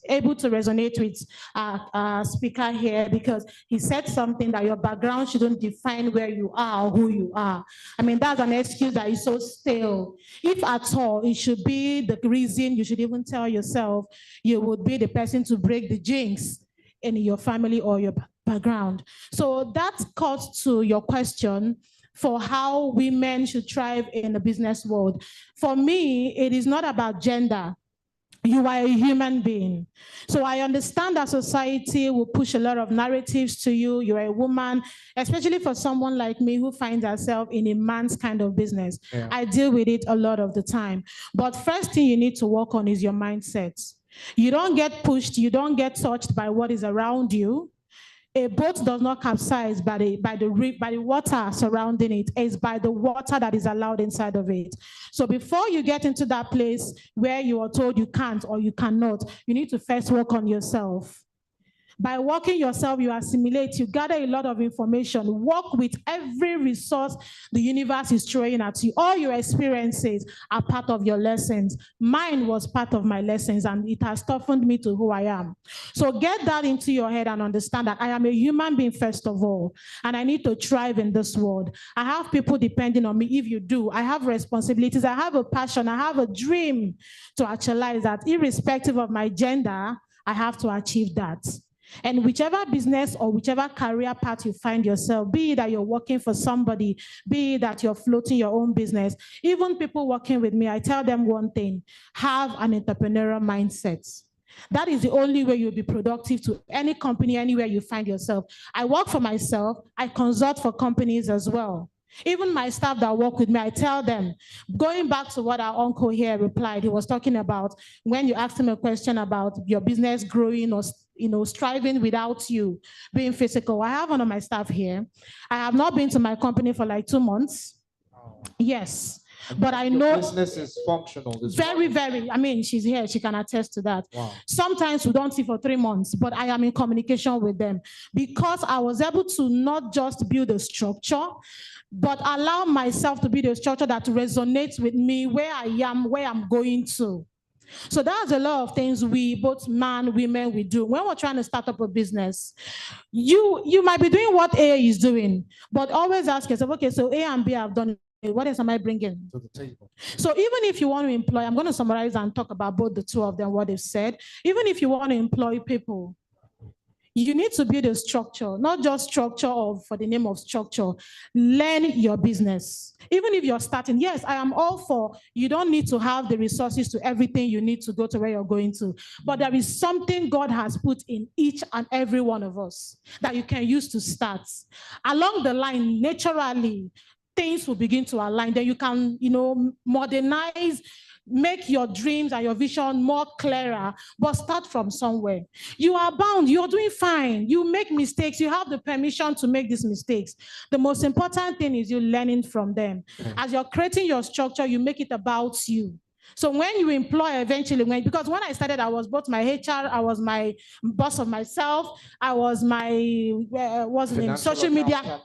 able to resonate with our speaker here, because he said something that your background shouldn't define where you are or who you are. I mean, that's an excuse that is so stale. If at all, it should be the reason you should even tell yourself you would be the person to break the jinx in your family or your background. So that cuts to your question for how women should thrive in the business world. For me, it is not about gender. You are a human being. So I understand that society will push a lot of narratives to you. You're a woman, especially for someone like me who finds herself in a man's kind of business. Yeah. I deal with it a lot of the time. But first thing you need to work on is your mindset. You don't get pushed, you don't get touched by what is around you. A boat does not capsize by the water surrounding it. It's by the water that is allowed inside of it. So before you get into that place where you are told you can't or you cannot, you need to first work on yourself. By working yourself, you assimilate, you gather a lot of information, work with every resource the universe is throwing at you. All your experiences are part of your lessons. Mine was part of my lessons, and it has toughened me to who I am. So get that into your head and understand that I am a human being first of all, and I need to thrive in this world. I have people depending on me. If you do, I have responsibilities, I have a passion, I have a dream to actualize that. Irrespective of my gender, I have to achieve that. And whichever business or whichever career path you find yourself, be it that you're working for somebody, be it that you're floating your own business, even people working with me, I tell them one thing: have an entrepreneurial mindset. That is the only way you'll be productive to any company, anywhere you find yourself. I work for myself, I consult for companies as well. Even my staff that work with me, I tell them, going back to what our uncle here replied, he was talking about when you asked him a question about your business growing or striving without you being physical. I have one of my staff here. I have not been to my company for like 2 months. Oh. Yes. But I know business is functional. Very. I mean, she's here. She can attest to that. Wow. Sometimes we don't see for 3 months, but I am in communication with them because I was able to not just build a structure, but allow myself to be the structure that resonates with me, where I am, where I'm going to. So that's a lot of things we, both men, women, we do. When we're trying to start up a business, you might be doing what A is doing, but always ask yourself, okay, so A and B have done it. What else am I bringing to the table? So even if you want to employ, I'm going to summarize and talk about both the two of them, what they've said. Even if you want to employ people, you need to build a structure, not just structure for the name of structure. Learn your business. Even if you're starting, yes, I am all for, you don't need to have the resources to everything you need to go to where you're going to. But there is something God has put in each and every one of us that you can use to start. Along the line, naturally, things will begin to align. Then you can, modernize, make your dreams and your vision more clearer, but start from somewhere. You are bound, you're doing fine. You make mistakes, you have the permission to make these mistakes. The most important thing is you learning from them. Okay. As you're creating your structure, you make it about you. So when you employ eventually, because when I started, I was both my HR, I was my boss of myself, I was my, social media.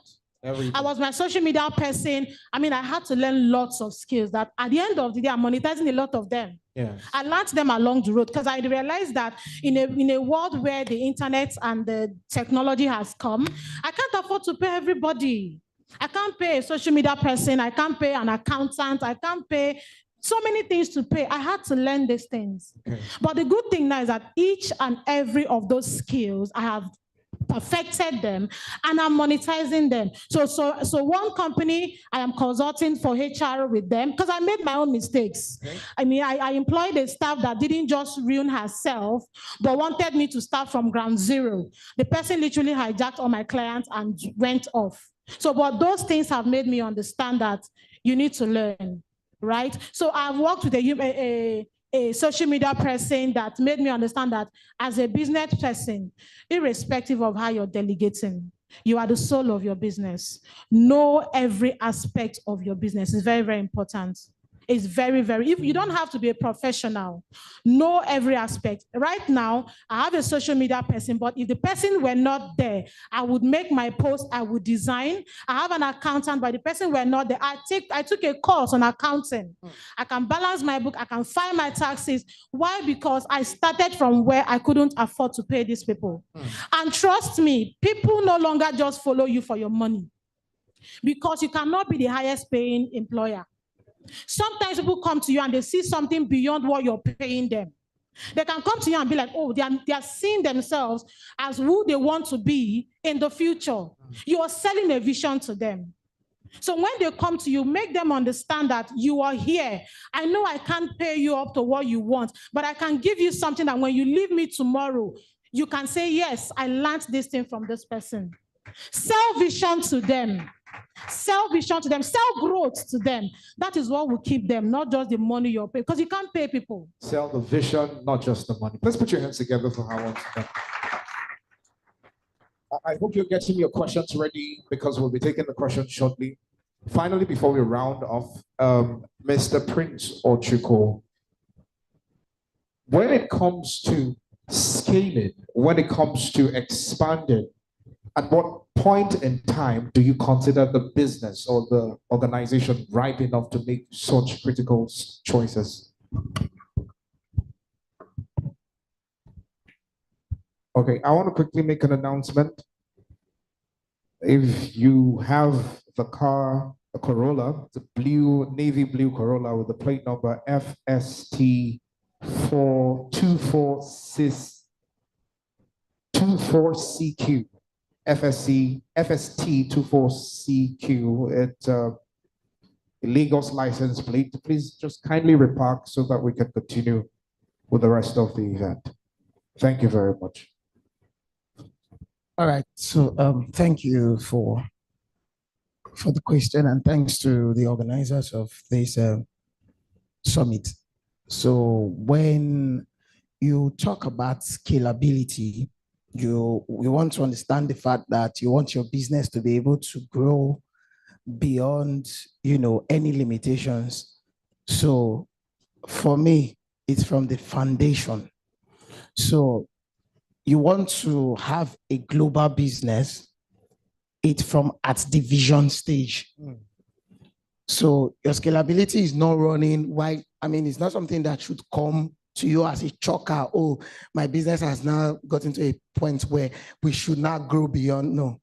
Everything. I was my social media person. I mean, I had to learn lots of skills that at the end of the day, I'm monetizing a lot of them. Yes. I learned them along the road because I realized that in a world where the internet and the technology has come, I can't afford to pay everybody. I can't pay a social media person. I can't pay an accountant. I can't pay so many things to pay. I had to learn these things. Okay. But the good thing now is that each and every of those skills, I have perfected them and I'm monetizing them. So one company, I am consulting for HR with them because I made my own mistakes. Okay. I mean, I employed a staff that didn't just ruin herself, but wanted me to start from ground zero. The person literally hijacked all my clients and went off. So, but those things have made me understand that you need to learn, right? So I've worked with a social media person that made me understand that as a business person, irrespective of how you're delegating, you are the soul of your business. Know every aspect of your business. It's very, very important. is very, very, if you don't have to be a professional, know every aspect. Right now, I have a social media person, but if the person were not there, I would make my post, I would design. I have an accountant, but the person were not there. I took a course on accounting. I can balance my book, I can file my taxes. Why? Because I started from where I couldn't afford to pay these people. And trust me, people no longer just follow you for your money, because you cannot be the highest paying employer. Sometimes people come to you and they see something beyond what you're paying them. They can come to you and be like, oh, they are seeing themselves as who they want to be in the future. You are selling a vision to them. So when they come to you, make them understand that you are here. I know I can't pay you up to what you want, but I can give you something that when you leave me tomorrow, you can say, yes, I learned this thing from this person. Sell vision to them. Sell vision to them. Sell growth to them. That is what will keep them, not just the money you're paying, because you can't pay people. Sell the vision, not just the money. Let's put your hands together for Howard. I hope you're getting your questions ready, because we'll be taking the questions shortly. Finally, before we round off, Mr. Prince Ochuko, when it comes to scaling, when it comes to expanding, at what point in time do you consider the business or the organization ripe enough to make such critical choices? Okay, I want to quickly make an announcement. If you have the car, a Corolla, the blue, navy blue Corolla with the plate number FST 24CQ, FST 24CQ, it's a Lagos license plate. Please just kindly repark so that we can continue with the rest of the event. Thank you very much. All right, so thank you for the question, and thanks to the organizers of this summit. So when you talk about scalability, you want to understand the fact that you want your business to be able to grow beyond, any limitations. So for me, it's from the foundation. So you want to have a global business, it's from at the vision stage. So your scalability is not running. Why? I mean, it's not something that should come to you as a choker. Oh, my business has now gotten to a point where we should not grow beyond. No.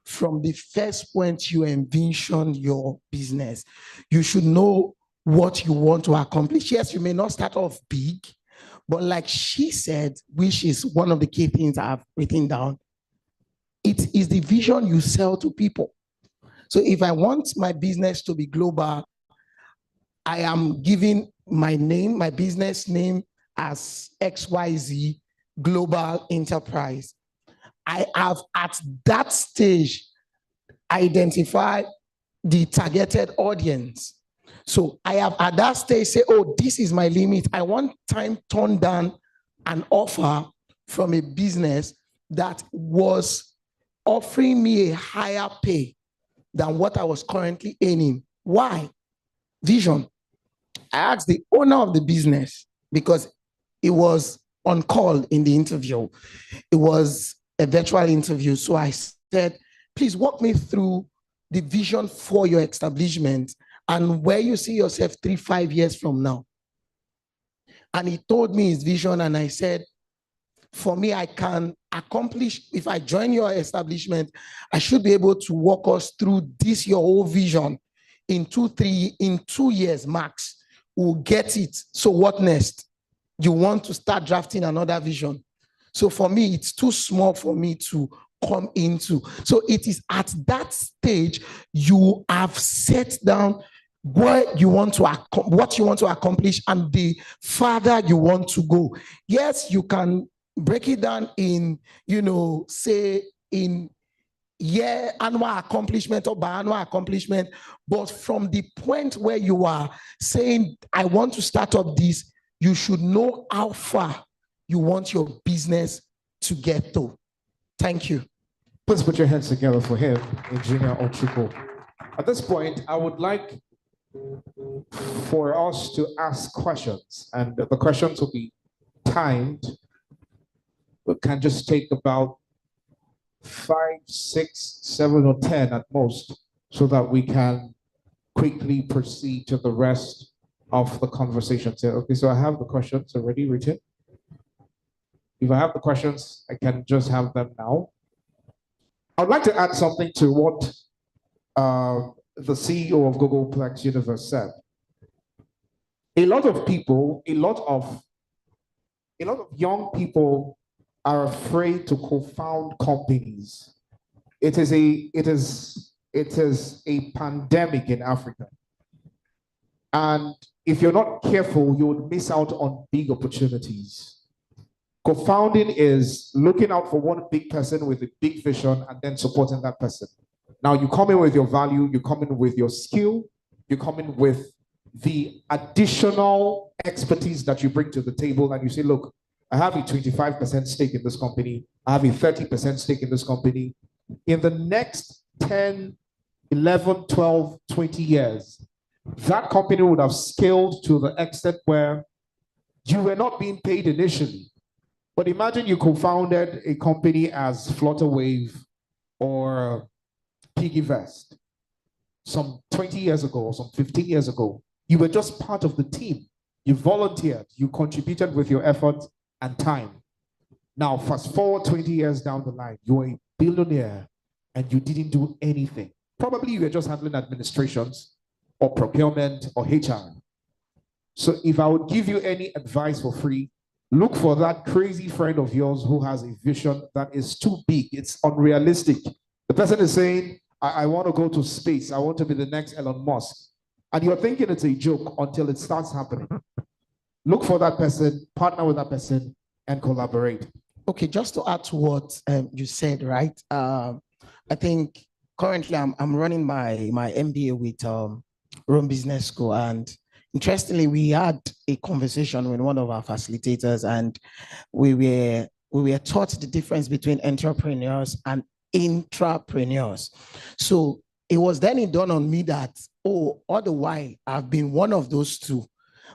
From the first point you envision your business, you should know what you want to accomplish. Yes, you may not start off big, but like she said, which is one of the key things I've written down, it is the vision you sell to people. So if I want my business to be global, I am giving my name, my business name as XYZ Global Enterprise. I have at that stage identified the targeted audience. So I have at that stage say, oh, this is my limit. I want time turn down an offer from a business that was offering me a higher pay than what I was currently earning. Why? Vision. I asked the owner of the business, because it was on call in the interview. It was a virtual interview. So I said, please walk me through the vision for your establishment and where you see yourself 3-5 years from now. And he told me his vision, and I said, for me, I can accomplish, if I join your establishment, I should be able to walk us through this, your whole vision in 2 years max. We'll get it. So what next? You want to start drafting another vision. So for me, it's too small for me to come into. So it is at that stage you have set down what you want to accomplish and the farther you want to go. Yes, you can break it down in, say in year annual accomplishment or biannual accomplishment, but from the point where you are saying, I want to start up this, you should know how far you want your business to get to. Thank you. Please put your hands together for him, Engineer Ochuko. At this point, I would like for us to ask questions, and the questions will be timed. We can just take about 5, 6, 7, or 10 at most, so that we can quickly proceed to the rest of the conversation. So, okay, so I have the questions already written. If I have the questions, I can just have them now. I'd like to add something to what the CEO of Googleplex Universe said. A lot of people, a lot of young people are afraid to co-found companies. It is a pandemic in Africa. And if you're not careful, you would miss out on big opportunities. Co-founding is looking out for one big person with a big vision and then supporting that person. Now you come in with your value, you come in with your skill, you come in with the additional expertise that you bring to the table, and you say, look, I have a 25% stake in this company, I have a 30% stake in this company. In the next 10, 11, 12, 20 years, that company would have scaled to the extent where you were not being paid initially. But imagine you co-founded a company as Flutterwave or PiggyVest some 20 years ago or some 15 years ago. You were just part of the team. You volunteered, you contributed with your effort and time. Now, fast forward 20 years down the line, you're a billionaire and you didn't do anything. Probably you were just handling administrations or procurement or HR. So if I would give you any advice for free, look for that crazy friend of yours who has a vision that is too big. It's unrealistic. The person is saying, I want to go to space. I want to be the next Elon Musk. And you're thinking it's a joke until it starts happening. Look for that person, partner with that person, and collaborate. Okay, just to add to what you said, right? I think currently I'm running my MBA with Rome Business School, and interestingly, we had a conversation with one of our facilitators, and we were taught the difference between entrepreneurs and intrapreneurs. So it was then it dawned on me that, oh, all the while I've been one of those two,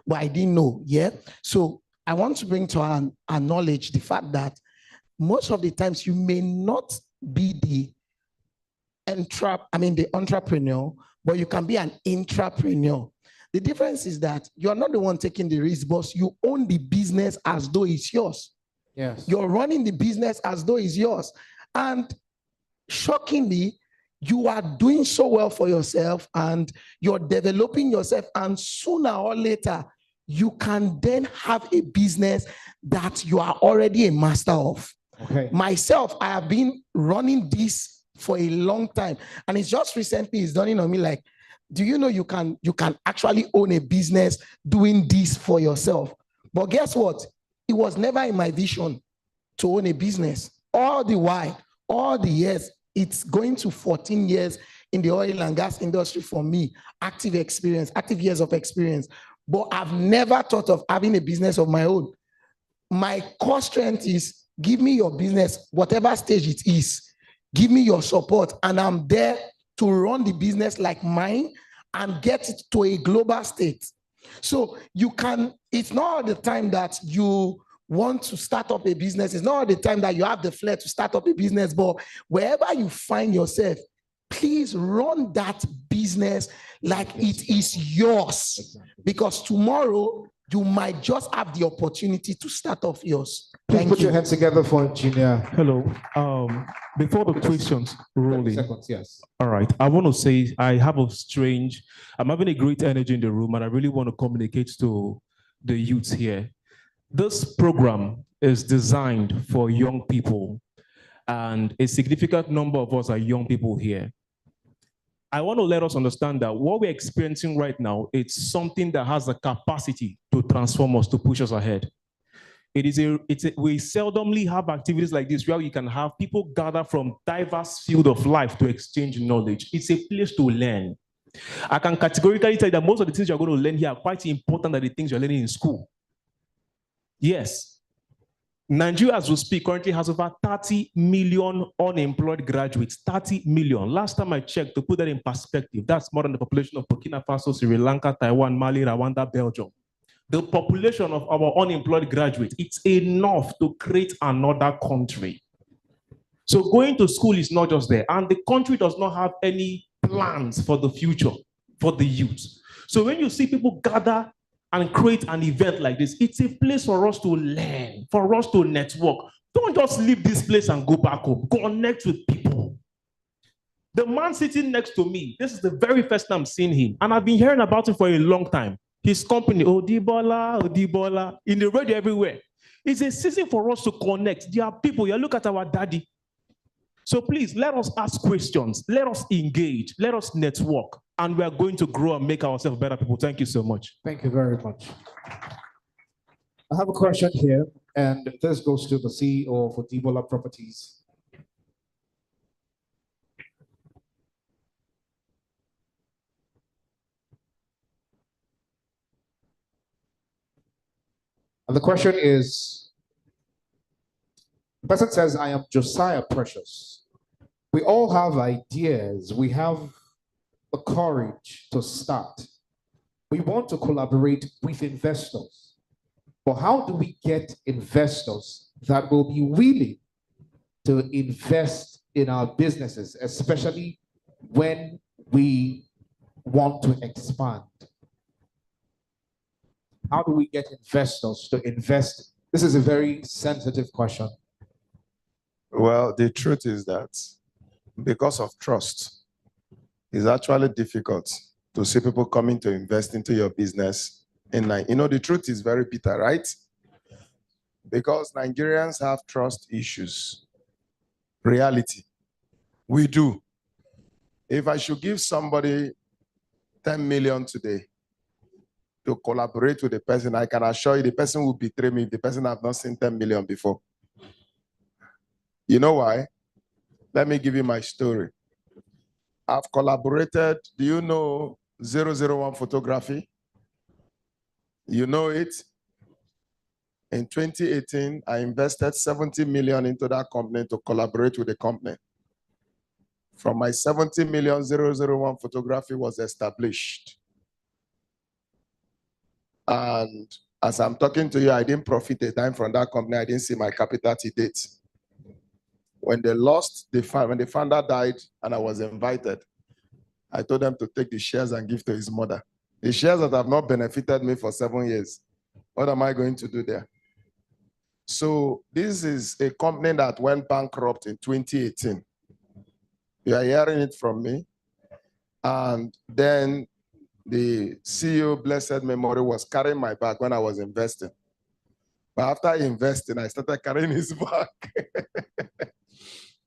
but I didn't know. Yeah. So I want to bring to our knowledge the fact that most of the times you may not be the entrepreneur, but you can be an intrapreneur. The difference is that you're not the one taking the risk, boss. You own the business as though it's yours. Yes. You're running the business as though it's yours. And shockingly, you are doing so well for yourself and you're developing yourself. And sooner or later, you can then have a business that you are already a master of. Okay. Myself, I have been running this for a long time. And it's just recently it's dawning on me like, do you know you can actually own a business doing this for yourself? But guess what? It was never in my vision to own a business. All the while, all the years, it's going to 14 years in the oil and gas industry for me, active years of experience. But I've never thought of having a business of my own. My core strength is give me your business, whatever stage it is, give me your support, and I'm there to run the business like mine and get it to a global state. So it's not all the time that you want to start up a business. It's not all the time that you have the flair to start up a business, but wherever you find yourself, please run that business like it is yours. Exactly. Because tomorrow you might just have the opportunity to start off yours. Please put your hands together for engineer. Hello. Before the questions rolling. Seconds, yes. All right. I want to say I'm having a great energy in the room, and I really want to communicate to the youths here. This program is designed for young people, and a significant number of us are young people here. I want to let us understand that what we're experiencing right now, it's something that has the capacity to transform us, to push us ahead. We seldomly have activities like this where we can have people gather from diverse field of life to exchange knowledge. It's a place to learn. I can categorically tell you that most of the things you're going to learn here are quite important than the things you're learning in school. Yes. Nigeria, as we speak, currently has over 30 million unemployed graduates. 30 million. Last time I checked, to put that in perspective, that's more than the population of Burkina Faso, Sri Lanka, Taiwan, Mali, Rwanda, Belgium. The population of our unemployed graduates, it's enough to create another country. So going to school is not just there. And the country does not have any plans for the future, for the youth. So when you see people gather and create an event like this, it's a place for us to learn, for us to network. Don't just leave this place and go back home. Connect with people. The man sitting next to me, this is the very first time I'm seeing him. And I've been hearing about him for a long time. His company, Odibola, in the radio everywhere. It's a season for us to connect. There are people, you look at our daddy. So please, let us ask questions. Let us engage. Let us network. And we are going to grow and make ourselves better people. Thank you so much. Thank you very much. I have a question here, and this goes to the CEO for Odibola Properties. And the question is, the person says, I am Josiah Precious. We all have ideas. We have the courage to start. We want to collaborate with investors. But how do we get investors that will be willing to invest in our businesses, especially when we want to expand? How do we get investors to invest? This is a very sensitive question. Well, the truth is that because of trust, it's actually difficult to see people coming to invest into your business. The truth is very bitter, right? Because Nigerians have trust issues. Reality. We do. If I should give somebody 10 million today to collaborate with the person, I can assure you the person will betray me if the person has not seen 10 million before. You know why? Let me give you my story. I've collaborated. Do you know 001 Photography? You know it? In 2018, I invested 70 million into that company to collaborate with the company. From my 70 million, 001 Photography was established. And as I'm talking to you, I didn't profit a dime from that company. I didn't see my capital to date. When they lost, when the founder died and I was invited, I told them to take the shares and give to his mother. The shares that have not benefited me for 7 years. What am I going to do there? So this is a company that went bankrupt in 2018. You are hearing it from me. And then the CEO, blessed memory, was carrying my bag when I was investing. But after investing, I started carrying his bag.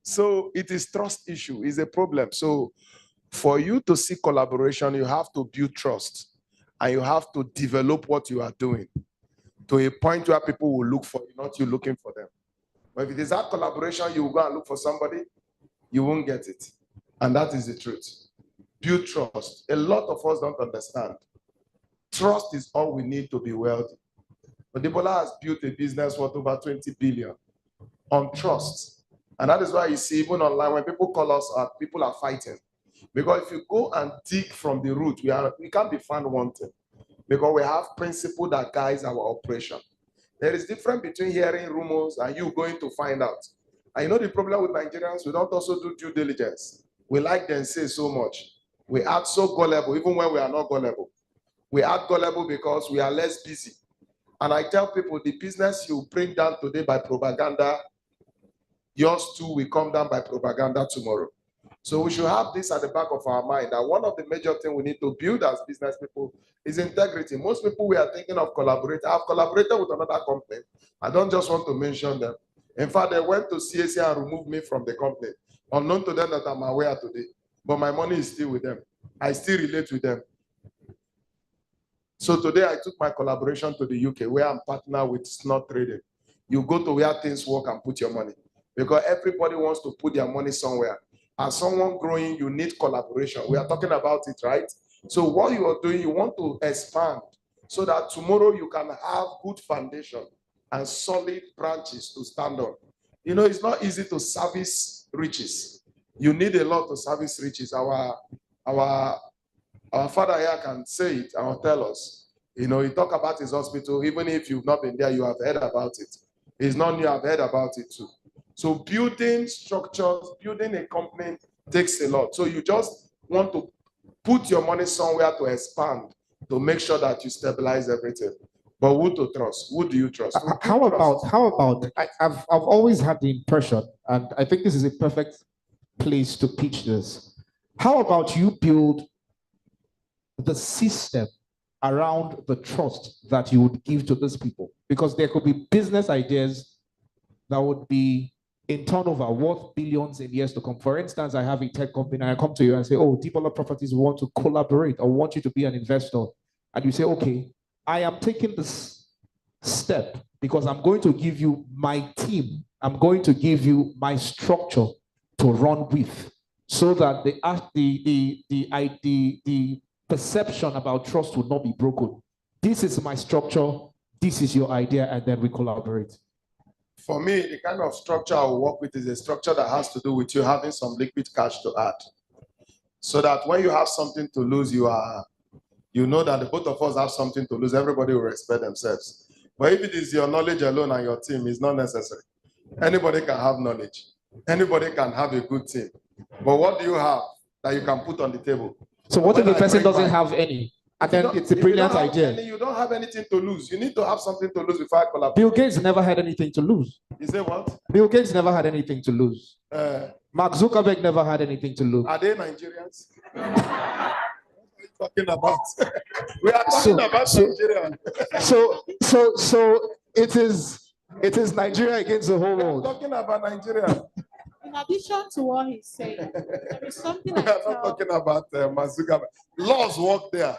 So it is trust issue, is a problem. So for you to see collaboration, you have to build trust and you have to develop what you are doing to a point where people will look for you, not you looking for them. But if it is that collaboration, you will go and look for somebody, you won't get it. And that is the truth. Build trust. A lot of us don't understand. Trust is all we need to be wealthy. But Odibola has built a business worth over 20 billion on trust. And that is why you see, even online, when people call us out, people are fighting. Because if you go and dig from the root, we can't be found wanting. Because we have principle that guides our operation. There is difference between hearing rumors and you going to find out. And you know the problem with Nigerians, we don't also do due diligence. We like them say so much. We act so gullible, even when we are not gullible. We act gullible because we are less busy. And I tell people, the business you bring down today by propaganda, yours too will come down by propaganda tomorrow. So we should have this at the back of our mind, that one of the major things we need to build as business people is integrity. Most people we are thinking of collaborating. I've collaborated with another company. I don't just want to mention them. In fact, they went to CAC and removed me from the company. Unknown to them that I'm aware today. But my money is still with them. I still relate with them. So today I took my collaboration to the UK where I'm partner with Snort Trading. You go to where things work and put your money. Because everybody wants to put their money somewhere. As someone growing, you need collaboration. We are talking about it, right? So what you are doing, you want to expand so that tomorrow you can have good foundation and solid branches to stand on. You know, it's not easy to service riches. You need a lot to service riches. Our father here can say it and tell us. You know, he talk about his hospital. Even if you've not been there, you have heard about it. It's not new, I've heard about it too. So building structures, building a company takes a lot. So you just want to put your money somewhere to expand, to make sure that you stabilize everything. But who to trust? Who do you trust? How about, I've always had the impression, and I think this is a perfect place to pitch this. How about you build the system around the trust that you would give to these people? Because there could be business ideas that would be in turnover worth billions in years to come. For instance, I have a tech company and I come to you and say, oh, Developer Properties want to collaborate or want you to be an investor. And you say, okay, I am taking this step because I'm going to give you my team. I'm going to give you my structure to run with so that the perception about trust will not be broken. This is my structure. This is your idea. And then we collaborate. For me, the kind of structure I will work with is a structure that has to do with you having some liquid cash to add. So that when you have something to lose, you know that the both of us have something to lose. Everybody will respect themselves. But if it is your knowledge alone and your team, it's not necessary. Anybody can have knowledge. Anybody can have a good team. But what do you have that you can put on the table? So what if the person doesn't have any? And then it's a brilliant idea. You don't have anything to lose. You need to have something to lose before I collaborate. Bill Gates never had anything to lose. You say what? Bill Gates never had anything to lose. Mark Zuckerberg never had anything to lose. Are they Nigerians? What are you talking about? We are talking about Nigeria. So it is Nigeria against the whole world. We are talking about Nigeria. In addition to what he's saying, there is something we are not talking about Mazuka. Laws work there.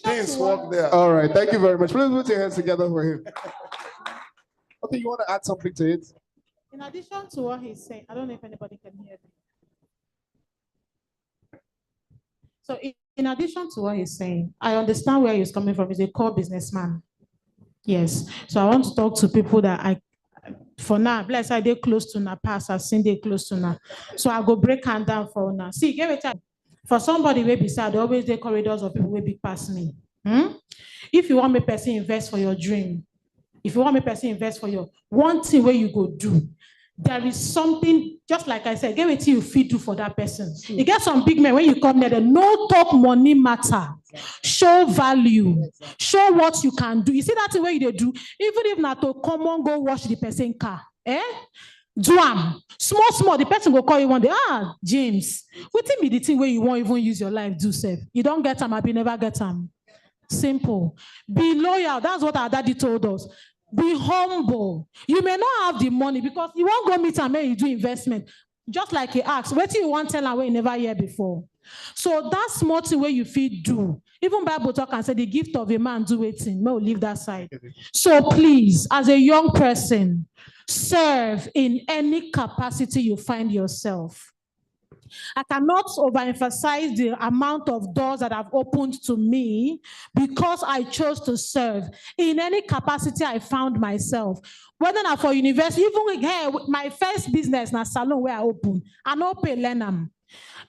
Things work there. All right, thank you very much. Please put your hands together for him. Okay, you want to add something to it? In addition to what he's saying, I don't know if anybody can hear me. So in addition to what he's saying, I understand where he's coming from. He's a core businessman. Yes. So I want to talk to people that for now, bless I they close to now, pass, I've seen they close to now. So I go break hand down for now. See, give it time. For somebody way beside, always the corridors of people will be past me. If you want me person invest for your dream, if you want me person invest for your one thing where you go do, there is something, just like I said, get it you feed do for that person. You get some big men when you come there, the no talk money matter. Show value. Show what you can do. You see that thing where you do, even if not to come on, go wash the person car. Do small, the person will call you one day. James, what be the thing where you won't even use your life, do save. You don't get them, you never get them. Simple. Be loyal. That's what our daddy told us. Be humble. You may not have the money because you won't go meet and make you do investment. Just like he asked, what do you want to tell her where you never hear before? So that small thing where you feel do. Even Bible talk and say the gift of a man do waiting. No, leave that side. So please, as a young person, serve in any capacity you find yourself. I cannot overemphasize the amount of doors that have opened to me because I chose to serve in any capacity I found myself. Whether not for university, even here, my first business na salon where I open, I no pay learn.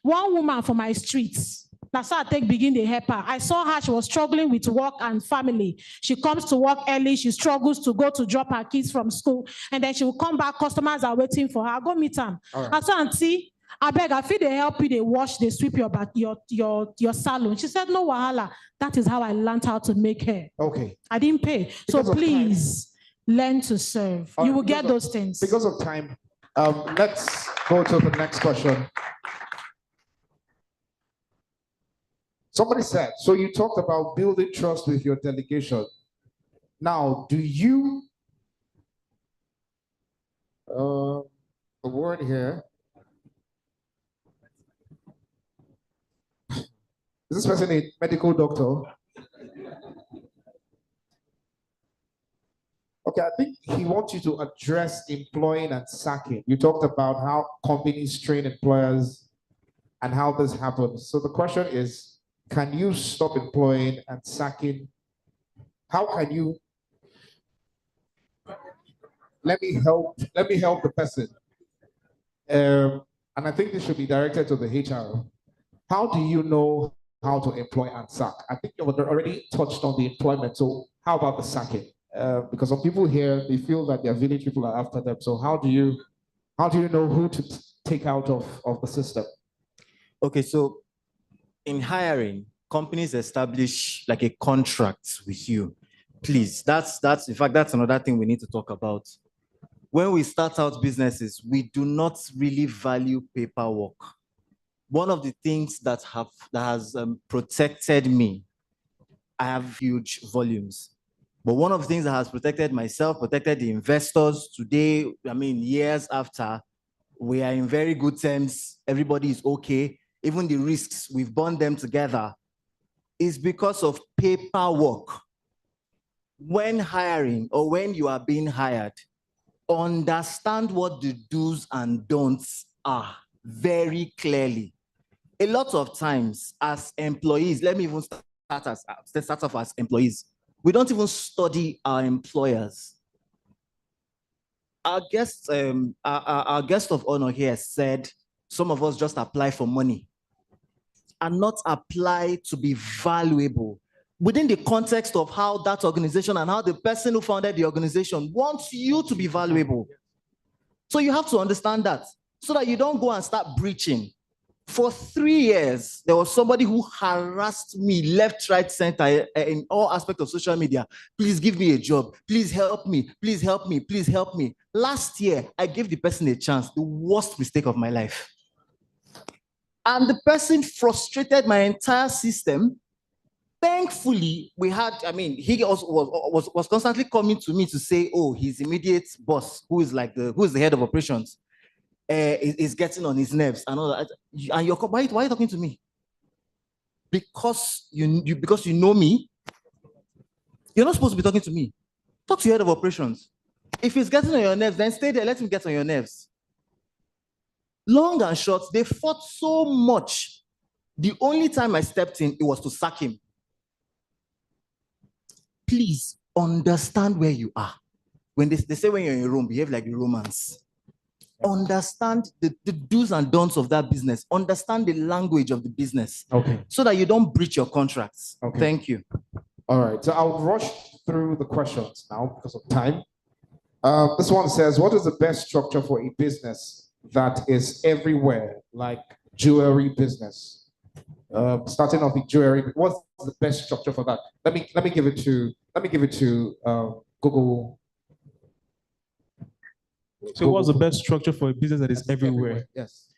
One woman for my streets. That's how I begin to help her. I saw her, she was struggling with work and family. She comes to work early, she struggles to go to drop her kids from school, and then she will come back, customers are waiting for her. I go meet them. Right. I said, Auntie, I beg, I feel they help you, they wash, they sweep your salon. She said, no wahala. That is how I learned how to make hair. Okay. I didn't pay. So please learn to serve. You will get those things. Because of time, let's go to the next question. Somebody said, so you talked about building trust with your delegation. Now, do you, a word here. Is this person a medical doctor? Okay, I think he wants you to address employing and sacking. You talked about how companies train employers and how this happens. So the question is, can you stop employing and sacking? How can you? let me help the person. And I think this should be directed to the HR. How do you know how to employ and sack? I think you've already touched on the employment. So how about the sacking? Because some people here, they feel that their village people are after them. So how do you know who to take out of the system? Okay, so in hiring, companies establish like a contract with you. Please, that's in fact, that's another thing we need to talk about. When we start out businesses, we do not really value paperwork. One of the things that has protected me, I have huge volumes. But one of the things that has protected myself, protected the investors today, I mean, years after, we are in very good terms. Everybody is okay. Even the risks, we've borne them together, is because of paperwork. When hiring or when you are being hired, understand what the do's and don'ts are very clearly. A lot of times as employees, let me even start off as employees, we don't even study our employers. Our guest of honor here said some of us just apply for money and not apply to be valuable within the context of how that organization and how the person who founded the organization wants you to be valuable. So you have to understand that so that you don't go and start breaching. For 3 years, there was somebody who harassed me left, right, center in all aspects of social media. Please give me a job. Please help me. Please help me. Please help me. Last year, I gave the person a chance, the worst mistake of my life. And the person frustrated my entire system. Thankfully, we had, I mean, he also was constantly coming to me to say, oh, his immediate boss, who is the head of operations, is getting on his nerves and all that. And why are you talking to me? Because you know me. You're not supposed to be talking to me. Talk to your head of operations. If he's getting on your nerves, then stay there. Let him get on your nerves. Long and short, they fought so much. The only time I stepped in, it was to sack him. Please understand where you are. When they say when you're in a room, behave like a Romans. Understand the do's and don'ts of that business. Understand the language of the business. Okay. So that you don't breach your contracts. Okay. Thank you. All right. So I'll rush through the questions now because of time. This one says, what is the best structure for a business that is everywhere, like jewelry business? Starting off with jewelry, what's the best structure for that? Let me give it to Google. So what's the best structure for a business that is everywhere? Yes.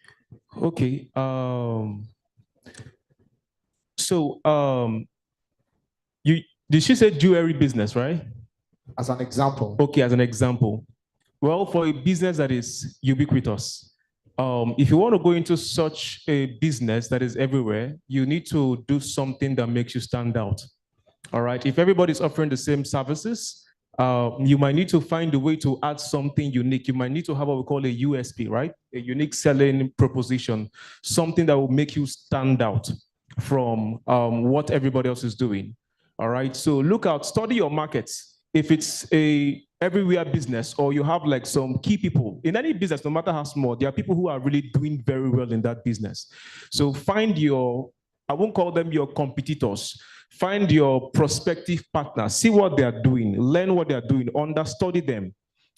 Okay. Did she say jewelry business, right? As an example. Okay, as an example. Well, for a business that is ubiquitous, if you want to go into such a business that is everywhere, you need to do something that makes you stand out. All right. If everybody's offering the same services, you might need to find a way to add something unique. You might need to have what we call a USP, right? A unique selling proposition, something that will make you stand out from what everybody else is doing. All right. So look out, study your markets. If it's a everywhere business or you have like some key people in any business, no matter how small, there are people who are really doing very well in that business. So find I won't call them your competitors. Find your prospective partners, see what they are doing, learn what they are doing, understudy them,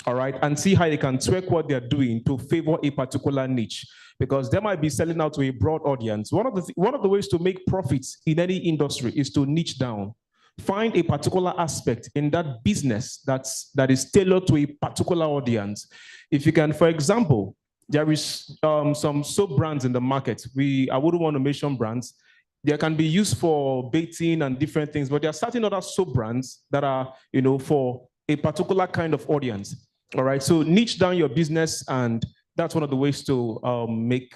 all right, and see how they can tweak what they're doing to favor a particular niche, because they might be selling out to a broad audience. One of the ways to make profits in any industry is to niche down. Find a particular aspect in that business that is tailored to a particular audience. If you can, for example, there is some soap brands in the market. I wouldn't want to mention brands. They can be used for baiting and different things, but there are certain other soap brands that are, for a particular kind of audience. All right. So niche down your business, and that's one of the ways to make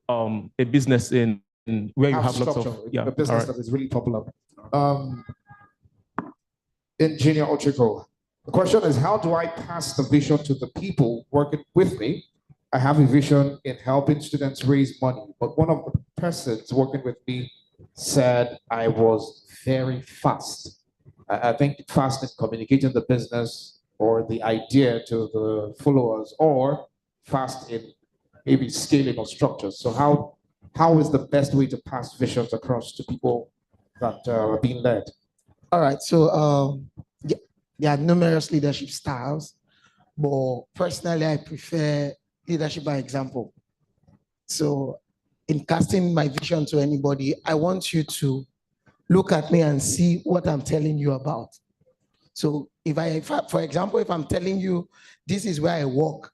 a business in where you have lots of a business that is really popular. Engineer Ochiko, the question is, how do I pass the vision to the people working with me? I have a vision in helping students raise money, but one of the persons working with me said I was very fast. I think fast in communicating the business, or the idea to the followers, or fast in maybe scaling or structures. So how is the best way to pass visions across to people that are being led? All right. So yeah, there are numerous leadership styles, but personally, I prefer leadership by example. So in casting my vision to anybody, I want you to look at me and see what I'm telling you about. So if I, for example, if I'm telling you this is where I work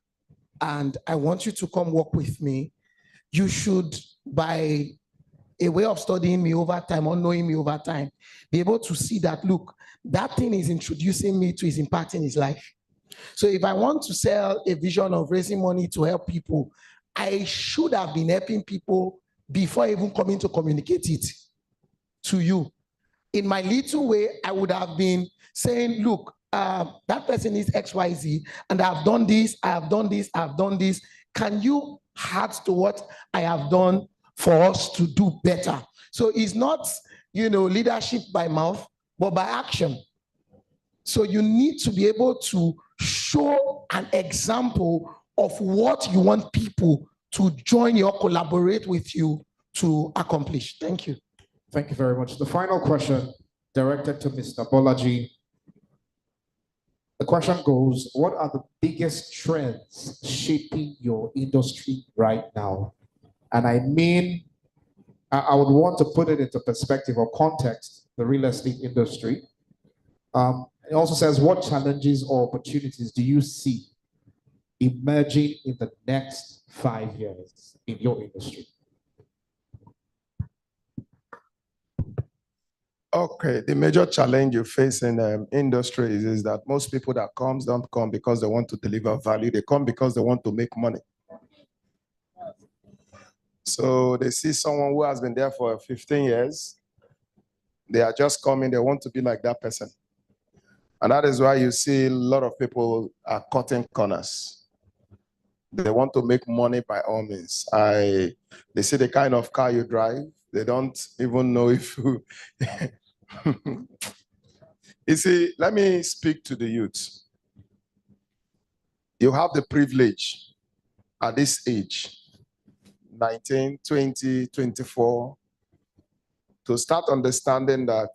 and I want you to come work with me, you should, by a way of studying me over time or knowing me over time, be able to see that, look, that thing is introducing me to his impact in his life. So if I want to sell a vision of raising money to help people, I should have been helping people before even coming to communicate it to you. In my little way, I would have been saying, look, that person is XYZ, and I've done this, I've done this, I've done this. Can you add to what I have done for us to do better? So it's not, leadership by mouth, but by action. So you need to be able to show an example of what you want people to join you or collaborate with you to accomplish. Thank you. Thank you very much. The final question directed to Mr. Bolaji. The question goes, what are the biggest trends shaping your industry right now? And I mean, I would want to put it into perspective or context, the real estate industry. It also says, what challenges or opportunities do you see emerging in the next 5 years in your industry? Okay, the major challenge you face in industry is that most people that don't come because they want to deliver value. They come because they want to make money. So they see someone who has been there for 15 years. They are just coming. They want to be like that person. And that is why you see a lot of people are cutting corners. They want to make money by all means. They see the kind of car you drive. They don't even know if you... You see, let me speak to the youth. You have the privilege at this age, 19, 20, 24, to start understanding that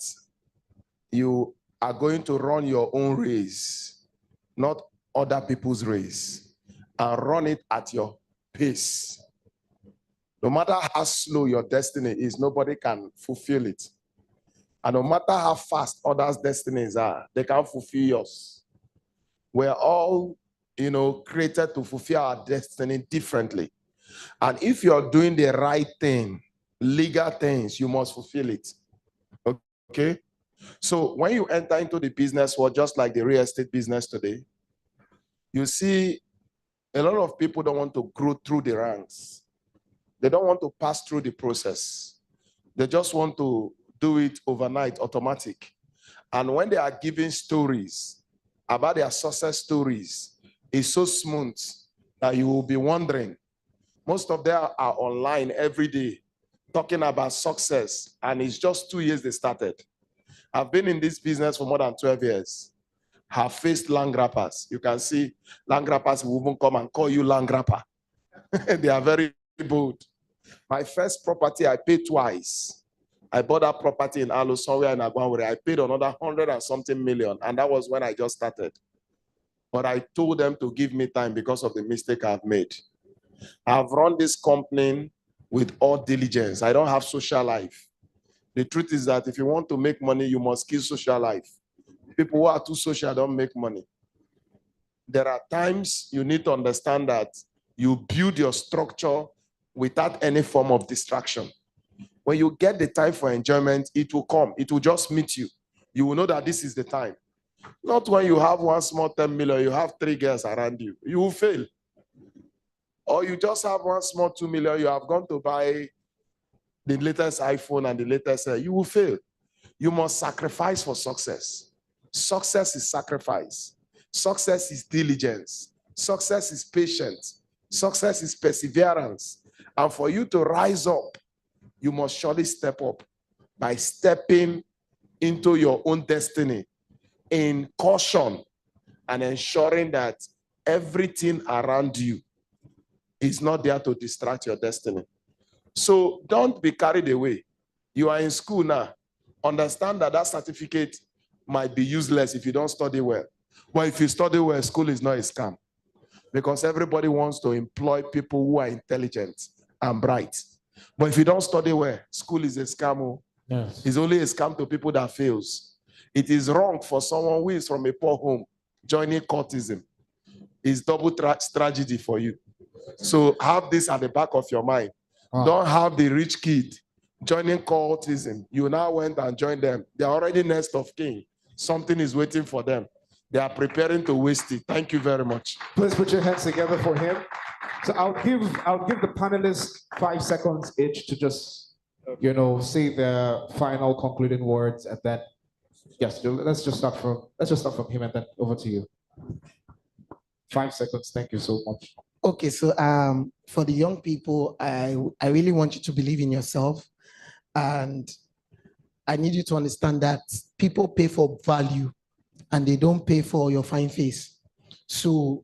you are going to run your own race, not other people's race, and run it at your pace. No matter how slow your destiny is, nobody can fulfill it. And no matter how fast others' destinies are, they can't fulfill yours. We're all, created to fulfill our destiny differently. And if you're doing the right thing, legal things, you must fulfill it. Okay? So when you enter into the business world, just like the real estate business today, you see a lot of people don't want to grow through the ranks. They don't want to pass through the process. They just want to do it overnight, automatic. And when they are giving stories about their success stories, it's so smooth that you will be wondering. Most of them are online every day talking about success, and it's just 2 years they started. I've been in this business for more than 12 years. Have faced land grabbers. You can see land grabbers will even come and call you land grabber. They are very bold. My first property, I paid twice. I bought that property in Alo, somewhere in Agbanwere. I paid another 100 and something million, and that was when I just started. But I told them to give me time because of the mistake I've made. I've run this company with all diligence. I don't have social life. The truth is that if you want to make money, you must kill social life. People who are too social don't make money. There are times you need to understand that you build your structure without any form of distraction. When you get the time for enjoyment, it will come. It will just meet you. You will know that this is the time. Not when you have one small 10 million, you have 3 girls around you. You will fail. Or you just have one small 2 million, you have gone to buy the latest iPhone and the latest, you will fail. You must sacrifice for success. Success is sacrifice. Success is diligence. Success is patience. Success is perseverance. And for you to rise up, you must surely step up by stepping into your own destiny in caution and ensuring that everything around you is not there to distract your destiny. So don't be carried away. You are in school now. Understand that that certificate might be useless if you don't study well. But if you study well, school is not a scam, because everybody wants to employ people who are intelligent and bright. But if you don't study well, school is a scam. Yes. It's only a scam to people that fails. It is wrong for someone who is from a poor home joining cultism. It's double tragedy for you. So have this at the back of your mind. Wow. Don't have the rich kid joining cultism. You now went and joined them. They're already next of kin. Something is waiting for them. They are preparing to waste it. Thank you very much. Please put your hands together for him. So I'll give the panelists 5 seconds each to just, say their final concluding words, and then yes, let's just start from him and then over to you. 5 seconds. Thank you so much. Okay, so for the young people, I really want you to believe in yourself, and I need you to understand that people pay for value and they don't pay for your fine face. So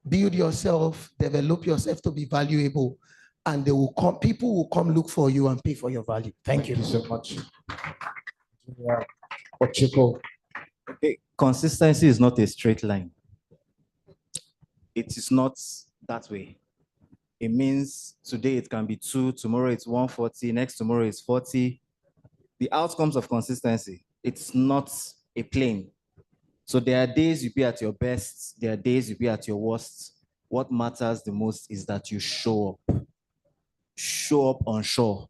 build yourself, develop yourself to be valuable, and they will come, people will come look for you and pay for your value. Thank you so much. Yeah. What you call? Okay. Consistency is not a straight line. It is not that way. It means today it can be 2, tomorrow it's 140, next tomorrow it's 40. The outcomes of consistency, it's not a plane. So there are days you be at your best, there are days you be at your worst. What matters the most is that you show up. Show up unsure.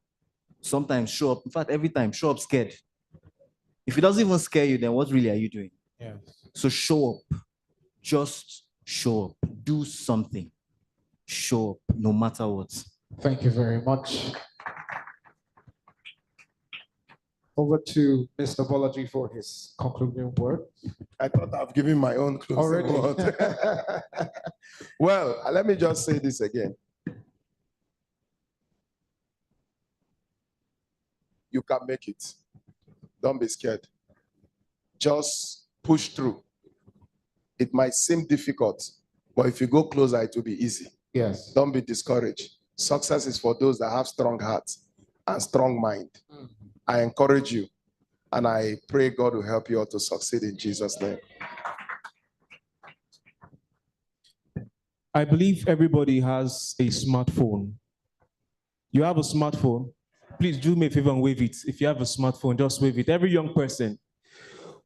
Sometimes show up, in fact, every time, show up scared. If it doesn't even scare you, then what really are you doing? Yeah. So show up. Just show up. Do something. Show up, no matter what. Thank you very much. Over to Mr. Bolaji for his concluding word. I thought I've given my own closing word. Well, let me just say this again. You can make it. Don't be scared. Just push through. It might seem difficult, but if you go closer, it will be easy. Yes. Don't be discouraged. Success is for those that have strong hearts and strong mind. I encourage you, and I pray God will help you all to succeed in Jesus' name. I believe everybody has a smartphone. You have a smartphone. Please do me a favor and wave it. If you have a smartphone, just wave it. Every young person.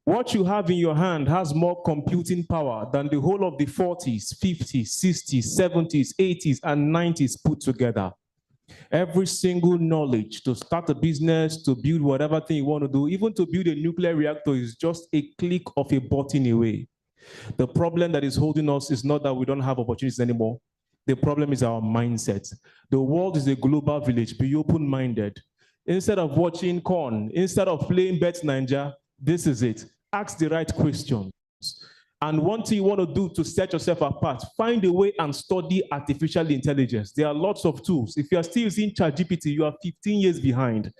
What you have in your hand has more computing power than the whole of the 40s, 50s, 60s, 70s, 80s, and 90s put together. Every single knowledge to start a business, to build whatever thing you want to do, even to build a nuclear reactor is just a click of a button away. The problem that is holding us is not that we don't have opportunities anymore. The problem is our mindset. The world is a global village. Be open-minded. Instead of watching corn, instead of playing Bet Ninja, this is it. Ask the right questions. And one thing you want to do to set yourself apart, find a way and study artificial intelligence. There are lots of tools. If you are still using ChatGPT, you are 15 years behind.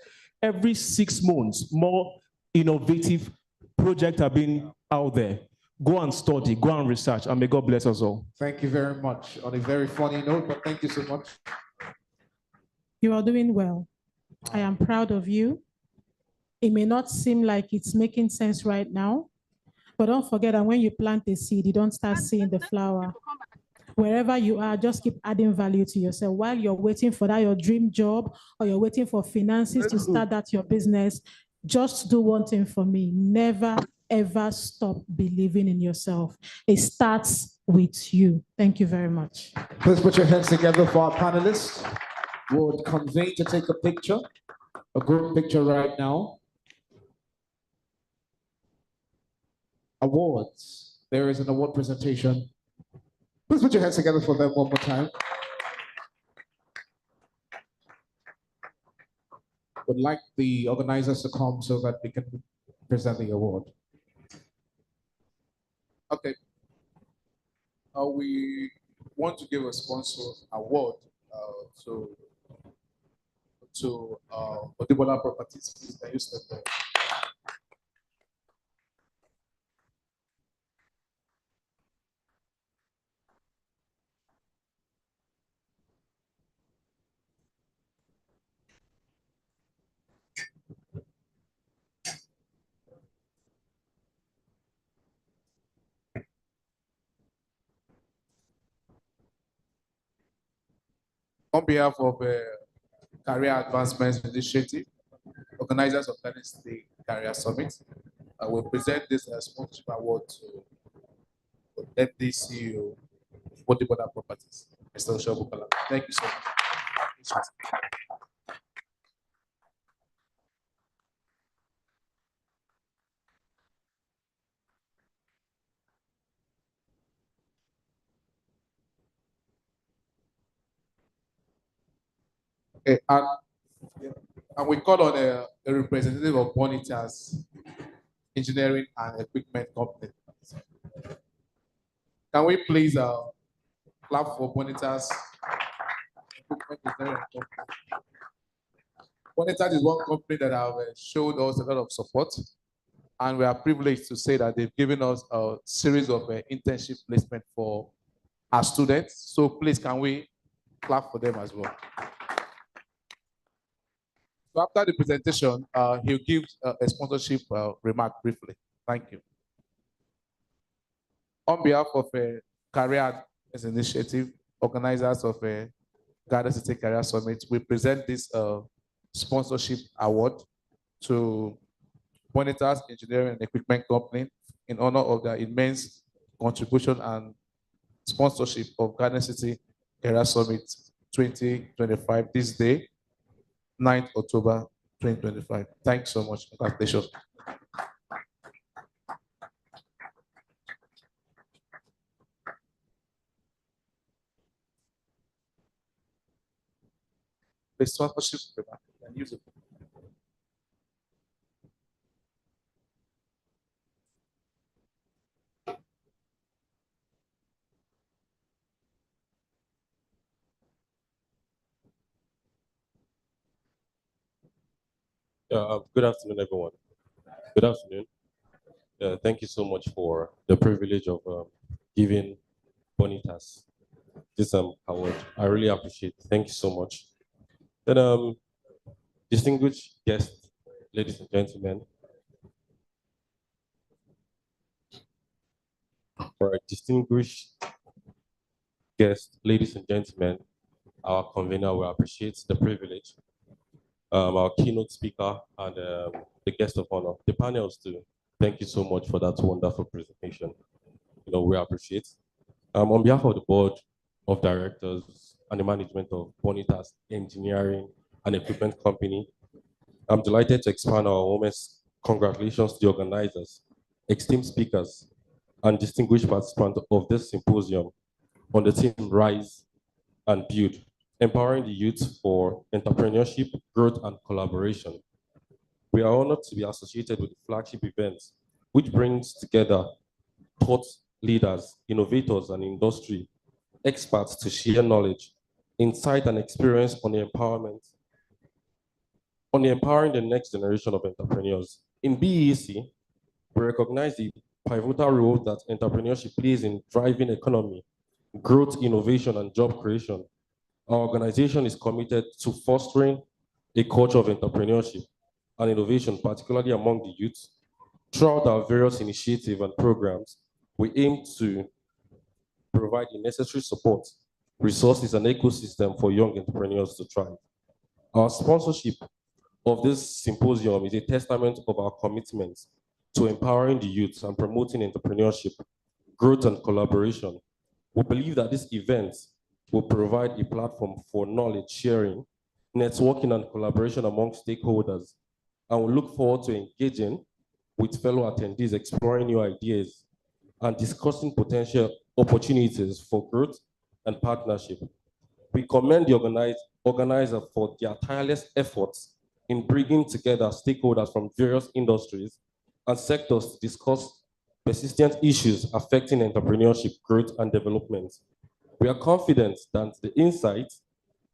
Every 6 months, more innovative projects are being out there. Go and study, go and research, and may God bless us all. Thank you very much. On a very funny note, but thank you so much. You are doing well. I am proud of you. It may not seem like it's making sense right now, but don't forget that when you plant a seed, you don't start seeing the flower. Wherever you are, just keep adding value to yourself. While you're waiting for that, your dream job, or you're waiting for finances to start that your business, just do one thing for me. Never, ever stop believing in yourself. It starts with you. Thank you very much. Please put your hands together for our panelists. Would convene to take a picture, a group picture right now. Awards. There is an award presentation. Please put your hands together for them one more time. Would like the organizers to come so that we can present the award. Okay. We want to give a sponsor award to Odibola Properties. Please, can you step there? On behalf of Career Advancements Initiative, organizers of the Career Summit, I will present this sponsorship award to the Deputy CEO of Boda Properties, Mr. Oshabukala. Thank you so much. Okay, and we call on a representative of Bonitas Engineering and Equipment Company. Can we please clap for Bonitas Equipment Engineering Company? Bonitas is one company that have showed us a lot of support, and we are privileged to say that they've given us a series of internship placement for our students. So please, can we clap for them as well? So after the presentation, he'll give a sponsorship remark briefly. Thank you. On behalf of Career Initiative, organizers of Garden City Career Summit, we present this sponsorship award to Bonitas Engineering and Equipment Company in honor of their immense contribution and sponsorship of Garden City Career Summit 2025 this day, 9th October 2025. Thanks so much. Congratulations. The sponsorship and use it. Good afternoon, everyone. Good afternoon. Thank you so much for the privilege of giving Bonitas this award. I really appreciate it. Thank you so much. Then, distinguished guests, ladies and gentlemen, for a distinguished guest, ladies and gentlemen, our convener will appreciate the privilege. Our keynote speaker and the guest of honor, the panels too. Thank you so much for that wonderful presentation. We appreciate. On behalf of the board of directors and the management of Bonitas Engineering and Equipment Company, I'm delighted to expand our warmest congratulations to the organizers, esteemed speakers, and distinguished participants of this symposium on the theme Rise and Build, empowering the youth for entrepreneurship, growth, and collaboration. We are honored to be associated with the flagship event, which brings together thought leaders, innovators, and industry experts to share knowledge, insight, and experience on the empowering the next generation of entrepreneurs. In BEC, we recognize the pivotal role that entrepreneurship plays in driving economy, growth, innovation, and job creation. Our organization is committed to fostering a culture of entrepreneurship and innovation, particularly among the youth. Throughout our various initiatives and programs, we aim to provide the necessary support, resources, and ecosystem for young entrepreneurs to thrive. Our sponsorship of this symposium is a testament of our commitment to empowering the youth and promoting entrepreneurship, growth, and collaboration. We believe that this event will provide a platform for knowledge sharing, networking, and collaboration among stakeholders. And we look forward to engaging with fellow attendees, exploring new ideas, and discussing potential opportunities for growth and partnership. We commend the organizer for their tireless efforts in bringing together stakeholders from various industries and sectors to discuss persistent issues affecting entrepreneurship, growth, and development. We are confident that the insights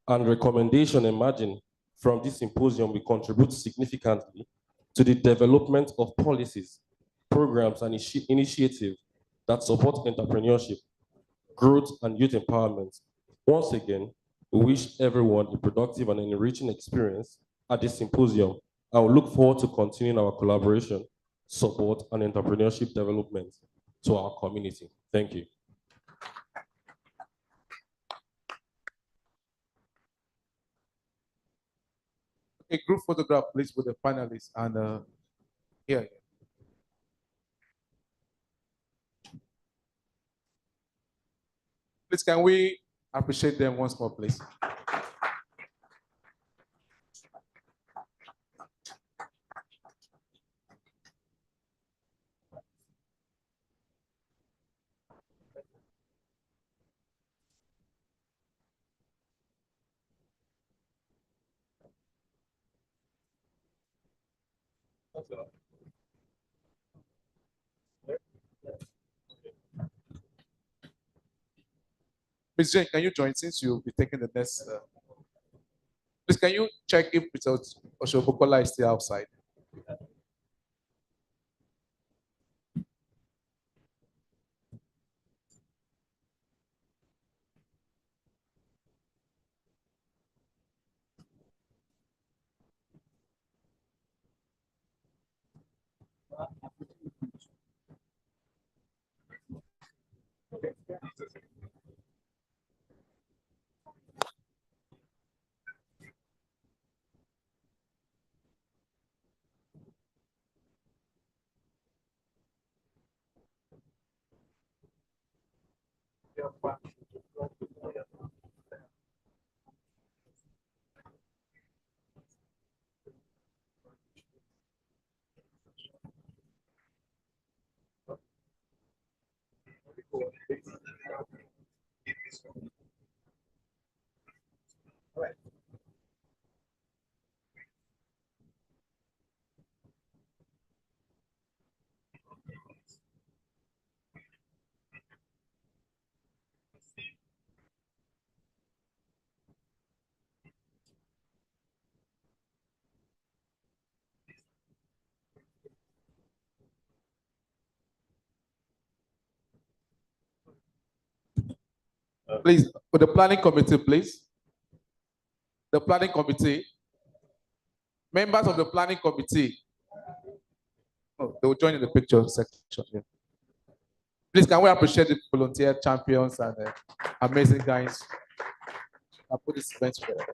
and recommendation emerging from this symposium will contribute significantly to the development of policies, programs, and initiatives that support entrepreneurship, growth, and youth empowerment. Once again, we wish everyone a productive and enriching experience at this symposium, and we look forward to continuing our collaboration, support, and entrepreneurship development to our community. Thank you. a group photograph, please, with the panelists. And here. Please, can we appreciate them once more, please? Ms. Jane, can you join since you'll be taking the next? Please, can you check if Oshobokola is still outside? Please, with the planning committee, please. The planning committee. Members of the planning committee. Oh, they will join in the picture section. Yeah. Please, can we appreciate the volunteer champions and amazing guys? I'll put this bench for them.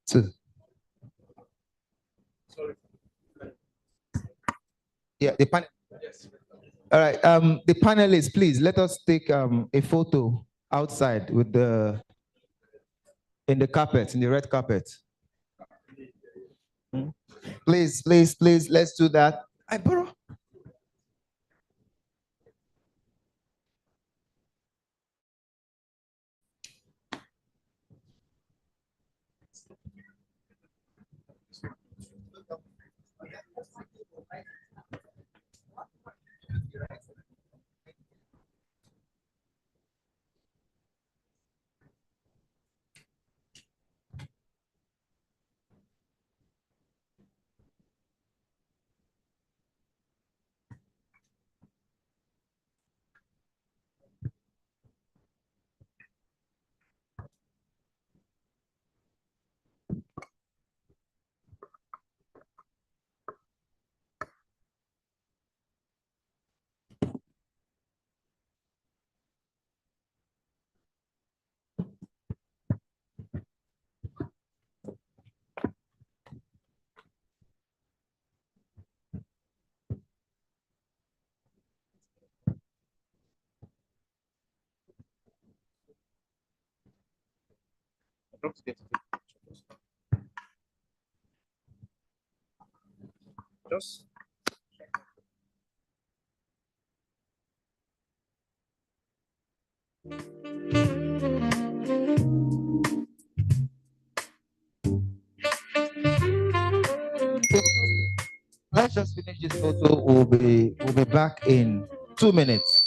Two. Yeah, the panel. All right. The panelists, please let us take a photo outside with in the carpet, in the red carpet. Please, please, please, let's do that. I borrow. Just Let's just finish this photo. We'll be back in 2 minutes.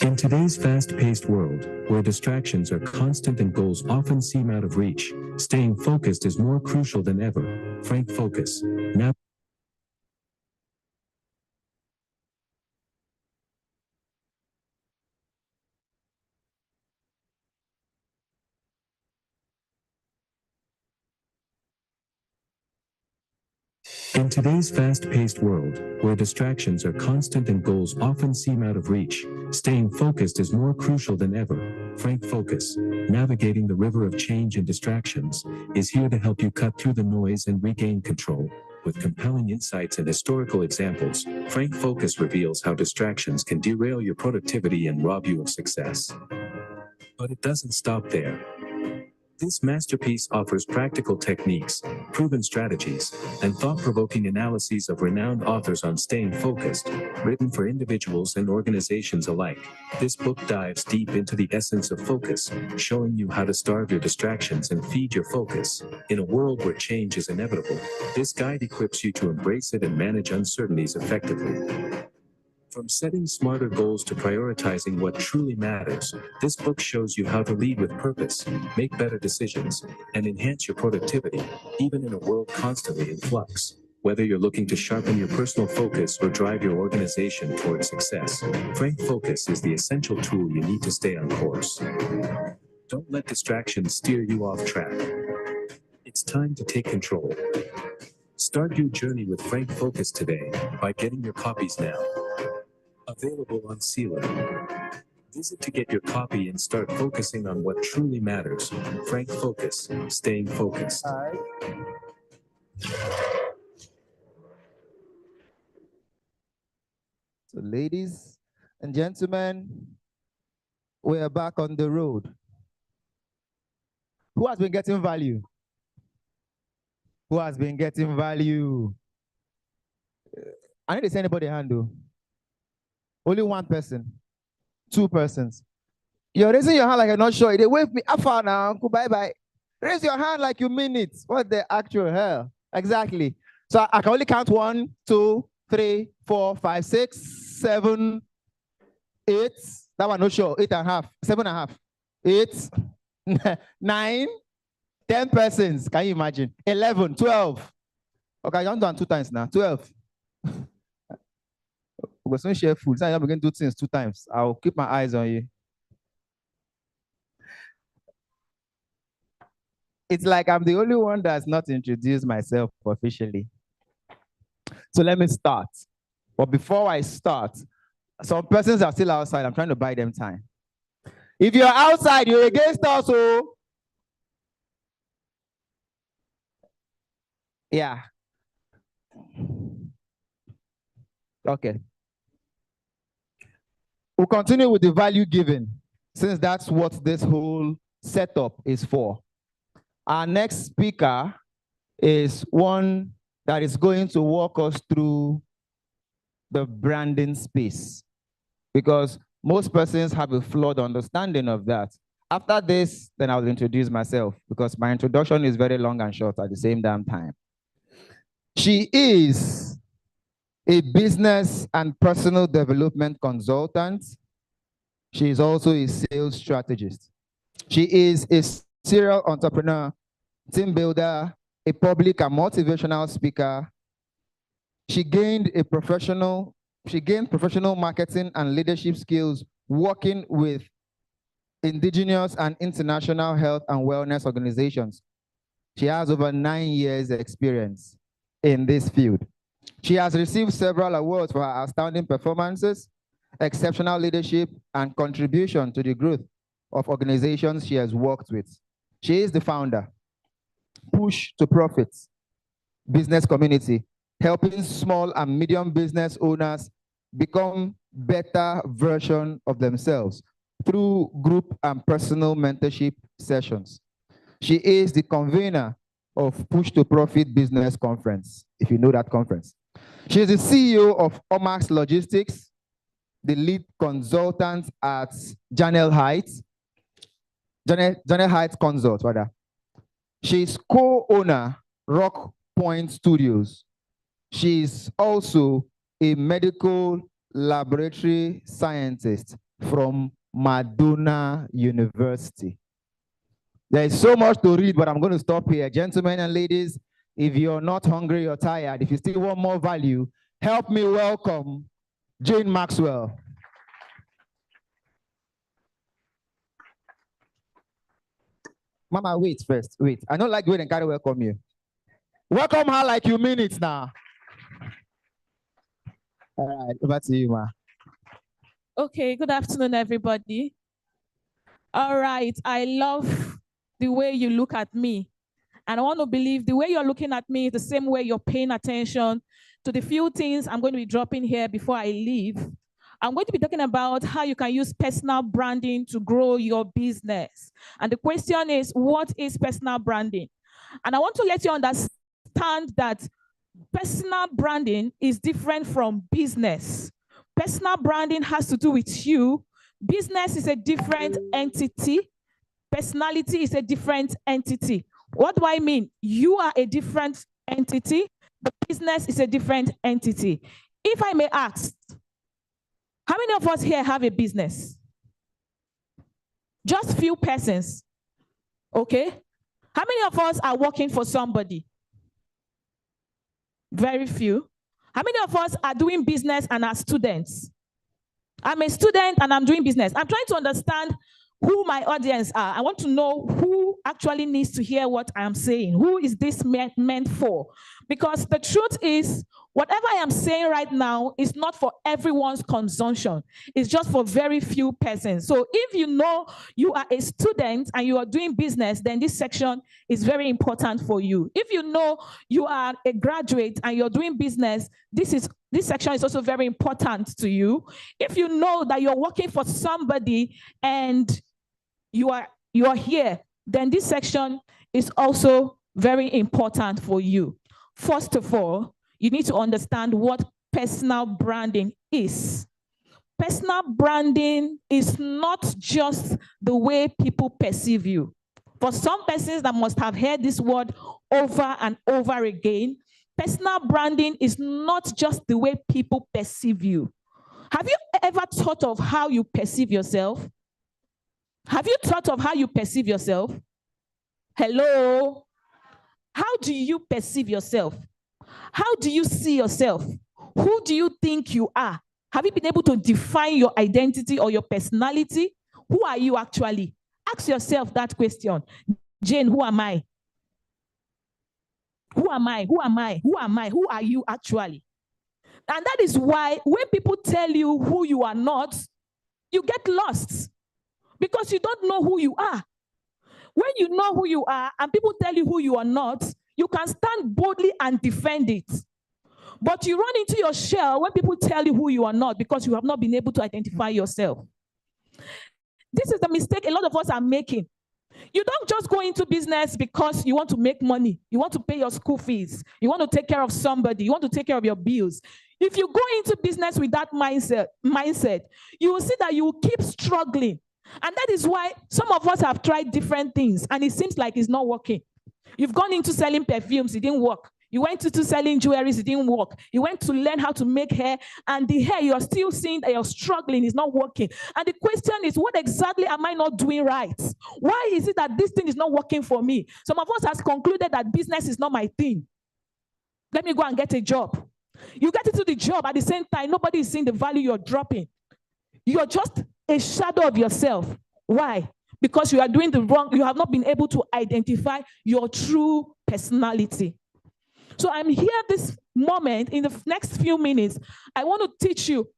In today's fast-paced world, where distractions are constant and goals often seem out of reach, staying focused is more crucial than ever. Frank Focus. Now In today's fast-paced world, where distractions are constant and goals often seem out of reach, staying focused is more crucial than ever. Frank Focus, navigating the river of change and distractions, is here to help you cut through the noise and regain control. With compelling insights and historical examples, Frank Focus reveals how distractions can derail your productivity and rob you of success. But it doesn't stop there. This masterpiece offers practical techniques, proven strategies, and thought-provoking analyses of renowned authors on staying focused, written for individuals and organizations alike. This book dives deep into the essence of focus, showing you how to starve your distractions and feed your focus. In a world where change is inevitable, this guide equips you to embrace it and manage uncertainties effectively. From setting smarter goals to prioritizing what truly matters, this book shows you how to lead with purpose, make better decisions, and enhance your productivity, even in a world constantly in flux. Whether you're looking to sharpen your personal focus or drive your organization towards success, Frank Focus is the essential tool you need to stay on course. Don't let distractions steer you off track. It's time to take control. Start your journey with Frank Focus today by getting your copies now. Available on Sealer. Visit to get your copy and start focusing on what truly matters. Frank Focus, staying focused. So, ladies and gentlemen, we are back on the road. Who has been getting value? Who has been getting value? I need to send anybody a hand though. Only one person, 2 persons. You're raising your hand like you're not sure. They wave me. Afar now, uncle, bye-bye. Raise your hand like you mean it. What the actual hell? Exactly. So I can only count 1, 2, 3, 4, 5, 6, 7, 8. That one, no sure. 8.5, 7.5, 8, 9, 10 persons. Can you imagine? 11, 12. Okay, I'm done 2 times now. 12. We're so share food. So I'm going to do things 2 times. I'll keep my eyes on you. It's like I'm the only one that's not introduced myself officially. So let me start. But before I start, some persons are still outside. I'm trying to buy them time. If you're outside, you're against us. Oh, yeah. Okay. We'll continue with the value given, since that's what this whole setup is for. Our next speaker is one that is going to walk us through the branding space, because most persons have a flawed understanding of that. After this, then I'll introduce myself, because my introduction is very long and short at the same damn time. She is a business and personal development consultant. She is also a sales strategist. She is a serial entrepreneur, team builder, a public and motivational speaker. She gained professional marketing and leadership skills working with indigenous and international health and wellness organizations. She has over 9 years experience in this field. She has received several awards for her outstanding performances, exceptional leadership, and contribution to the growth of organizations she has worked with. She is the founder, Push to Profits business community, helping small and medium business owners become better version of themselves through group and personal mentorship sessions. She is the convener of Push to Profit Business Conference, if you know that conference. She is the CEO of Omax Logistics, the lead consultant at Janelle Heights Consult, rather. She is co-owner, Rock Point Studios. She is also a medical laboratory scientist from Madonna University. There is so much to read, but I'm going to stop here. Gentlemen and ladies, if you're not hungry or tired, if you still want more value, help me welcome Jane Maxwell. Mama, wait first, wait. I don't like wait and carry welcome you. Welcome her like you mean it now. All right, over to you, ma. Okay, good afternoon, everybody. All right, I love the way you look at me. And I want to believe the way you're looking at me is the same way you're paying attention to the few things I'm going to be dropping here before I leave. I'm going to be talking about how you can use personal branding to grow your business. And the question is, what is personal branding? And I want to let you understand that personal branding is different from business. Personal branding has to do with you. Business is a different entity. Personality is a different entity. What do I mean? You are a different entity. The business is a different entity. If I may ask, how many of us here have a business? Just few persons. Okay? How many of us are working for somebody? Very few. How many of us are doing business and are students? I'm a student and I'm doing business. I'm trying to understand who my audience are. I want to know who actually needs to hear what I am saying. Who is this meant for? Because the truth is, whatever I am saying right now is not for everyone's consumption. It's just for very few persons. So if you know you are a student and you are doing business, then this section is very important for you. If you know you are a graduate and you're doing business, this section is also very important to you. If you know that you're working for somebody and you are here, then this section is also very important for you. First of all, you need to understand what personal branding is. Personal branding is not just the way people perceive you. For some persons that must have heard this word over and over again, personal branding is not just the way people perceive you. Have you ever thought of how you perceive yourself? Have you thought of how you perceive yourself? Hello? How do you perceive yourself? How do you see yourself? Who do you think you are? Have you been able to define your identity or your personality? Who are you actually? Ask yourself that question. Jane, who am I? Who am I? Who am I? Who am I? Who are you actually? And that is why when people tell you who you are not, you get lost because you don't know who you are. When you know who you are and people tell you who you are not, you can stand boldly and defend it. But you run into your shell when people tell you who you are not because you have not been able to identify yourself. This is the mistake a lot of us are making. You don't just go into business because you want to make money. You want to pay your school fees. You want to take care of somebody. You want to take care of your bills. If you go into business with that mindset, you will see that you will keep struggling. And that is why some of us have tried different things and it seems like it's not working. You've gone into selling perfumes, it didn't work. You went into selling jewelry, it didn't work. You went to learn how to make hair, and the hair, you're still seeing that you're struggling, it's not working. And the question is, what exactly am I not doing right? Why is it that this thing is not working for me? Some of us has concluded that business is not my thing. Let me go and get a job. You get into the job, at the same time, nobody is seeing the value you're dropping. You're just a shadow of yourself. Why? Because you are doing the wrong, you have not been able to identify your true personality. So I'm here this moment, in the next few minutes, I want to teach you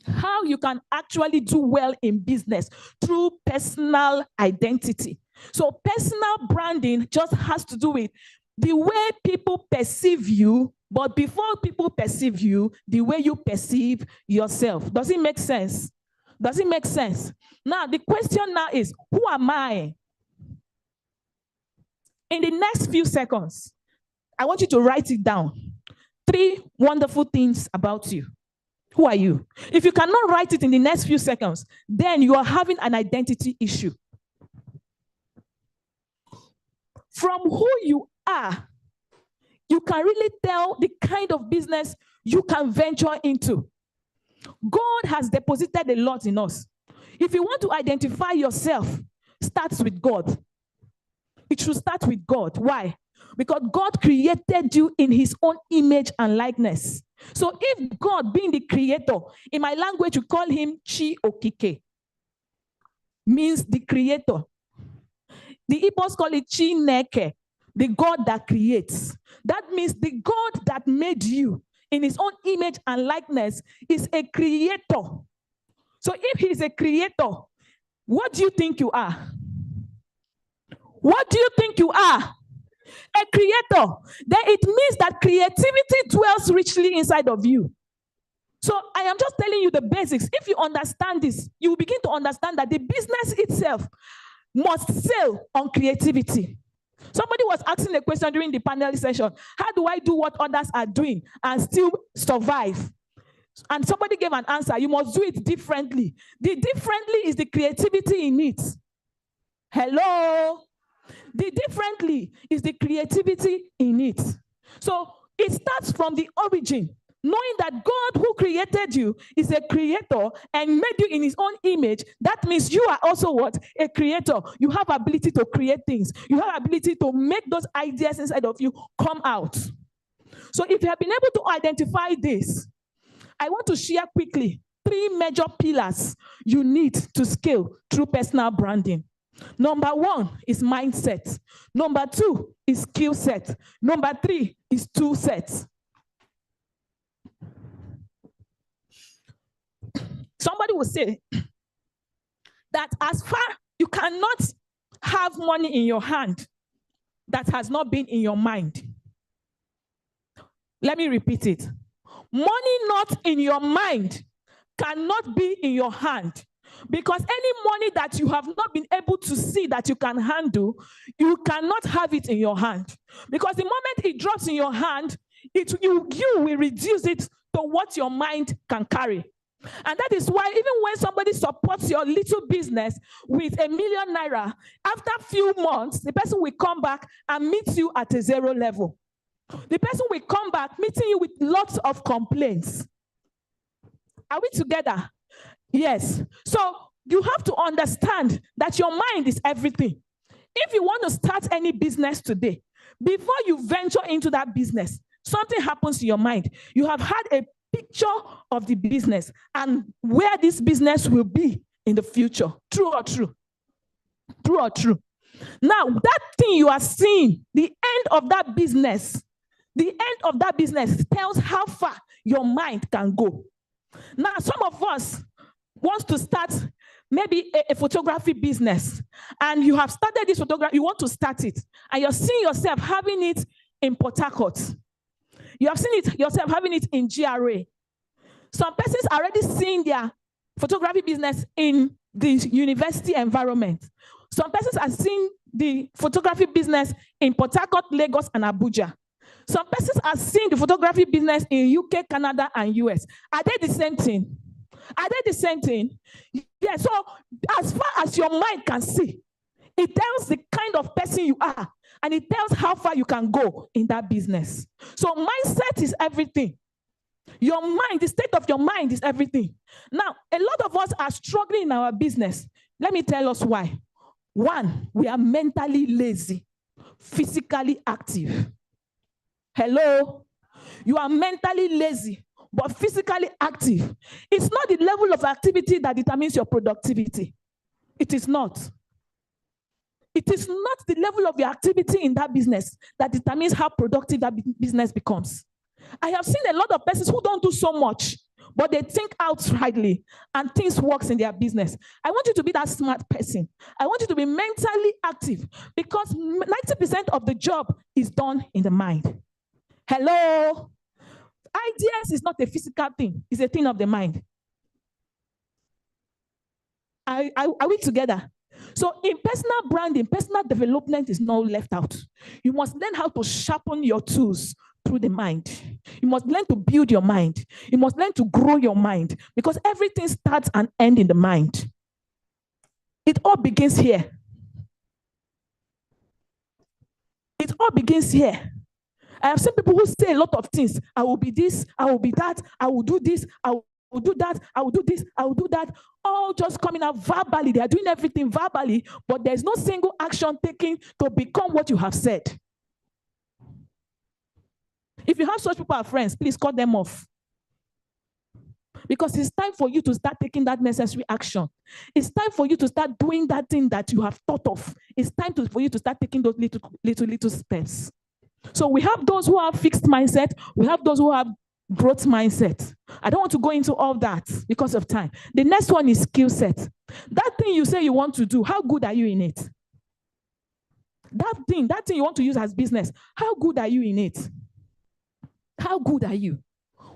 how you can actually do well in business through personal identity. So personal branding just has to do with the way people perceive you, but before people perceive you, the way you perceive yourself. Does it make sense? Does it make sense? Now, the question now is, who am I? In the next few seconds, I want you to write it down. 3 wonderful things about you. Who are you? If you cannot write it in the next few seconds, then you are having an identity issue. From who you are, you can really tell the kind of business you can venture into. God has deposited a lot in us. If you want to identify yourself, start with God. It should start with God. Why? Because God created you in his own image and likeness. So if God, being the creator, in my language we call him Chi Okike, means the creator. The Igbos call it Chi Neke, the God that creates. That means the God that made you in his own image and likeness is a creator. So if he's a creator, what do you think you are? What do you think you are? A creator. Then it means that creativity dwells richly inside of you. So I am just telling you the basics. If you understand this, you will begin to understand that the business itself must sail on creativity. Somebody was asking a question during the panel session. How do I do what others are doing and still survive? And somebody gave an answer. You must do it differently. The differently is the creativity in it. Hello? The differently is the creativity in it. So it starts from the origin. Knowing that God who created you is a creator and made you in his own image, that means you are also what? A creator. You have ability to create things. You have ability to make those ideas inside of you come out. So if you have been able to identify this, I want to share quickly 3 major pillars you need to scale through personal branding. Number 1 is mindset. Number 2 is skill set. Number 3 is tool sets. Somebody will say that as far you cannot have money in your hand that has not been in your mind. Let me repeat it. Money not in your mind cannot be in your hand, because any money that you have not been able to see that you can handle, you cannot have it in your hand. Because the moment it drops in your hand, you will reduce it to what your mind can carry. And that is why even when somebody supports your little business with ₦1 million, after a few months, the person will come back and meet you at a 0 level. The person will come back meeting you with lots of complaints. Are we together? Yes. So you have to understand that your mind is everything. If you want to start any business today, before you venture into that business, something happens to your mind. You have had a picture of the business and where this business will be in the future. True or true? True or true? Now, that thing you are seeing, the end of that business, tells how far your mind can go. Now, some of us want to start maybe a photography business, and you have started this photography, you want to start it, and you're seeing yourself having it in Port Harcourt. You have seen it yourself having it in GRA. Some persons are already seeing their photography business in the university environment. Some persons are seeing the photography business in Port Harcourt, Lagos, and Abuja. Some persons are seeing the photography business in UK, Canada, and US. Are they the same thing? Are they the same thing? Yeah, so as far as your mind can see, it tells the kind of person you are, and it tells how far you can go in that business. So mindset is everything. Your mind, the state of your mind is everything. Now, a lot of us are struggling in our business. Let me tell us why. 1, we are mentally lazy, physically active. Hello? You are mentally lazy, but physically active. It's not the level of activity that determines your productivity. It is not. It is not the level of your activity in that business that determines how productive that business becomes. I have seen a lot of persons who don't do so much, but they think outrightly and things works in their business. I want you to be that smart person. I want you to be mentally active, because 90% of the job is done in the mind. Hello? Ideas is not a physical thing. It's a thing of the mind. Are we together? So in personal branding, personal development is not left out. You must learn how to sharpen your tools through the mind. You must learn to build your mind. You must learn to grow your mind, because everything starts and ends in the mind. It all begins here. It all begins here. I have seen people who say a lot of things. I will be this, I will be that, I will do this, I will do that, I will do this, I will do that. All just coming out verbally. They are doing everything verbally, but there's no single action taken to become what you have said. If you have such people as friends, please cut them off. Because it's time for you to start taking that necessary action. It's time for you to start doing that thing that you have thought of. It's time for you to start taking those little steps. So we have those who have fixed mindset. We have those who have growth mindset. I don't want to go into all that because of time. The next one is skill set. That thing you say you want to do, how good are you in it? That thing you want to use as business, how good are you in it? How good are you?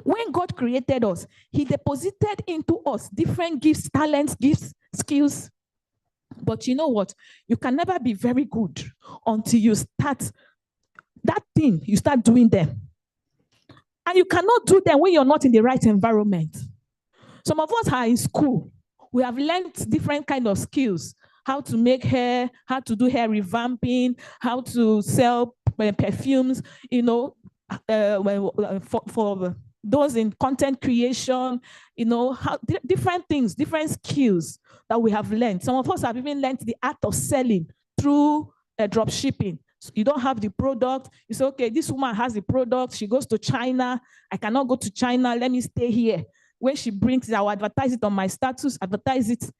When God created us, He deposited into us different gifts, talents, gifts, skills. But you know what? You can never be very good until you start that thing, you start doing them. And you cannot do them when you're not in the right environment. Some of us are in school. We have learned different kind of skills. How to make hair, how to do hair revamping, how to sell perfumes, for those in content creation, different things, different skills that we have learned. Some of us have even learned the art of selling through drop shipping. You don't have the product. You say, okay, this woman has the product. She goes to China. I cannot go to China. Let me stay here. When she brings it, I'll advertise it on my status, advertise it.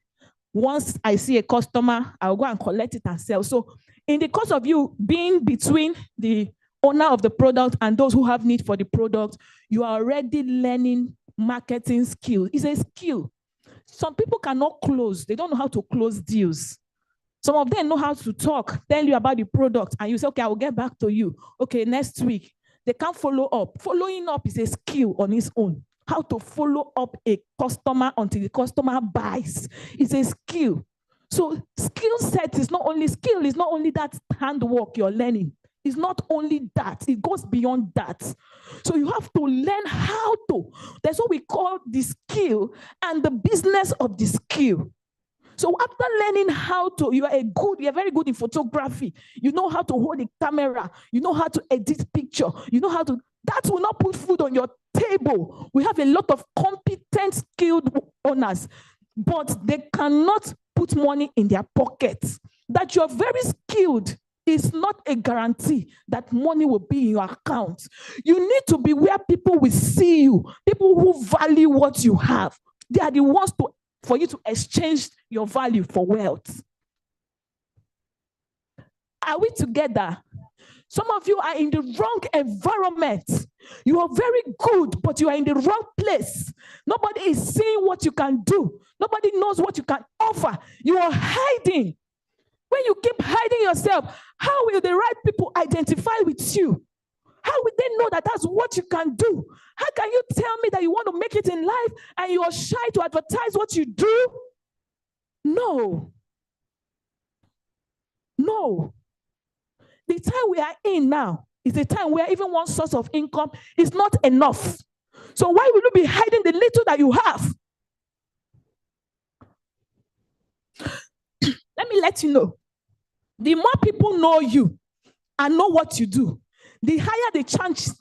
Once I see a customer, I'll go and collect it and sell. So in the course of you being between the owner of the product and those who have need for the product, you are already learning marketing skill. It's a skill. Some people cannot close. They don't know how to close deals. Some of them know how to talk, tell you about the product, and you say, okay, I will get back to you. Okay, next week. They can't follow up. Following up is a skill on its own. How to follow up a customer until the customer buys is a skill. So skill set is not only skill, is not only that handwork you're learning. It's not only that, it goes beyond that. So you have to learn how to. That's what we call the skill and the business of the skill. So after learning how to, you're very good in photography. You know how to hold a camera. You know how to edit picture. You know how to, that will not put food on your table. We have a lot of competent, skilled owners, but they cannot put money in their pockets. That you're very skilled is not a guarantee that money will be in your account. You need to be where people will see you, people who value what you have. They are the ones for you to exchange your value for wealth. Are we together? Some of you are in the wrong environment. You are very good, but you are in the wrong place. Nobody is seeing what you can do. Nobody knows what you can offer. You are hiding. When you keep hiding yourself, how will the right people identify with you? How will they know that that's what you can do? How can you tell me that you want to make it in life and you are shy to advertise what you do? No. No. The time we are in now is a time where even one source of income is not enough. So why will you be hiding the little that you have? Let me let you know. The more people know you and know what you do, the higher the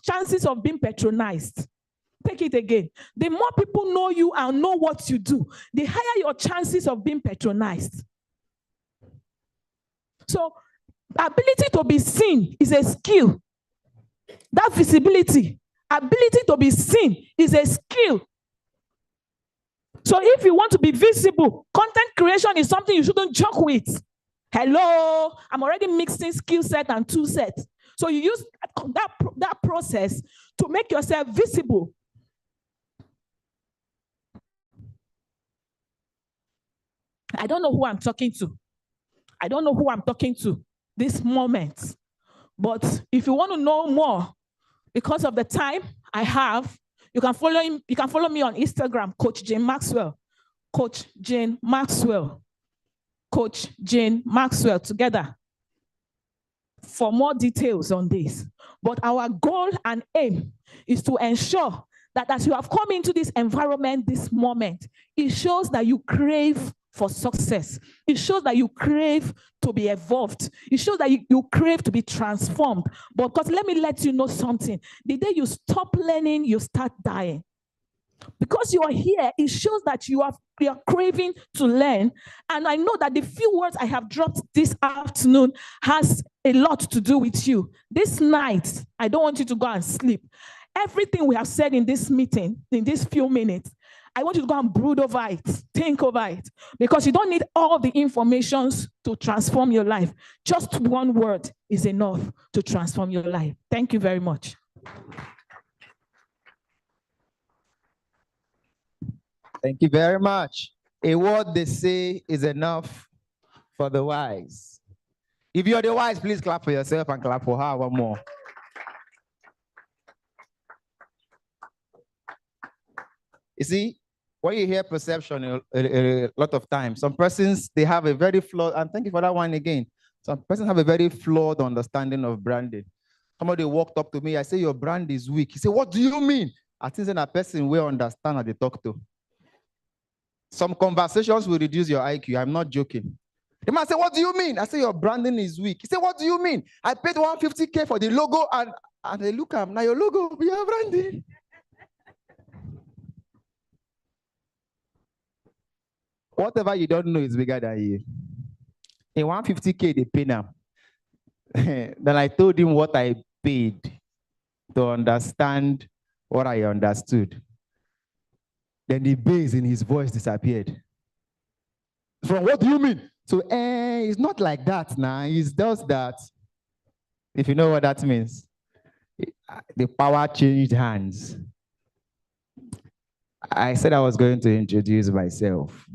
chances of being patronized. Take it again. The more people know you and know what you do, the higher your chances of being patronized. So, ability to be seen is a skill. That visibility, ability to be seen is a skill. So, if you want to be visible, content creation is something you shouldn't joke with. Hello, I'm already mixing skill set and tool set. So you use that process to make yourself visible. I don't know who I'm talking to. I don't know who I'm talking to this moment. But if you want to know more, because of the time I have, you can follow him. You can follow me on Instagram, Coach Jane Maxwell. Coach Jane Maxwell. Coach Jane Maxwell together for more details on this. But our goal and aim is to ensure that as you have come into this environment, this moment, it shows that you crave for success. It shows that you crave to be evolved. It shows that you crave to be transformed. But because let me let you know something. The day you stop learning, you start dying. Because you are here, it shows that you are craving to learn. And I know that the few words I have dropped this afternoon has a lot to do with you. This night, I don't want you to go and sleep. Everything we have said in this meeting, in these few minutes, I want you to go and brood over it, think over it, because you don't need all the information to transform your life. Just one word is enough to transform your life. Thank you very much. Thank you very much. A word they say is enough for the wise. If you're the wise, please clap for yourself and clap for her one more. You see, when you hear perception a lot of times, some persons, they have a very flawed, and thank you for that one again. Some persons have a very flawed understanding of branding. Somebody walked up to me, I say, your brand is weak. He said, what do you mean? I think that person will understand how they talk to. Some conversations will reduce your IQ. I'm not joking. The man said, what do you mean? I say, your branding is weak. He said, what do you mean? I paid 150K for the logo, and they look at him, now your logo, your branding. Whatever you don't know is bigger than you. In 150K, they pay now. Then I told him what I paid to understand what I understood. Then the bass in his voice disappeared. From what do you mean? So, it's not like that now. It's just that, if you know what that means, the power changed hands. I said I was going to introduce myself.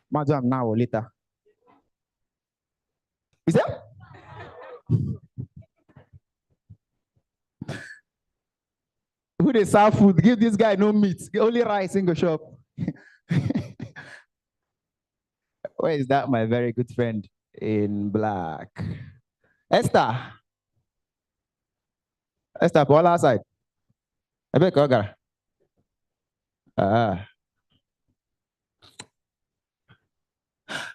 Madam, now or later. Is that? Who they serve food? Give this guy no meat. Only rice in the shop. Where is that, my very good friend in black? Esther. Esther, Paul outside. I beg you,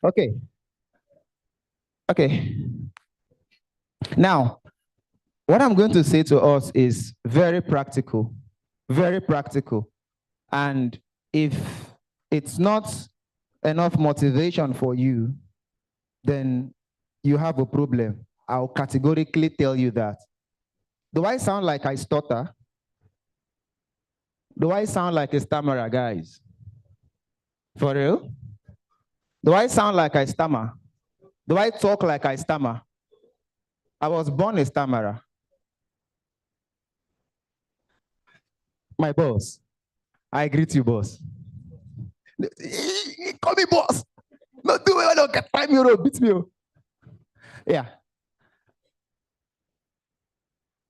okay. Okay. Now, what I'm going to say to us is very practical. Very practical. And if it's not enough motivation for you, then you have a problem. I'll categorically tell you that. Do I sound like I stutter? Do I sound like a stammerer, guys? For real? Do I sound like I stammer? Do I talk like I stammer? I was born a stammerer. My boss. I greet you, boss. Call me boss. Not do it. Don't get time. You beat me. Yeah.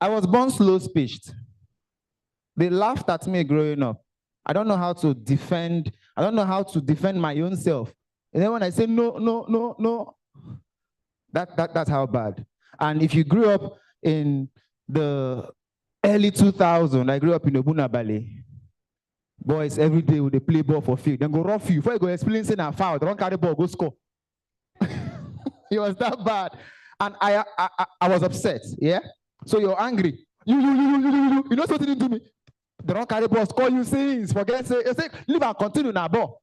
I was born slow-speeched. They laughed at me growing up. I don't know how to defend. I don't know how to defend my own self. And then when I say no, no, no, no, that's how bad. And if you grew up in the early 2000s, I grew up in Obuna Valley. Boys every day would they play ball for field. Then go rough you. Before you go explain saying a foul, they don't carry ball, go score. It was that bad. And I was upset. Yeah. So you're angry. You know what you do me? They don't carry ball, score you sins. Forget say leave and continue now ball.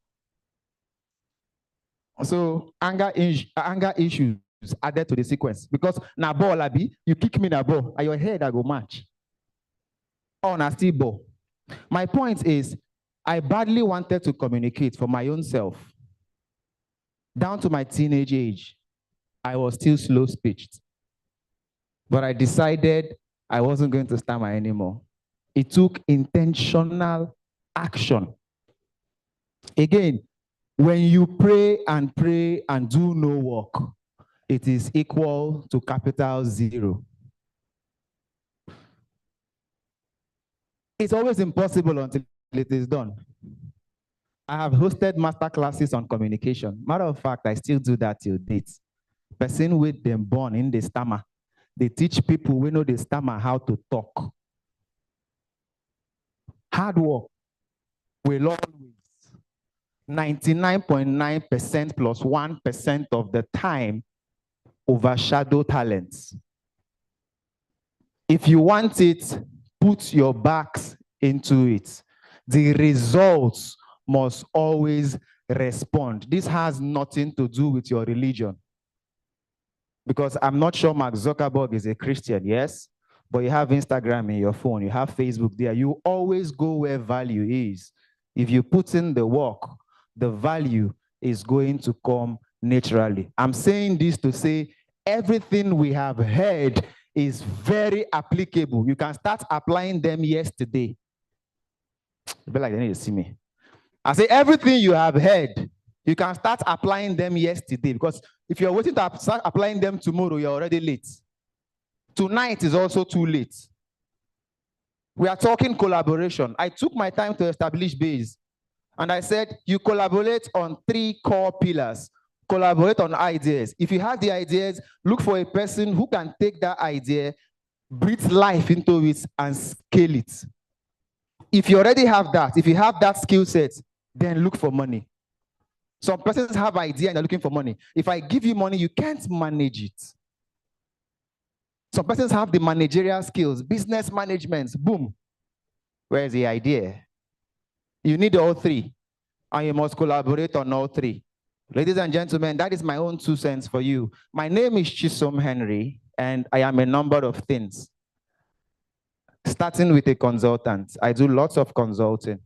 So anger issues added to the sequence because na ball abi, you kick me na ball, and your head I go match. Oh, na still ball. My point is, I badly wanted to communicate for my own self. Down to my teenage age, I was still slow-speeched. But I decided I wasn't going to stammer anymore. It took intentional action. Again, when you pray and do no work, it is equal to capital 0. It's always impossible until it is done. I have hosted master classes on communication. Matter of fact, I still do that till date. Person with them born in the stammer. They teach people who know the stammer how to talk. Hard work will always 99.9% plus 1% of the time overshadow talents. If you want it, put your backs into it. The results must always respond. This has nothing to do with your religion. Because I'm not sure Mark Zuckerberg is a Christian, yes? But you have Instagram in your phone, you have Facebook there. You always go where value is. If you put in the work, the value is going to come naturally. I'm saying this to say everything we have heard is very applicable. You can start applying them yesterday. It'll be like they need to see me. I say everything you have heard, you can start applying them yesterday, because if you're waiting to start applying them tomorrow, you're already late. Tonight is also too late. We are talking collaboration. I took my time to establish base, and I said you collaborate on 3 core pillars. Collaborate on ideas. If you have the ideas, look for a person who can take that idea, breathe life into it, and scale it. If you already have that, if you have that skill set, then look for money. Some persons have idea and they're looking for money. If I give you money, you can't manage it. Some persons have the managerial skills, business management, boom. Where's the idea? You need all 3, and you must collaborate on all 3. Ladies and gentlemen, that is my own 2 cents for you. My name is Chisom Henry, and I am a number of things. Starting with a consultant, I do lots of consulting.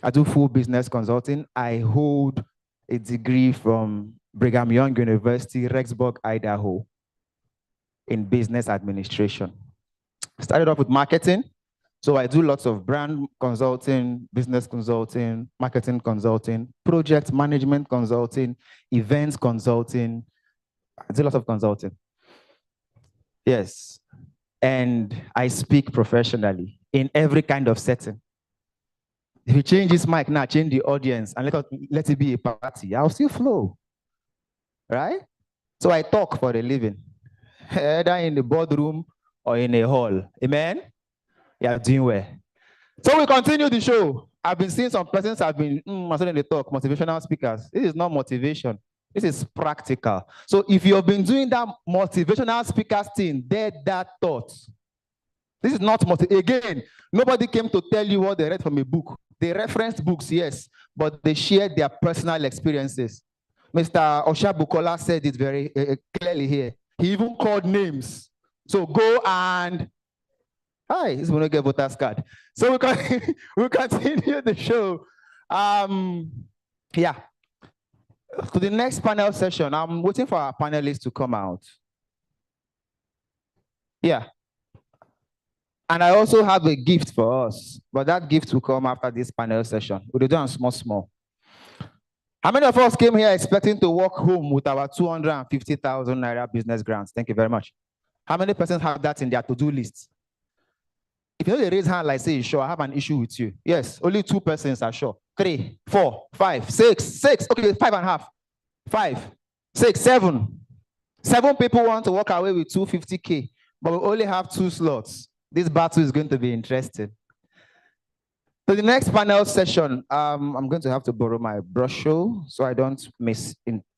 I do full business consulting. I hold a degree from Brigham Young University, Rexburg, Idaho, in business administration. Started off with marketing. So I do lots of brand consulting, business consulting, marketing consulting, project management consulting, events consulting. I do lots of consulting. Yes. And I speak professionally in every kind of setting. If you change this mic now, change the audience, and let it be a party, I'll still flow. Right? So I talk for a living, either in the boardroom or in a hall. Amen? Yeah, doing well. So we continue the show. I've been seeing some persons have been they talk, motivational speakers. This is not motivation. This is practical. So if you've been doing that motivational speakers thing, that thought. This is not again, nobody came to tell you what they read from a book. They referenced books, yes, but they shared their personal experiences. Mr. Oshabukola said it very clearly here. He even called names. So go and hi, this is when I get voters card. So we continue the show. Yeah. To the next panel session, I'm waiting for our panelists to come out. Yeah. And I also have a gift for us, but that gift will come after this panel session. We'll do it small. How many of us came here expecting to walk home with our 250,000 Naira business grants? Thank you very much. How many persons have that in their to-do list? If you know they raise hand like say, sure, I have an issue with you. Yes, only 2 persons are sure. 3, 4, 5, 6. Okay, 5.5. 5, 6, 7. 7 people want to walk away with 250K, but we only have 2 slots. This battle is going to be interesting. So the next panel session, I'm going to have to borrow my brochure so I don't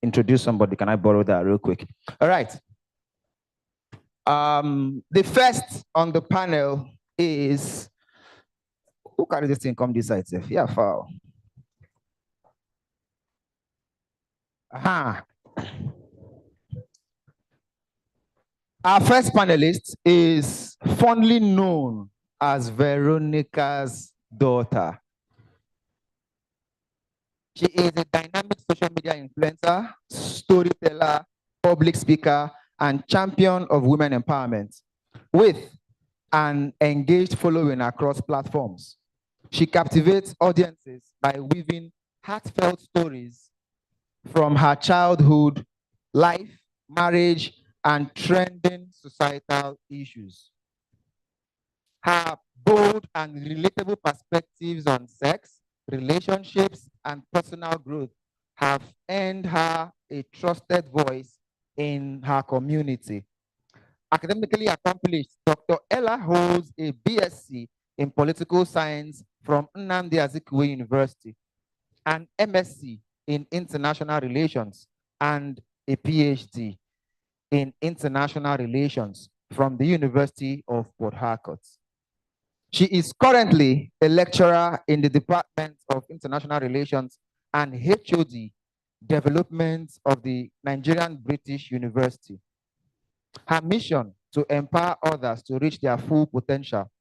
introduce somebody. Can I borrow that real quick? All right. The first on the panel is, who carry this thing come this side? Yeah, foul. Our first panelist is fondly known as Veronica's daughter. She is a dynamic social media influencer, storyteller, public speaker, and champion of women empowerment with an engaged following across platforms. She captivates audiences by weaving heartfelt stories from her childhood, life, marriage, and trending societal issues. Her bold and relatable perspectives on sex, relationships, and personal growth have earned her a trusted voice in her community. Academically accomplished, Dr. Ella holds a BSc in Political Science from Nnamdi Azikiwe University, an MSc in International Relations, and a PhD in International Relations from the University of Port Harcourt. She is currently a lecturer in the Department of International Relations and HOD Development of the Nigerian British University. Her mission to empower others to reach their full potential,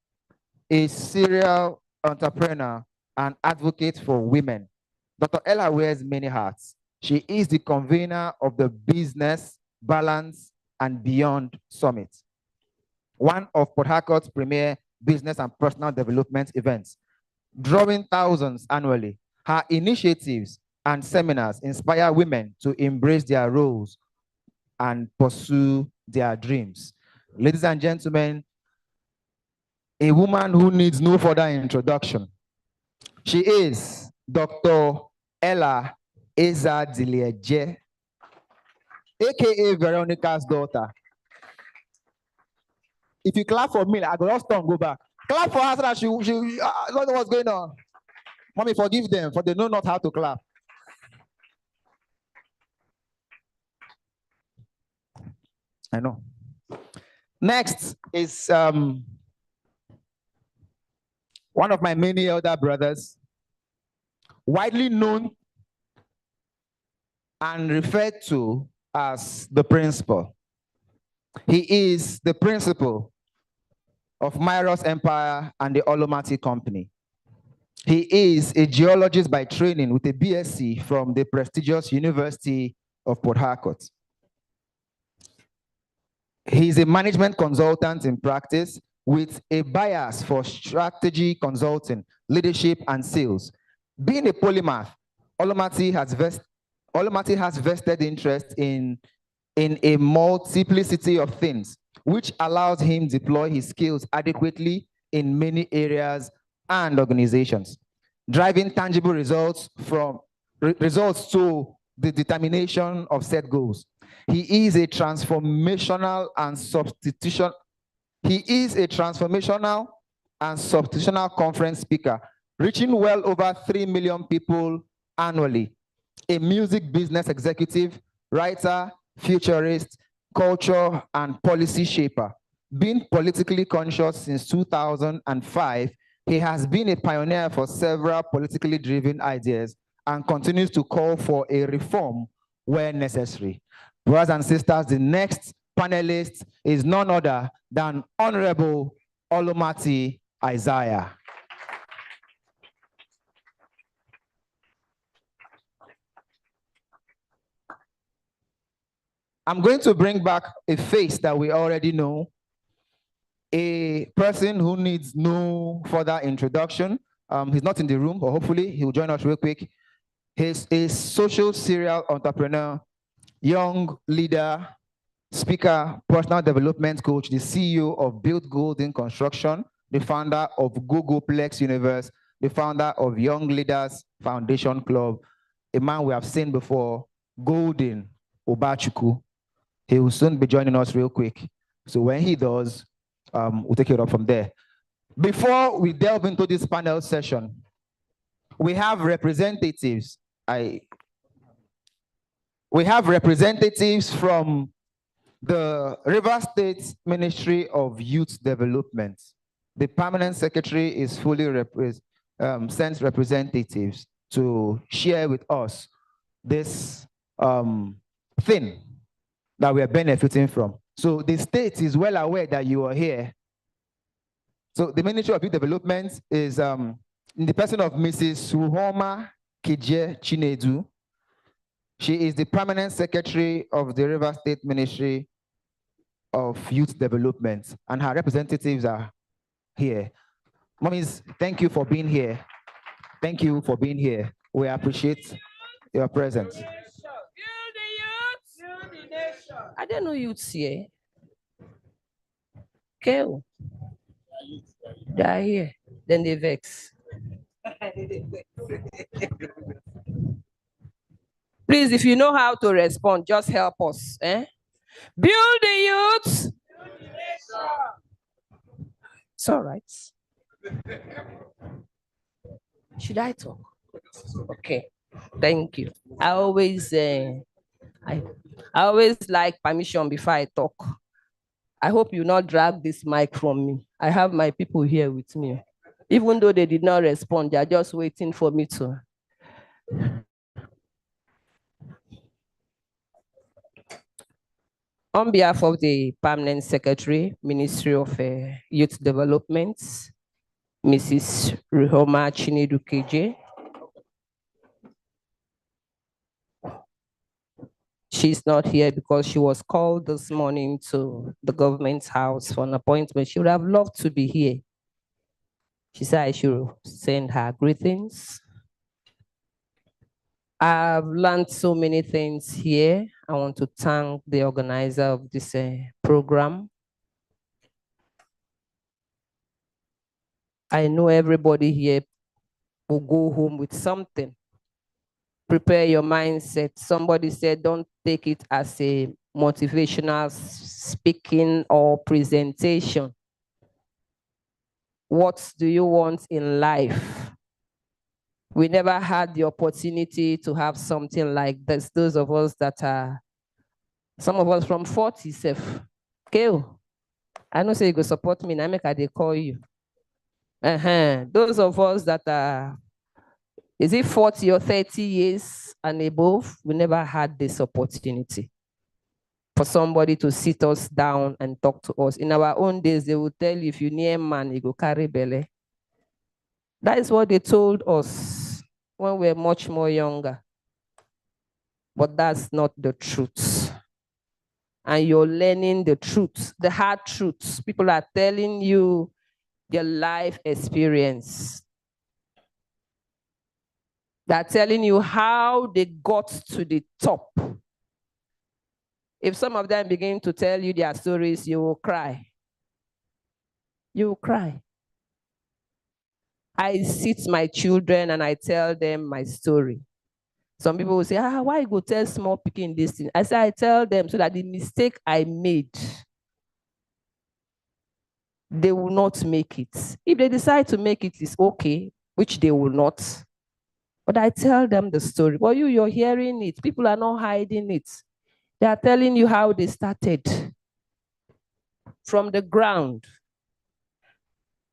a serial entrepreneur and advocate for women. Dr. Ella wears many hats. She is the convener of the Business, Balance, and Beyond Summit, one of Port Harcourt's premier business and personal development events, drawing thousands annually. Her initiatives and seminars inspire women to embrace their roles and pursue their dreams. Ladies and gentlemen, a woman who needs no further introduction. She is Dr. Ella Ezadilieje, aka Veronica's daughter. If you clap for me, I go just turn go back. Clap for her so that she don't know what's going on. Mommy, forgive them, for they know not how to clap. I know. Next is one of my many elder brothers, widely known and referred to as the principal. He is the principal of Myros Empire and the Olomati Company. He is a geologist by training with a BSc from the prestigious University of Port Harcourt. He is a management consultant in practice with a bias for strategy consulting, leadership, and sales. Being a polymath, Olomati has vested interest in a multiplicity of things, which allows him to deploy his skills adequately in many areas and organizations, driving tangible results to the determination of set goals. He is a transformational and substitutional conference speaker, reaching well over 3 million people annually. A music business executive, writer, futurist, culture, and policy shaper. Being politically conscious since 2005, he has been a pioneer for several politically driven ideas and continues to call for a reform where necessary. Brothers and sisters, the next panelist is none other than Honorable Olomati Isaiah. I'm going to bring back a face that we already know, a person who needs no further introduction. He's not in the room, but hopefully he'll join us real quick. He's a social serial entrepreneur, young leader, speaker, personal development coach, the CEO of Built Golden Construction, the founder of Gogoplex Universe, the founder of Young Leaders Foundation Club, a man we have seen before, Golden Obachuku. He will soon be joining us real quick. So when he does, we'll take it up from there. Before we delve into this panel session, we have representatives. We have representatives from the Rivers State Ministry of Youth Development. The permanent secretary is fully sends representatives to share with us this thing that we are benefiting from. So the state is well aware that you are here. So the Ministry of Youth Development is in the person of Mrs. Suhoma Kije Chinedu. She is the permanent secretary of the River State Ministry of Youth Development, and her representatives are here. Mommies, thank you for being here. Thank you for being here. We appreciate your presence. I don't know youths here. Okay. They are here. Then they vex. Please, if you know how to respond, just help us. Build the youth. It's all right. Should I talk? Okay. Thank you. I always like permission before I talk. I hope you not drag this mic from me. I have my people here with me. Even though they did not respond, they are just waiting for me to. On behalf of the Permanent Secretary, Ministry of Youth Development, Mrs. Ruhoma Chinedu KJ. She's not here because she was called this morning to the government's house for an appointment. She would have loved to be here. She said I should send her greetings. I've learned so many things here. I want to thank the organizer of this program. I know everybody here will go home with something. Prepare your mindset. Somebody said, don't take it as a motivational speaking or presentation. What do you want in life? We never had the opportunity to have something like this. Those of us that are, some of us from 40s, okay? I know say you go support me, now make they call you. Those of us that are, is it 40 or 30 years and above, we never had this opportunity for somebody to sit us down and talk to us. In our own days, they will tell you, if you near man, you go carry belly. That is what they told us when we were much more younger. But that's not the truth. And you're learning the truth, the hard truths. People are telling you their life experience. They're telling you how they got to the top. If some of them begin to tell you their stories, you will cry. You will cry. I sit my children and I tell them my story. Some people will say, why you go tell small picking this thing? I say, I tell them so that the mistake I made, they will not make it. If they decide to make it, it's okay, which they will not. But I tell them the story. Well, you're hearing it. People are not hiding it. They are telling you how they started from the ground.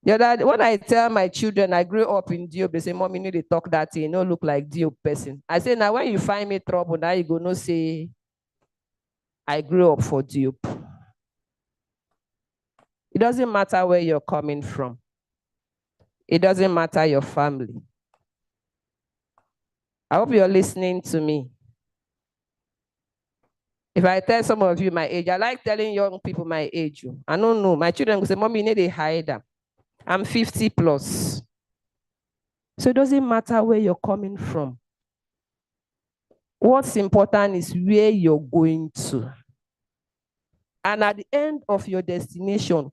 When I tell my children I grew up in Diop, they say, Mom, you need to talk that thing. You don't look like Diop person. I say, now when you find me trouble, now you go no say, I grew up for Diop. It doesn't matter where you're coming from. It doesn't matter your family. I hope you're listening to me. If I tell some of you my age, I like telling young people my age. I don't know. My children will say, Mom, you need to hide them. I'm 50 plus. So it doesn't matter where you're coming from. What's important is where you're going to. And at the end of your destination,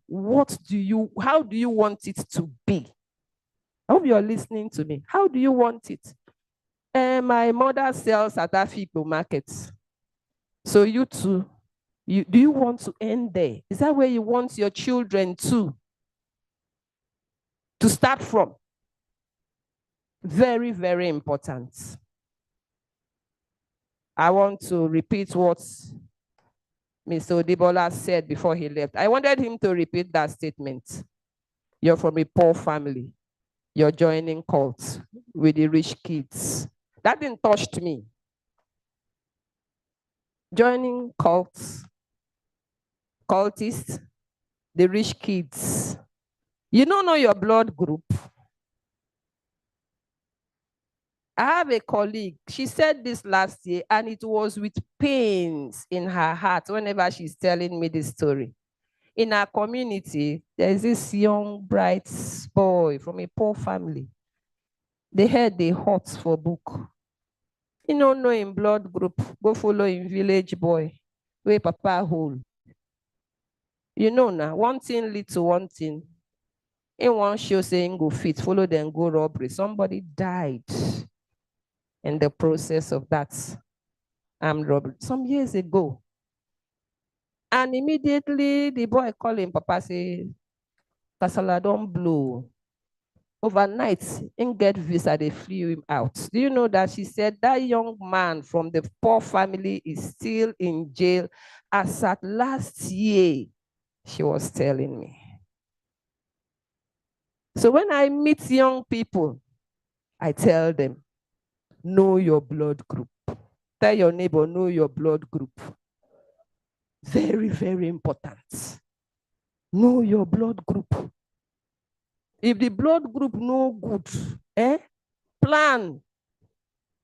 how do you want it to be? I hope you're listening to me. How do you want it? My mother sells at Afikpo Market. So you too, do you want to end there? Is that where you want your children to start from? Very, very important. I want to repeat what Mr. Odibola said before he left. I wanted him to repeat that statement. You're from a poor family. You're joining cults with the rich kids. That didn't touch me. Joining cultists, the rich kids. You don't know your blood group. I have a colleague, she said this last year, and it was with pains in her heart whenever she's telling me this story. In our community, there's this young, bright boy from a poor family. They heard they hot for book. You don't know in blood group, go follow in village boy, where papa hold. You know now, one thing lead to one thing. In one show saying go fit, follow them go robbery. Somebody died in the process of that armed robbery some years ago. And immediately the boy called him, papa say, Kasala don't blow. Overnight, in get visa, they flew him out. Do you know that she said that young man from the poor family is still in jail as at last year, she was telling me. So when I meet young people, I tell them, know your blood group. Tell your neighbor, know your blood group. Very, very important. Know your blood group. If the blood group no good, plan,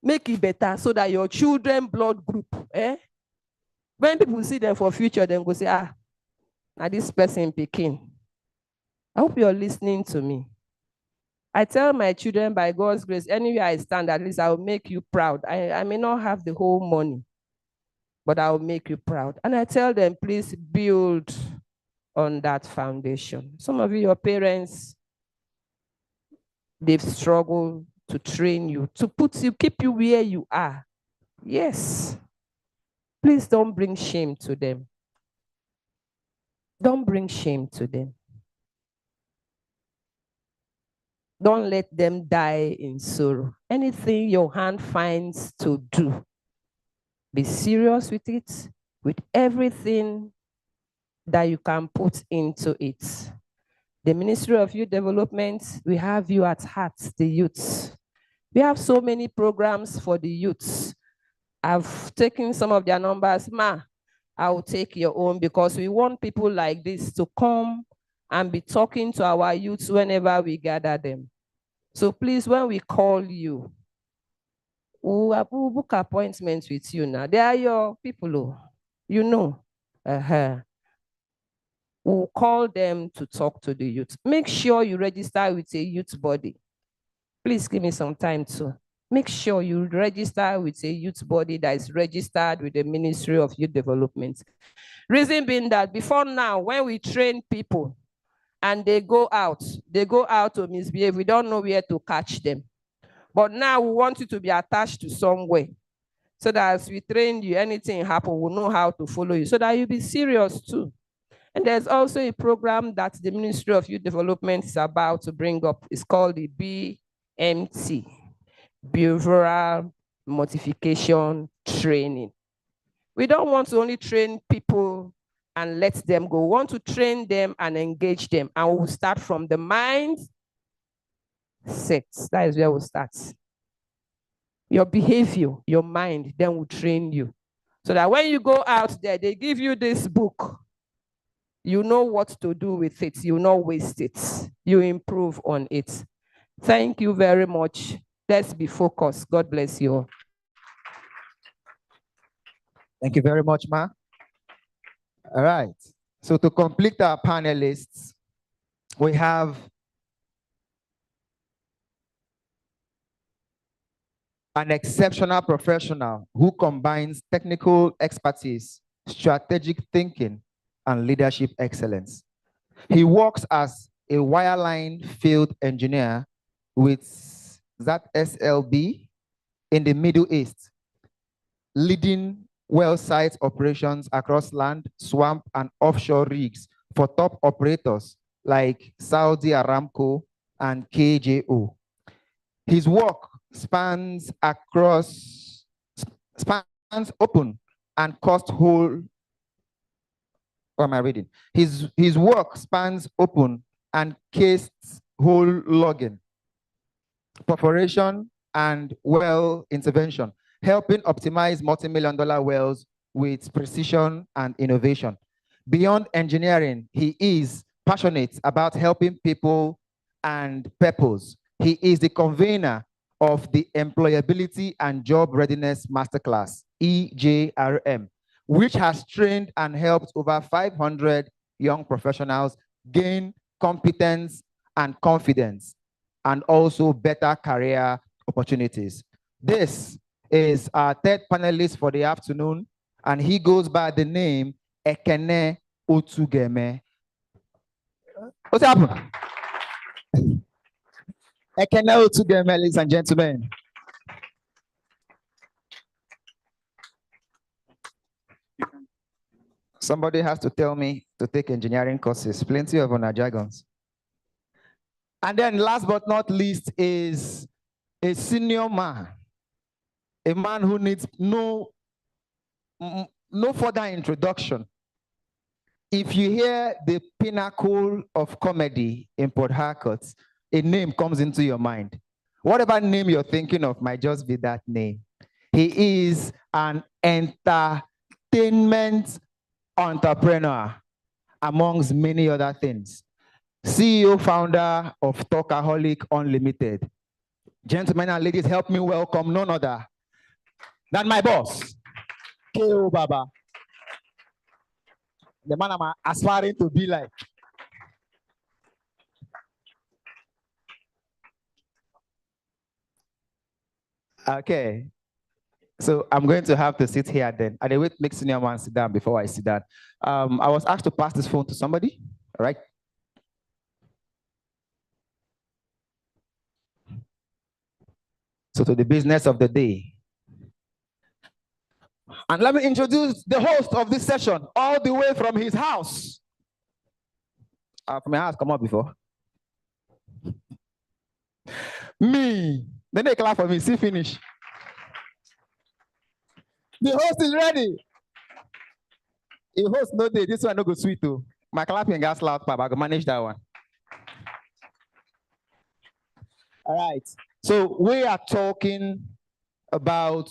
make it better so that your children blood group, when people see them for future, then go say, now this person picking. I hope you're listening to me. I tell my children, by God's grace, anywhere I stand, at least I'll make you proud. I may not have the whole money, but I'll make you proud. And I tell them, please build on that foundation. Some of you, your parents, they've struggled to train you, to keep you where you are. Yes. Please don't bring shame to them. Don't bring shame to them. Don't let them die in sorrow. Anything your hand finds to do, be serious with it, with everything that you can put into it. The Ministry of Youth Development, we have you at heart, the youths. We have so many programs for the youths. I've taken some of their numbers. Ma, I will take your own because we want people like this to come and be talking to our youths whenever we gather them. So please, when we call you, we'll book appointments with you now. They are your people, oh, you know. We'll call them to talk to the youth. Make sure you register with a youth body. Please give me some time too. Make sure you register with a youth body that is registered with the Ministry of Youth Development. Reason being that before now, when we train people and they go out to misbehave, we don't know where to catch them. But now we want you to be attached to somewhere so that as we train you, anything happen, we'll know how to follow you so that you'll be serious too. And there's also a program that the Ministry of Youth Development is about to bring up. It's called the BMT, Behavioral Modification Training. We don't want to only train people and let them go. We want to train them and engage them. And we'll start from the mind set. That is where we'll start. Your behavior, your mind, then we'll train you. So that when you go out there, they give you this book. You know what to do with it. You not waste it. You improve on it. Thank you very much. Let's be focused. God bless you. Thank you very much, Ma. All right. So to complete our panelists, we have an exceptional professional who combines technical expertise, strategic thinking, and leadership excellence. He works as a wireline field engineer with ZSLB in the Middle East, leading well site operations across land, swamp, and offshore rigs for top operators like Saudi Aramco and KJO. His work spans open and cost hole. What am I reading? His work spans open and cased hole logging, perforation, and well intervention, helping optimize multi-million-dollar wells with precision and innovation. Beyond engineering, he is passionate about helping people and purpose. He is the convener of the Employability and Job Readiness Masterclass, EJRM, which has trained and helped over 500 young professionals gain competence and confidence, and also better career opportunities. This is our third panelist for the afternoon, and he goes by the name Ekene Otugeme. What's happened? Ekene Otugeme, ladies and gentlemen. Somebody has to tell me to take engineering courses, plenty of honor jargons. And then last but not least is a senior man, a man who needs no further introduction. If you hear the pinnacle of comedy in Port Harcourt, a name comes into your mind. Whatever name you're thinking of might just be that name. He is an entertainment entrepreneur, amongst many other things. CEO, founder of Talkaholic Unlimited. Gentlemen and ladies, help me welcome none other than my boss, K.O. Baba. The man I'm aspiring to be like. Okay. So I'm going to have to sit here then. I wait, make senior man sit down before I sit down. I was asked to pass this phone to somebody, all right? So to the business of the day. And let me introduce the host of this session, all the way from his house. From my house, come up before. Me. Then they clap for me, see finish. The host is ready. The host no day, this one no go sweet too. My clapping gas loud, Papa, I can manage that one. All right. So we are talking about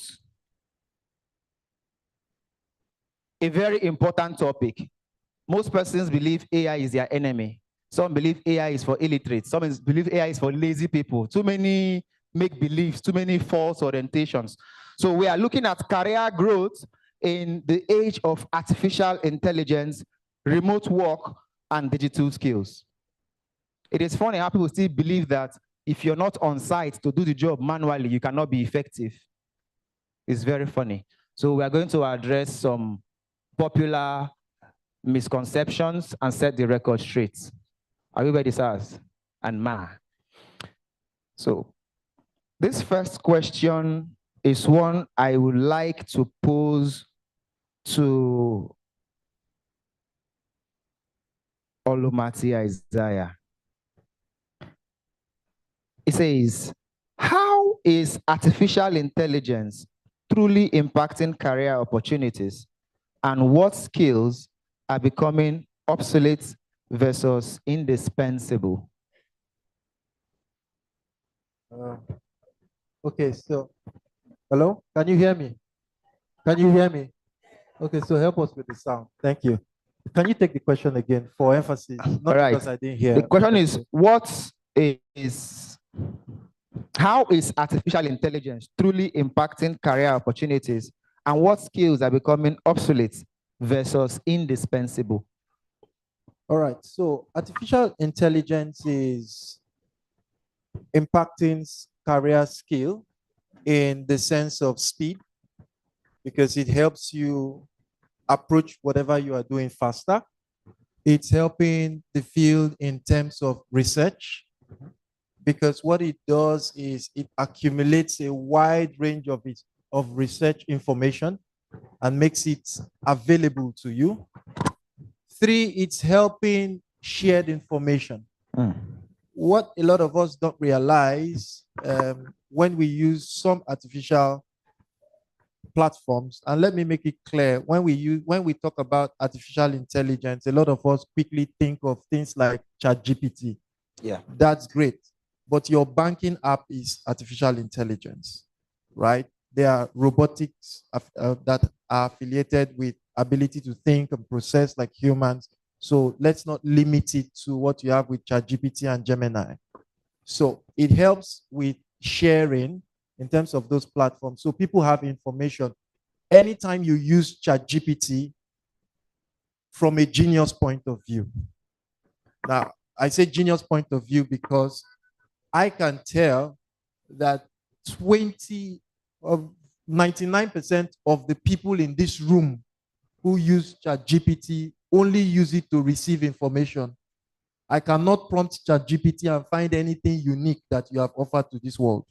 a very important topic. Most persons believe AI is their enemy. Some believe AI is for illiterate. Some believe AI is for lazy people. Too many make-believes, too many false orientations. So we are looking at career growth in the age of artificial intelligence, remote work, and digital skills. It is funny how people still believe that if you're not on site to do the job manually, you cannot be effective. It's very funny. So we are going to address some popular misconceptions and set the record straight. Are you ready, sirs and ma? So this first question is one I would like to pose to Olumati Isaiah. It says, how is artificial intelligence truly impacting career opportunities, and what skills are becoming obsolete versus indispensable? Okay, so hello, can you hear me? Can you hear me? Okay, so help us with the sound. Thank you. Can you take the question again for emphasis? Not because I didn't hear. The question is, how is artificial intelligence truly impacting career opportunities, and what skills are becoming obsolete versus indispensable? All right, so artificial intelligence is impacting career skill in the sense of speed, because it helps you approach whatever you are doing faster. It's helping the field in terms of research, because what it does is it accumulates a wide range of research information and makes it available to you. 3, it's helping shared information. What a lot of us don't realize when we use some artificial platforms, and let me make it clear, when we talk about artificial intelligence, a lot of us quickly think of things like ChatGPT. Yeah, that's great, but your banking app is artificial intelligence, right? There are robotics that are affiliated with ability to think and process like humans. So let's not limit it to what you have with ChatGPT and Gemini. So it helps with sharing in terms of those platforms. So people have information. Anytime you use ChatGPT from a genius point of view. Now, I say genius point of view because I can tell that 99% of the people in this room who use ChatGPT only use it to receive information. I cannot prompt ChatGPT and find anything unique that you have offered to this world.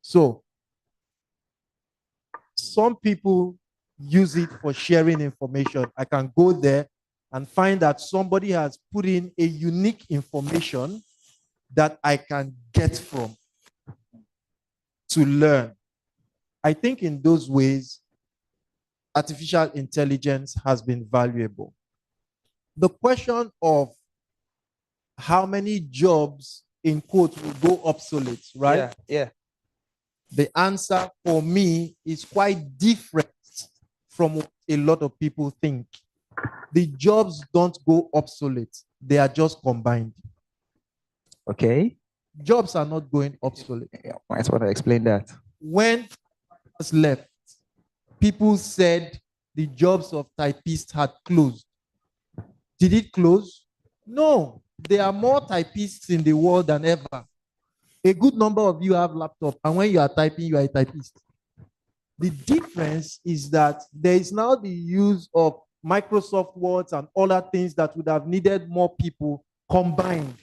So, some people use it for sharing information. I can go there and find that somebody has put in a unique information that I can get from to learn. I think in those ways, artificial intelligence has been valuable. The question of how many jobs in quote will go obsolete, right? Yeah. The answer for me is quite different from what a lot of people think. The jobs don't go obsolete. They are just combined. Okay. Jobs are not going obsolete. I just want to explain that. When us left, people said the jobs of typists had closed. Did it close? No. There are more typists in the world than ever. A good number of you have laptops, and when you are typing, you are a typist. The difference is that there is now the use of Microsoft Words and other things that would have needed more people combined.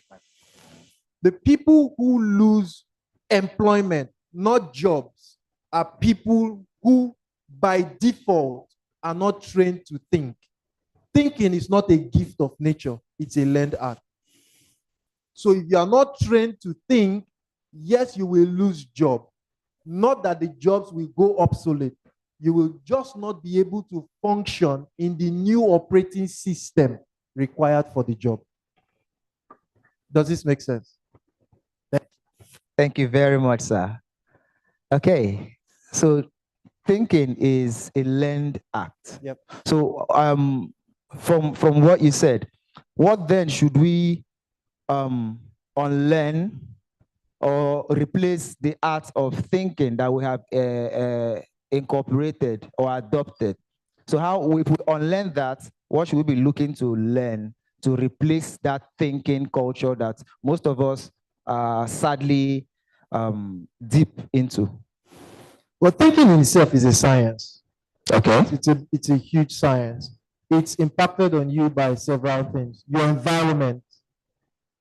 The people who lose employment, not jobs, are people who by default are not trained to think. Thinking is not a gift of nature, it's a learned art. So if you are not trained to think, yes, you will lose job. Not that the jobs will go obsolete. You will just not be able to function in the new operating system required for the job. Does this make sense? Thank you very much, sir. Okay, so thinking is a learned act. Yep. So from what you said, what then should we unlearn or replace the art of thinking that we have incorporated or adopted? So how, if we unlearn that, what should we be looking to learn to replace that thinking culture that most of us are sadly deep into? Well, thinking in itself is a science. Okay. It's a huge science. It's impacted on you by several things. Your environment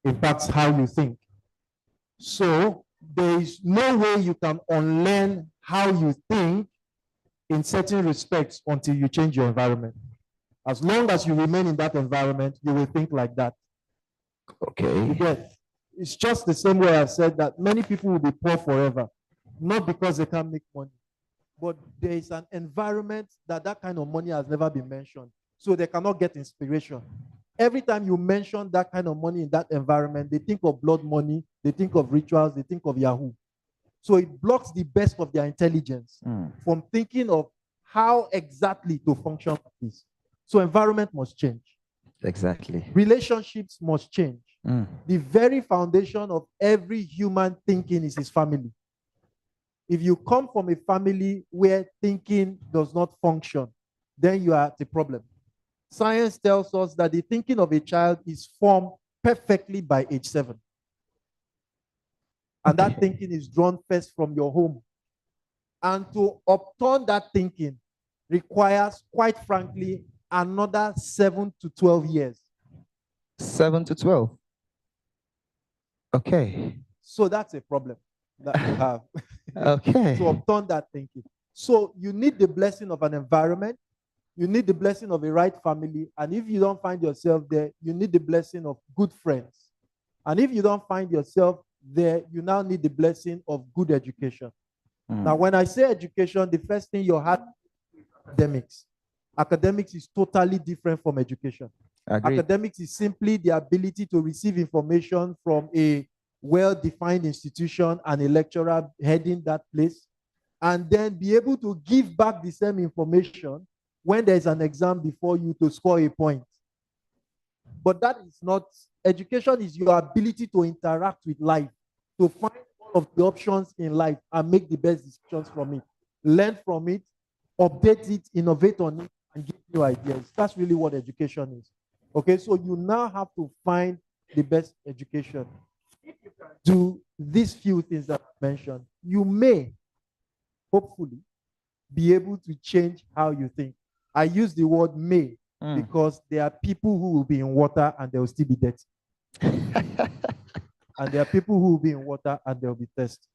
impacts how you think. So there is no way you can unlearn how you think in certain respects until you change your environment. As long as you remain in that environment, you will think like that. Okay. Yes. It's just the same way I've said that many people will be poor forever, not because they can't make money, but there is an environment that that kind of money has never been mentioned. So they cannot get inspiration. Every time you mention that kind of money in that environment, they think of blood money, they think of rituals, they think of Yahoo. So it blocks the best of their intelligence from thinking of how exactly to function like this. So environment must change. Exactly. Relationships must change. The very foundation of every human thinking is his family. If you come from a family where thinking does not function, then you are at a problem. Science tells us that the thinking of a child is formed perfectly by age 7. And that thinking is drawn first from your home. And to upturn that thinking requires, quite frankly, another 7 to 12 years. 7 to 12. Okay. So that's a problem that you have. Okay. To upturn that thinking. So you need the blessing of an environment. You need the blessing of a right family. And if you don't find yourself there, you need the blessing of good friends. And if you don't find yourself there, you now need the blessing of good education. Now, when I say education, the first thing you have is academics. Academics is totally different from education. Agreed. Academics is simply the ability to receive information from a well-defined institution and a lecturer heading that place, and then be able to give back the same information when there's an exam before you to score a point. But that is not, education is your ability to interact with life, to find all of the options in life and make the best decisions from it. Learn from it, update it, innovate on it, and give new ideas. That's really what education is. Okay, so you now have to find the best education. If you can do these few things that I mentioned, you may, hopefully, be able to change how you think. I use the word may because there are people who will be in water and they will still be dirty. And there are people who will be in water and they'll be thirsty.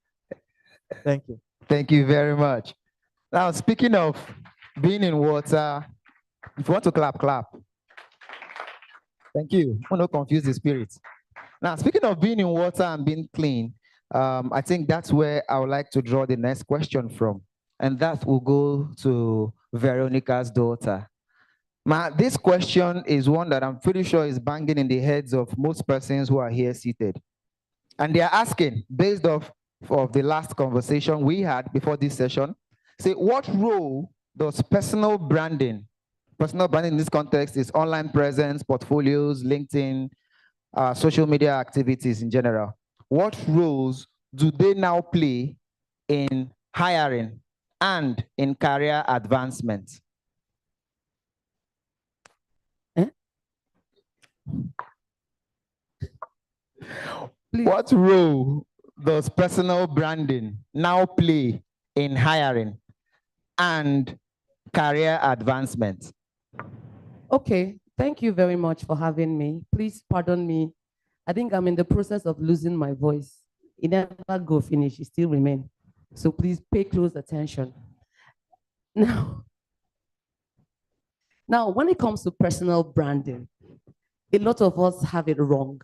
Thank you. Thank you very much. Now, speaking of being in water, if you want to clap, clap. Thank you. I want to confuse the spirit. Now, speaking of being in water and being clean, I think that's where I would like to draw the next question from. And that will go to Veronica's daughter. This question is one that I'm pretty sure is banging in the heads of most persons who are here seated. And they are asking, based off of the last conversation we had before this session, say, what role does personal branding in this context is online presence, portfolios, LinkedIn, social media activities in general. What roles do they now play in hiring and in career advancement? What role does personal branding now play in hiring and career advancement? Okay, thank you very much for having me. Please pardon me. I think I'm in the process of losing my voice. It never go finish, it still remain. So please pay close attention. Now, when it comes to personal branding, a lot of us have it wrong.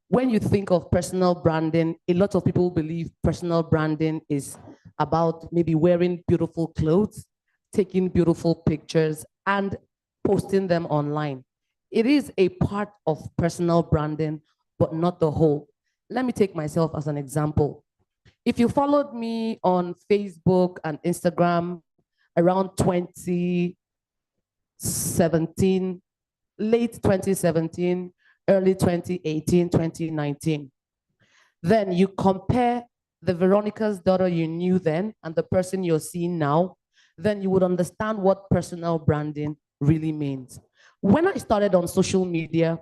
When you think of personal branding, a lot of people believe personal branding is about maybe wearing beautiful clothes, taking beautiful pictures, and posting them online. It is a part of personal branding, but not the whole. Let me take myself as an example. If you followed me on Facebook and Instagram around 2017, late 2017, early 2018, 2019. Then you compare the Veronica's daughter you knew then and the person you're seeing now, then you would understand what personal branding really means. When I started on social media,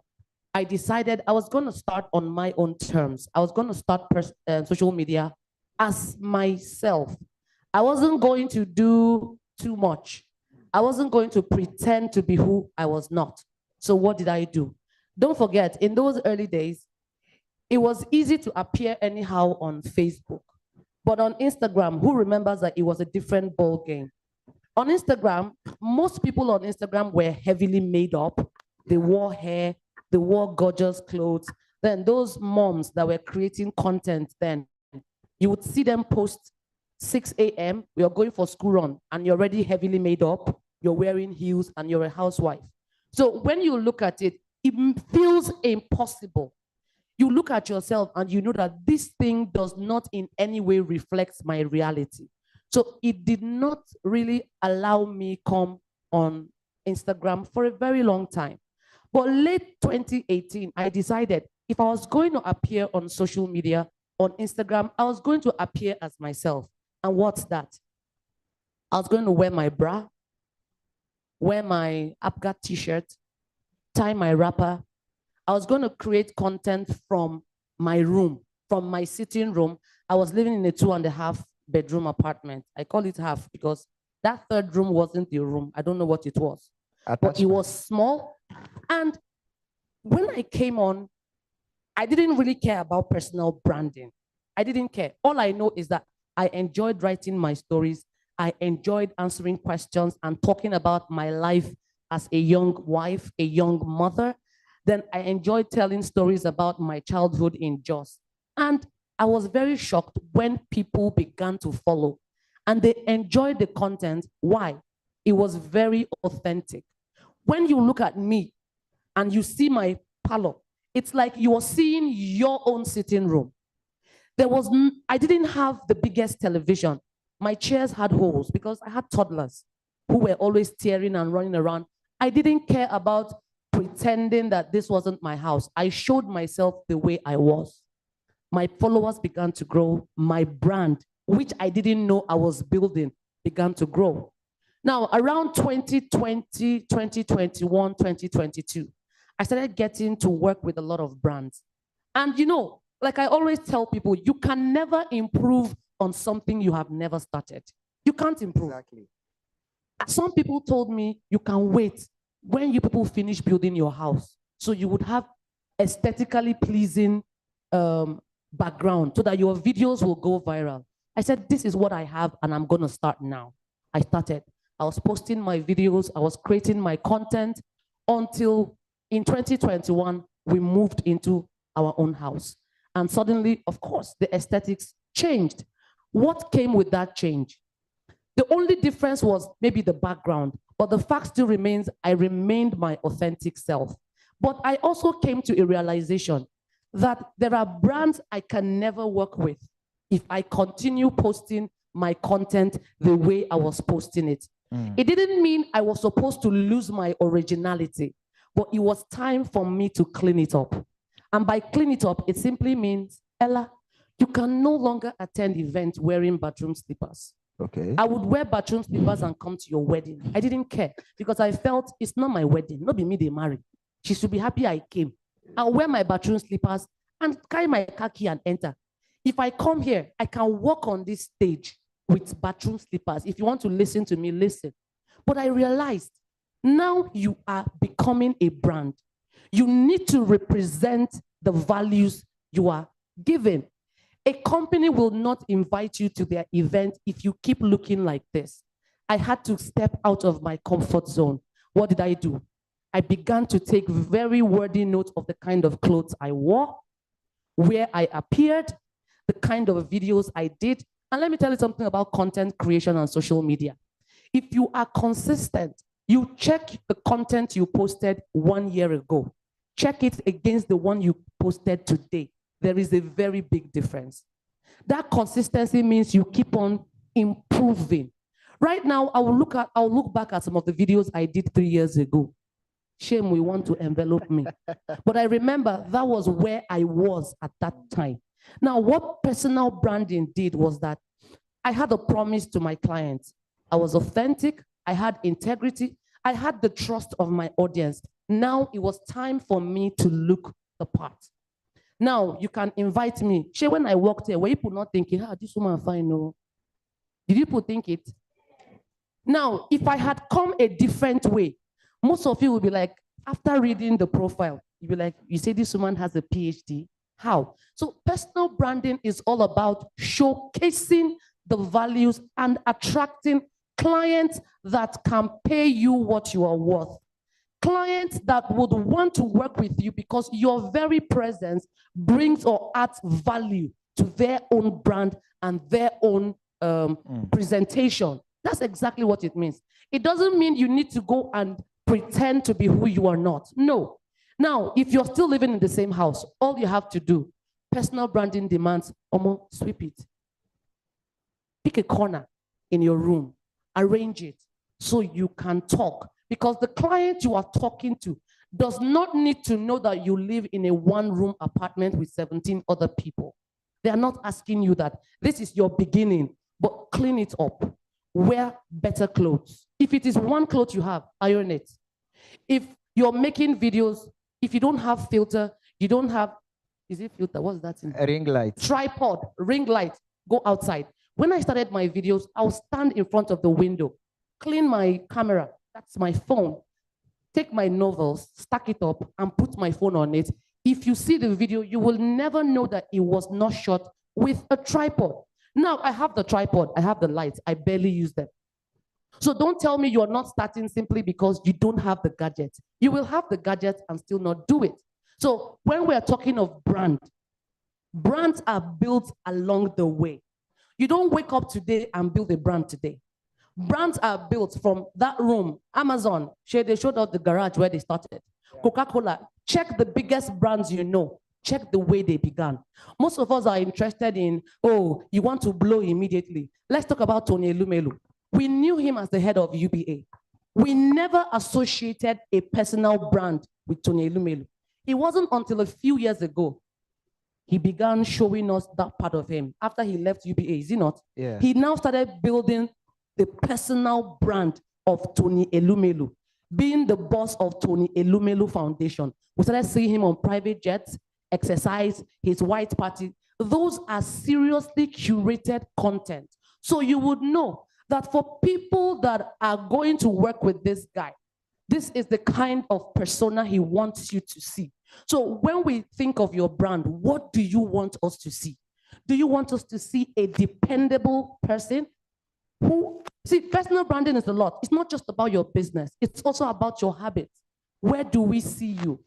I decided I was going to start on my own terms. I was going to start social media as myself. I wasn't going to do too much. I wasn't going to pretend to be who I was not. So what did I do? Don't forget, in those early days, it was easy to appear anyhow on Facebook. But on Instagram, who remembers that it was a different ball game? On Instagram, most people on Instagram were heavily made up. They wore hair, they wore gorgeous clothes. Then those moms that were creating content then, you would see them post 6 a.m., you're going for school run, and you're already heavily made up, you're wearing heels, and you're a housewife. So when you look at it, it feels impossible. You look at yourself and you know that this thing does not in any way reflect my reality. So it did not really allow me come on Instagram for a very long time. But late 2018, I decided if I was going to appear on social media, on Instagram, I was going to appear as myself. And what's that? I was going to wear my bra, wear my Apgat t-shirt, tie my wrapper. I was going to create content from my room, from my sitting room. I was living in a 2.5 bedroom apartment. I call it half because that third room wasn't the room. I don't know what it was, but it was small. And when I came on, I didn't really care about personal branding. I didn't care. All I know is that I enjoyed writing my stories. I enjoyed answering questions and talking about my life as a young wife, a young mother. Then I enjoyed telling stories about my childhood in Jos. And I was very shocked when people began to follow and they enjoyed the content. Why? It was very authentic. When you look at me and you see my parlor, it's like you are seeing your own sitting room. I didn't have the biggest television. My chairs had holes because I had toddlers who were always tearing and running around. I didn't care about pretending that this wasn't my house. I showed myself the way I was. My followers began to grow. My brand, which I didn't know I was building, began to grow. Now, around 2020, 2021, 2022, I started getting to work with a lot of brands. And you know, like I always tell people, you can never improve on something you have never started. You can't improve. Exactly. Some people told me you can wait when you people finish building your house. So you would have aesthetically pleasing background so that your videos will go viral. I said, this is what I have and I'm gonna start now. I started. I was posting my videos, I was creating my content until in 2021, we moved into our own house. And suddenly, of course, the aesthetics changed. What came with that change? The only difference was maybe the background, but the fact still remains, I remained my authentic self. But I also came to a realization that there are brands I can never work with if I continue posting my content the way I was posting it. It didn't mean I was supposed to lose my originality, but it was time for me to clean it up. And by clean it up, it simply means, Ella, you can no longer attend events wearing bathroom slippers. Okay. I would wear bathroom slippers and come to your wedding. I didn't care because I felt it's not my wedding, not be me they marry. She should be happy I came. I'll wear my bathroom slippers and carry my car key and enter. If I come here, I can walk on this stage with bathroom slippers. If you want to listen to me, listen. But I realized now you are becoming a brand. You need to represent the values you are giving. A company will not invite you to their event if you keep looking like this. I had to step out of my comfort zone. What did I do? I began to take very worthy notes of the kind of clothes I wore, where I appeared, the kind of videos I did. And let me tell you something about content creation on social media. If you are consistent, you check the content you posted 1 year ago. Check it against the one you posted today. There is a very big difference. That consistency means you keep on improving. Right now, I'll look back at some of the videos I did 3 years ago. Shame we want to envelop me. But I remember that was where I was at that time. Now, what personal branding did was that I had a promise to my clients. I was authentic, I had integrity, I had the trust of my audience. Now it was time for me to look the part. Now you can invite me. Shey, when I walked here, were people not thinking, this woman fine, no? Did people think it? Now, if I had come a different way, most of you will be like, after reading the profile, you'll be like, you say this woman has a PhD? How? So personal branding is all about showcasing the values and attracting clients that can pay you what you are worth. Clients that would want to work with you because your very presence brings or adds value to their own brand and their own presentation. That's exactly what it means. It doesn't mean you need to go and pretend to be who you are not. No. Now, if you're still living in the same house, all you have to do, personal branding demands, sweep it. Pick a corner in your room, arrange it so you can talk. Because the client you are talking to does not need to know that you live in a one-room apartment with 17 other people. They are not asking you that. This is your beginning, but clean it up. Wear better clothes. If it is one cloth you have, iron it. If you're making videos, if you don't have filter, you don't have, is it filter? What's that? A ring light. Tripod, ring light, go outside. When I started my videos, I'll stand in front of the window, clean my camera, that's my phone, take my novels, stack it up, and put my phone on it. If you see the video, you will never know that it was not shot with a tripod. Now I have the tripod, I have the lights, I barely use them. So don't tell me you're not starting simply because you don't have the gadget. You will have the gadget and still not do it. So when we're talking of brand, brands are built along the way. You don't wake up today and build a brand today. Brands are built from that room. Amazon, they showed out the garage where they started. Coca-Cola, check the biggest brands you know. Check the way they began. Most of us are interested in, you want to blow immediately. Let's talk about Tony Elumelu. We knew him as the head of UBA. We never associated a personal brand with Tony Elumelu. It wasn't until a few years ago he began showing us that part of him after he left UBA, is he not? Yeah. He now started building the personal brand of Tony Elumelu, being the boss of Tony Elumelu Foundation. We started seeing him on private jets, exercise, his white party. Those are seriously curated content. So you would know that for people that are going to work with this guy, this is the kind of persona he wants you to see. So when we think of your brand, what do you want us to see? Do you want us to see a dependable person who, see, personal branding is a lot. It's not just about your business. It's also about your habits. Where do we see you?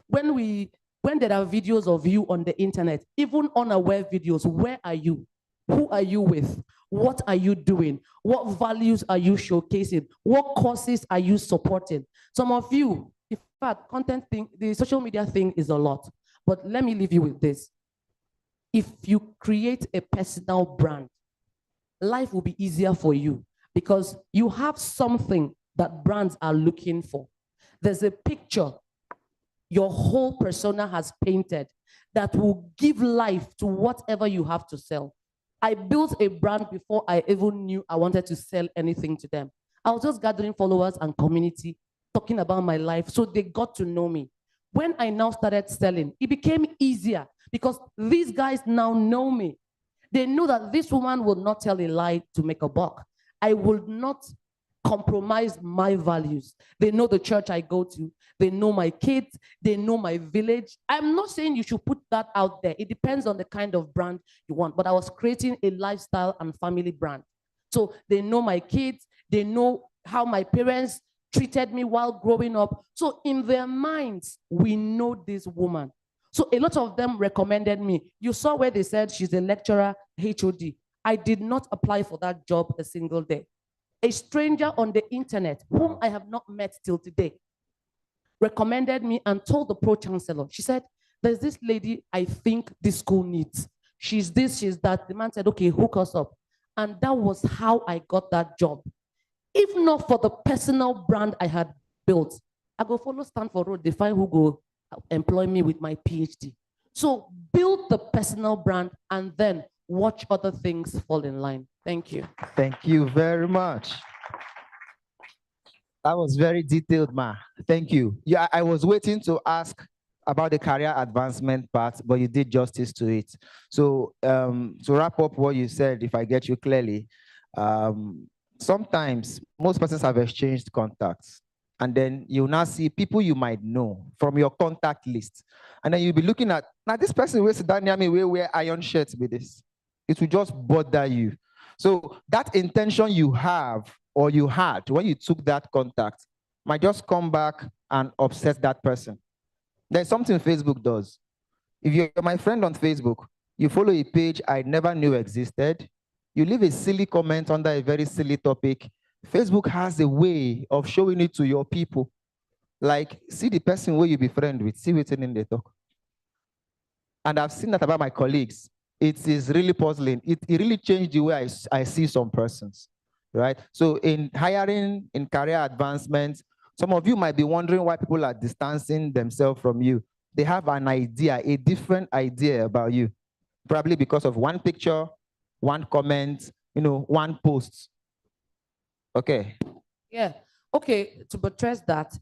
When there are videos of you on the internet, even unaware videos, where are you? Who are you with? What are you doing? What values are you showcasing? What causes are you supporting? Some of you, in fact, content thing, the social media thing is a lot. But let me leave you with this. If you create a personal brand, life will be easier for you because you have something that brands are looking for. There's a picture your whole persona has painted that will give life to whatever you have to sell. I built a brand before I even knew I wanted to sell anything to them. I was just gathering followers and community, talking about my life, so they got to know me. When I now started selling, it became easier because these guys now know me. They know that this woman will not tell a lie to make a buck. I will not compromise my values. They know the church I go to. They know my kids. They know my village. I'm not saying you should put that out there. It depends on the kind of brand you want. But I was creating a lifestyle and family brand. So they know my kids. They know how my parents treated me while growing up. So in their minds, we know this woman. So a lot of them recommended me. You saw where they said she's a lecturer, HOD. I did not apply for that job a single day. A stranger on the internet, whom I have not met till today, recommended me and told the pro-chancellor. She said, there's this lady I think this school needs. She's this, she's that. The man said, okay, hook us up. And that was how I got that job. If not for the personal brand I had built, I go follow Stanford Road, define who go employ me with my PhD. So build the personal brand and then watch other things fall in line. Thank you. Thank you very much. That was very detailed, ma. Thank you. Yeah, I was waiting to ask about the career advancement part, but you did justice to it. So to wrap up what you said, if I get you clearly, sometimes most persons have exchanged contacts. And then you now see people you might know from your contact list. And then you'll be looking at, now this person will sit down near me, will wear iron shirts with this. It will just bother you. So that intention you have or you had when you took that contact might just come back and upset that person. There's something Facebook does. If you're my friend on Facebook, you follow a page I never knew existed, you leave a silly comment under a very silly topic, Facebook has a way of showing it to your people. Like, see the person where you be friend with, see what's in the talk. And I've seen that about my colleagues. It is really puzzling. It really changed the way I see some persons, right? So in hiring, in career advancement, some of you might be wondering why people are distancing themselves from you. They have an idea, a different idea about you, probably because of one picture, one comment, one post. Okay. Yeah. Okay, to buttress that,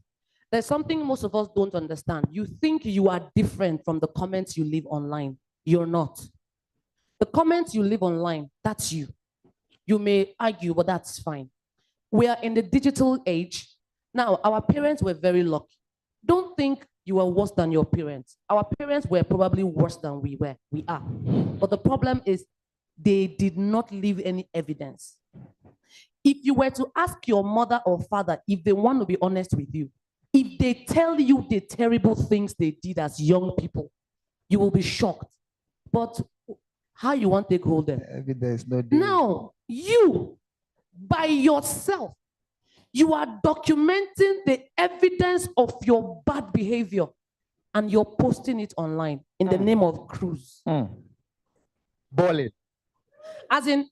there's something most of us don't understand. You think you are different from the comments you leave online. You're not. The comments you leave online, that's you. You may argue, but that's fine. We are in the digital age. Now, our parents were very lucky. Don't think you are worse than your parents. Our parents were probably worse than we are. But the problem is they did not leave any evidence. If you were to ask your mother or father if they want to be honest with you, if they tell you the terrible things they did as young people, you will be shocked. But how you want to hold them? Evidence, no day. Now, you, by yourself, you are documenting the evidence of your bad behavior and you're posting it online in the name of cruise. Balling. As in,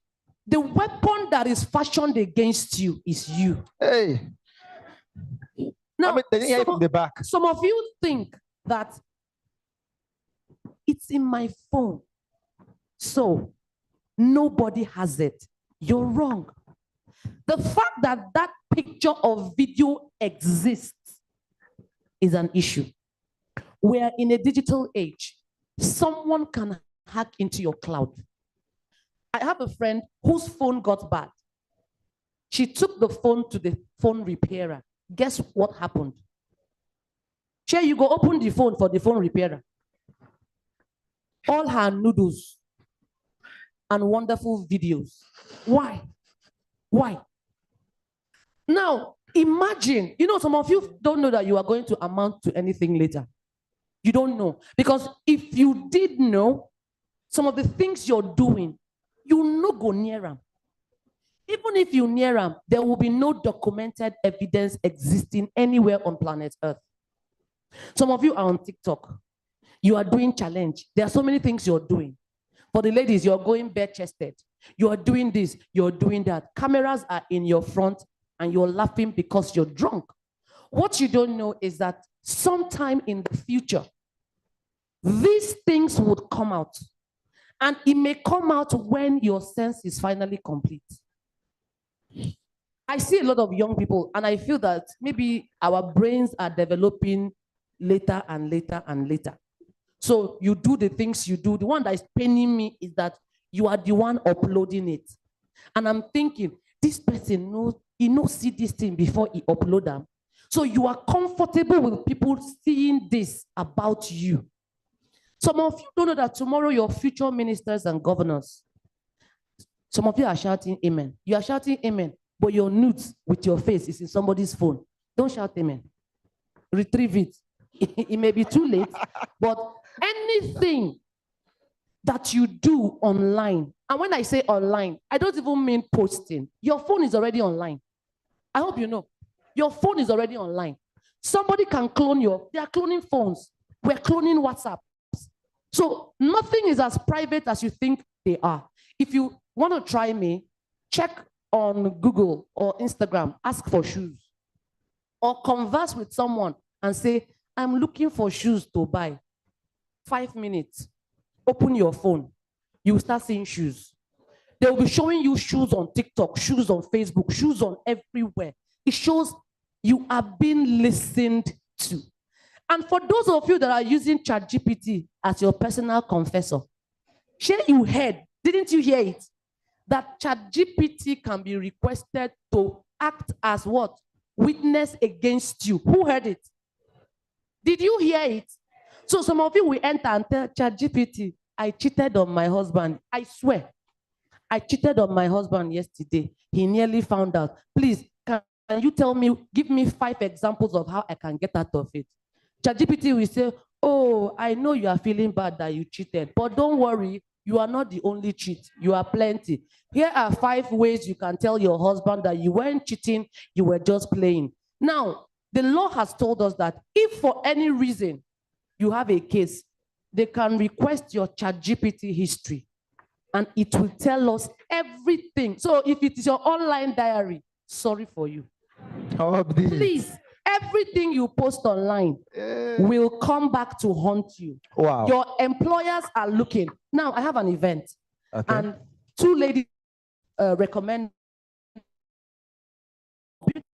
the weapon that is fashioned against you is you. Hey. Now, the some of you think that it's in my phone, so nobody has it. You're wrong. The fact that that picture or video exists is an issue. We are in a digital age. Someone can hack into your cloud. I have a friend whose phone got bad. She took the phone to the phone repairer. Guess what happened? Sure, you go open the phone for the phone repairer. All her noodles and wonderful videos. Why? Why? Now, imagine, some of you don't know that you are going to amount to anything later. You don't know. Because if you did know, some of the things you're doing, you no go near them. Even if you near them, there will be no documented evidence existing anywhere on planet Earth. Some of you are on TikTok. You are doing challenge. There are so many things you're doing. For the ladies, you're going bare-chested. You are doing this, you're doing that. Cameras are in your front and you're laughing because you're drunk. What you don't know is that sometime in the future, these things would come out. And it may come out when your sense is finally complete. I see a lot of young people, and I feel that maybe our brains are developing later and later and later. So you do the things you do. The one that is paining me is that you are the one uploading it. And I'm thinking, this person knows, he knows see this thing before he upload them. So you are comfortable with people seeing this about you. Some of you don't know that tomorrow your future ministers and governors, some of you are shouting amen. You are shouting amen, but your nudes with your face is in somebody's phone. Don't shout amen. Retrieve it. It may be too late, but anything that you do online, and when I say online, I don't even mean posting. Your phone is already online. I hope you know. Your phone is already online. Somebody can clone they are cloning phones. We're cloning WhatsApp. So nothing is as private as you think they are. If you want to try me, check on Google or Instagram, ask for shoes. Or converse with someone and say, I'm looking for shoes to buy. 5 minutes, open your phone. You will start seeing shoes. They will be showing you shoes on TikTok, shoes on Facebook, shoes on everywhere. It shows you are being listened to. And for those of you that are using ChatGPT as your personal confessor, share you heard, didn't you hear it? That ChatGPT can be requested to act as what? Witness against you. Who heard it? Did you hear it? So some of you will enter and tell ChatGPT, I cheated on my husband. I swear, I cheated on my husband yesterday. He nearly found out. Please, can you tell me, give me 5 examples of how I can get out of it? ChatGPT will say, oh, I know you are feeling bad that you cheated, but don't worry, you are not the only cheat. You are plenty. Here are 5 ways you can tell your husband that you weren't cheating, you were just playing. Now, the law has told us that if for any reason you have a case, they can request your ChatGPT history and it will tell us everything. So if it is your online diary, sorry for you. Please, everything you post online will come back to haunt you. Wow. Your employers are looking. Now, I have an event, and 2 ladies recommend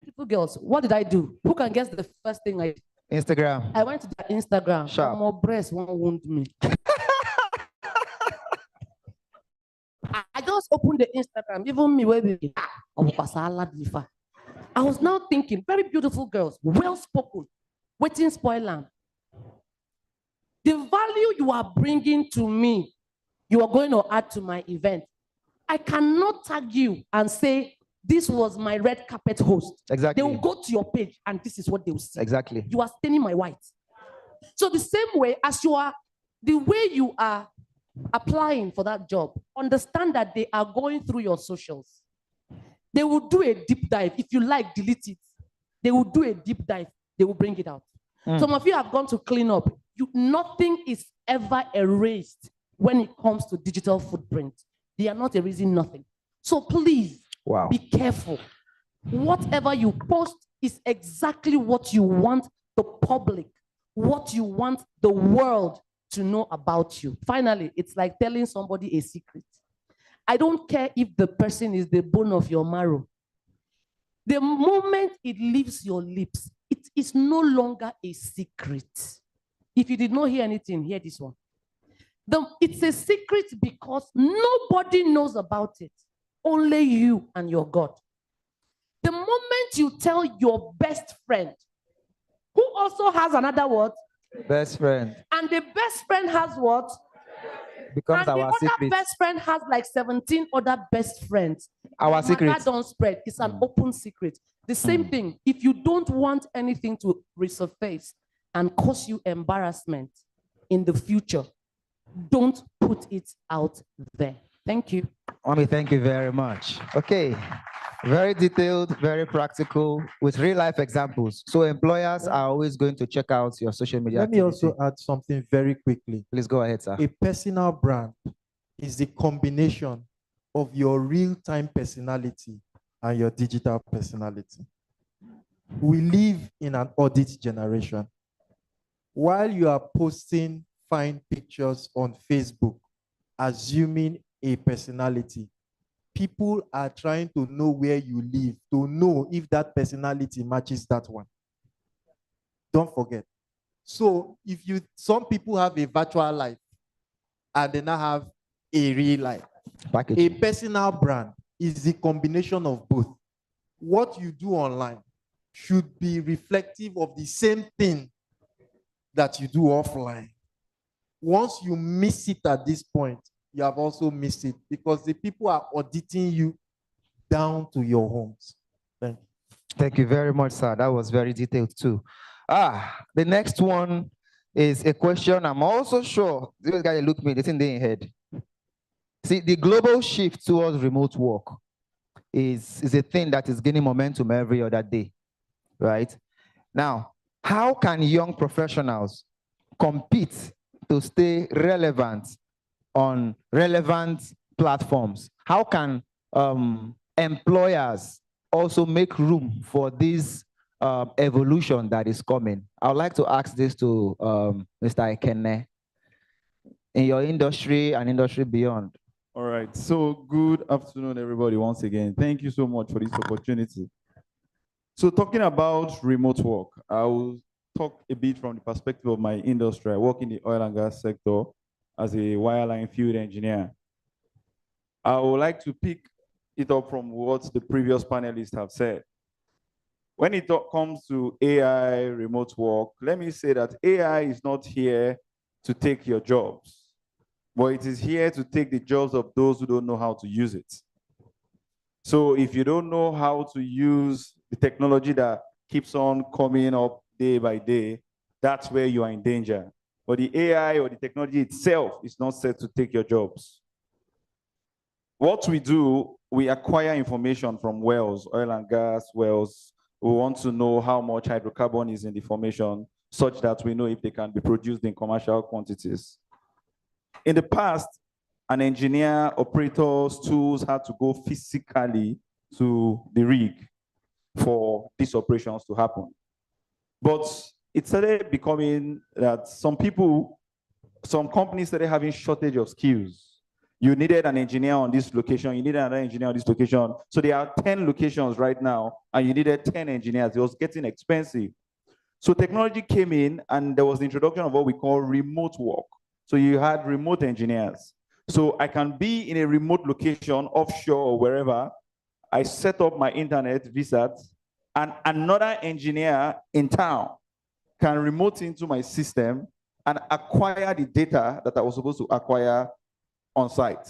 beautiful girls. What did I do? Who can guess the first thing I did? Instagram. I went to their Instagram. Sharp. My breast won't wound me. I just opened the Instagram. Even me, I was now thinking, very beautiful girls, well-spoken, waiting spoiler. The value you are bringing to me, you are going to add to my event. I cannot tag you and say, this was my red carpet host. Exactly. They will go to your page and this is what they will see. Exactly. You are staining my white. So the same way as you are, the way you are applying for that job, understand that they are going through your socials. They will do a deep dive. If you like, delete it. They will do a deep dive. They will bring it out. Some of you have gone to clean up. Nothing is ever erased when it comes to digital footprint. They are not erasing nothing. So please, be careful. Whatever you post is exactly what you want the public, what you want the world to know about you. Finally, it's like telling somebody a secret. I don't care if the person is the bone of your marrow. The moment it leaves your lips, it is no longer a secret. If you did not hear anything, hear this one. It's a secret because nobody knows about it. Only you and your God. The moment you tell your best friend, who also has another word? Best friend. And the best friend has what? Becomes and our the secret. other best friend has like 17 other best friends. Our secret. That don't spread. It's an open secret. The same thing. If you don't want anything to resurface and cause you embarrassment in the future, don't put it out there. Thank you. Mommy, thank you very much. Okay. Very detailed, very practical, with real life examples. So employers are always going to check out your social media. Let me also add something very quickly. Please go ahead, sir. A personal brand is the combination of your real-time personality and your digital personality. We live in an audit generation. While you are posting fine pictures on Facebook, assuming a personality, people are trying to know where you live, to know if that personality matches that one. Don't forget. So some people have a virtual life and they now have a real life. A personal brand is the combination of both. What you do online should be reflective of the same thing that you do offline. Once you miss it at this point, you have also missed it because the people are auditing you down to your homes. Thank you. Thank you very much, sir. That was very detailed too. The next one is a question I'm also sure this guy look me, this in their head. See, the global shift towards remote work is a thing that is gaining momentum every other day, right? Now, how can young professionals compete to stay relevant on relevant platforms? How can employers also make room for this evolution that is coming? I would like to ask this to Mr. Ekene. In your industry and industry beyond. All right. So good afternoon, everybody, once again. Thank you so much for this opportunity. So talking about remote work, I will talk a bit from the perspective of my industry. I work in the oil and gas sector as a wireline field engineer. I would like to pick it up from what the previous panelists have said. When it comes to AI, remote work, let me say that AI is not here to take your jobs, but it is here to take the jobs of those who don't know how to use it. So if you don't know how to use the technology that keeps on coming up day by day, that's where you are in danger. But the AI or the technology itself is not set to take your jobs. What we do, we acquire information from wells, oil and gas wells. We want to know how much hydrocarbon is in the formation, such that we know if they can be produced in commercial quantities. In the past, an engineer, operators, tools had to go physically to the rig for these operations to happen. But it started becoming that some companies started having shortage of skills. You needed an engineer on this location, you needed another engineer on this location. So there are 10 locations right now, and you needed 10 engineers. It was getting expensive. So technology came in, and there was the introduction of what we call remote work. So you had remote engineers. So I can be in a remote location, offshore or wherever. I set up my internet, VSAT, and another engineer in town can remote into my system and acquire the data that I was supposed to acquire on site.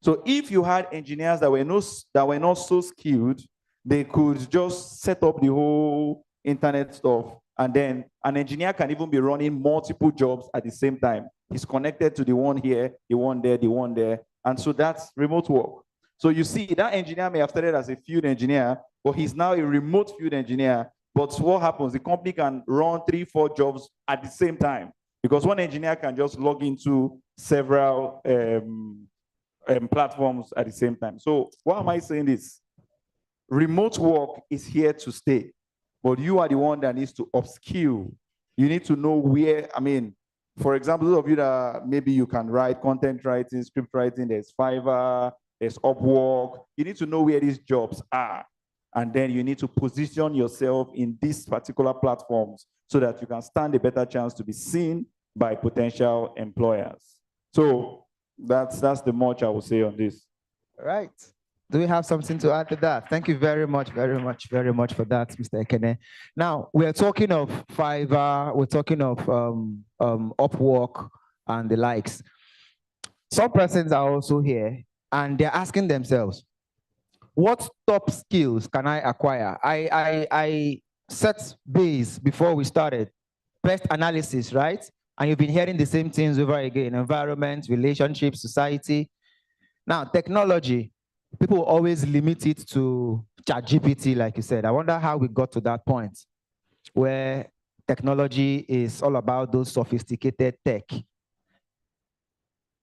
So if you had engineers that were not so skilled, they could just set up the whole internet stuff, and then an engineer can even be running multiple jobs at the same time. He's connected to the one here, the one there, the one there, and so that's remote work. So you see, that engineer may have started as a field engineer, but he's now a remote field engineer. But what happens? The company can run 3-4 jobs at the same time, because one engineer can just log into several platforms at the same time. So why am I saying this? Remote work is here to stay, but you are the one that needs to upskill. You need to know where, for example, those of you that maybe you can write content writing, script writing, there's Fiverr, there's Upwork. You need to know where these jobs are. And then you need to position yourself in these particular platforms so that you can stand a better chance to be seen by potential employers. So that's the much I would say on this. All right. Do we have something to add to that? Thank you very much for that, Mr. Ekene. Now, we're talking of Fiverr, we're talking of Upwork and the likes. Some persons are also here, and they're asking themselves, what top skills can I acquire? I set base before we started, best analysis, right? And you've been hearing the same things over again: environment, relationships, society. Now, technology, people always limit it to ChatGPT, like you said. I wonder how we got to that point where technology is all about those sophisticated tech.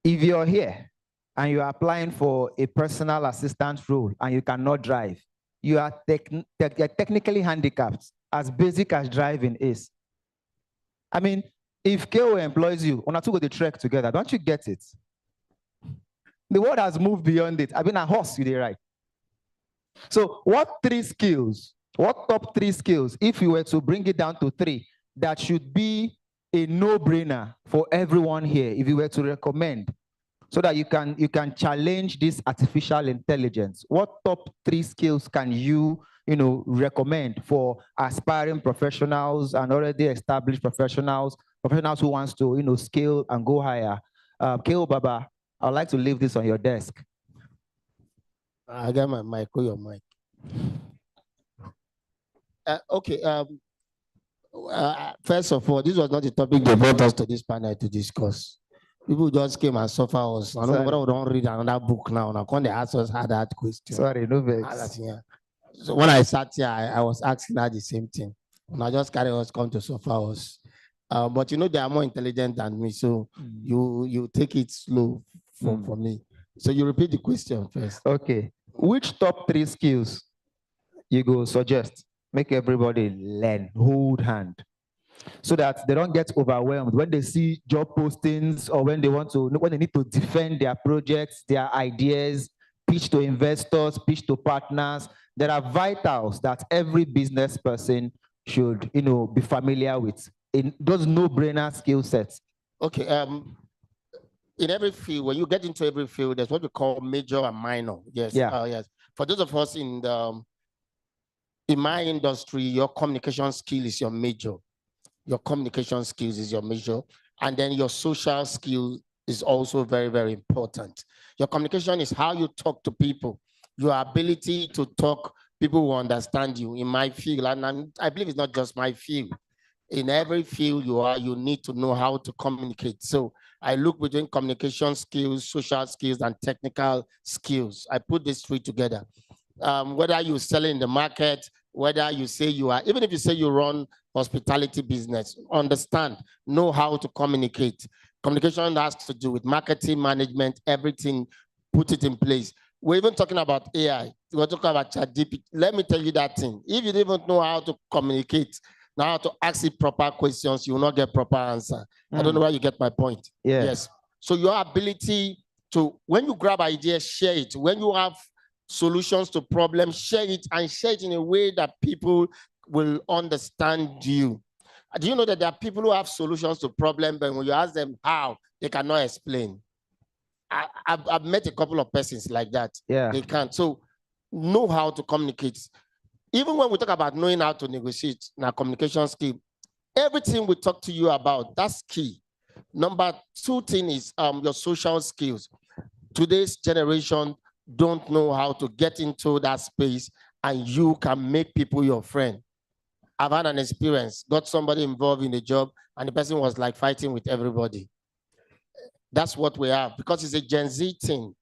If you're here and you're applying for a personal assistant role and you cannot drive, you are technically handicapped, as basic as driving is. If KO employs you, on a two go the trek together, don't you get it? The world has moved beyond it. A horse you right. So what top 3 skills, if you were to bring it down to 3, that should be a no-brainer for everyone here, if you were to recommend, so that you can challenge this artificial intelligence? What top 3 skills can you recommend for aspiring professionals and already established professionals who wants to scale and go higher? KO Baba, I'd like to leave this on your desk. I got my mic. Hold your mic. Okay. First of all, this was not the topic they brought us to this panel to discuss. People just came and suffer us. I don't know whether we don't read another book now. Now, when they ask us how that question. Sorry, no vex. So when I sat here, I was asking her the same thing. And I just carry us come to suffer us. But they are more intelligent than me, so you take it slow for me. So you repeat the question first. Okay. which top 3 skills you go suggest? Make everybody learn, hold hand, so that they don't get overwhelmed when they see job postings or when they need to defend their projects, their ideas, pitch to investors, pitch to partners. There are vitals that every business person should, be familiar with. In those no-brainer skill sets. Okay. In every field, when you get into every field, there's what we call major and minor. Yes. Yeah. Yes. For those of us in my industry, your communication skill is your major. Your communication skills is your major. And then your social skill is also very, very important. Your communication is how you talk to people, your ability to talk, people will understand you. In my field, and I believe it's not just my field. In every field you are, you need to know how to communicate. So I look between communication skills, social skills, and technical skills. I put these 3 together. Whether you sell in the market, whether you say you are, even if you say you run hospitality business, understand, know how to communicate. Communication has to do with marketing, management, everything, put it in place. We're even talking about AI. We're talking about ChatGPT. Let me tell you that thing. If you don't know how to communicate, now how to ask it proper questions, you will not get proper answer. I don't know where you get my point. Yeah. Yes. So your ability to, when you grab ideas, share it. When you have solutions to problems, share it, and share it in a way that people will understand you. Do you know that there are people who have solutions to problems, but when you ask them how, they cannot explain? I've met a couple of persons like that. Yeah. They can't. So know how to communicate. Even when we talk about knowing how to negotiate, now communication skill, everything we talk to you about, that's key. Number 2 thing is your social skills. Today's generation don't know how to get into that space, and you can make people your friend. I've had an experience, got somebody involved in a job, and the person was like fighting with everybody. That's what we have, because it's a Gen Z thing.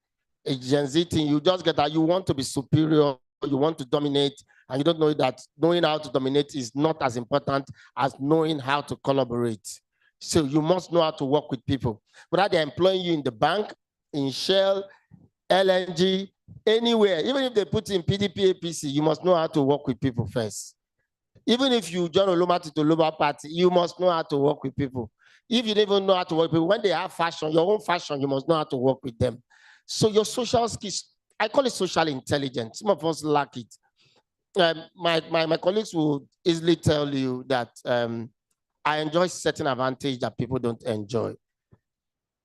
A Gen Z thing, you just get that you want to be superior, you want to dominate, and you don't know that knowing how to dominate is not as important as knowing how to collaborate. So you must know how to work with people. Whether they're employing you in the bank, in Shell, LNG, anywhere, even if they put in PDP, APC, you must know how to work with people first. Even if you join Oloma to Oloma party, you must know how to work with people. If you don't even know how to work with people, when they have fashion, your own fashion, you must know how to work with them. So your social skills, I call it social intelligence. Some of us lack it. My colleagues will easily tell you that I enjoy certain advantage that people don't enjoy.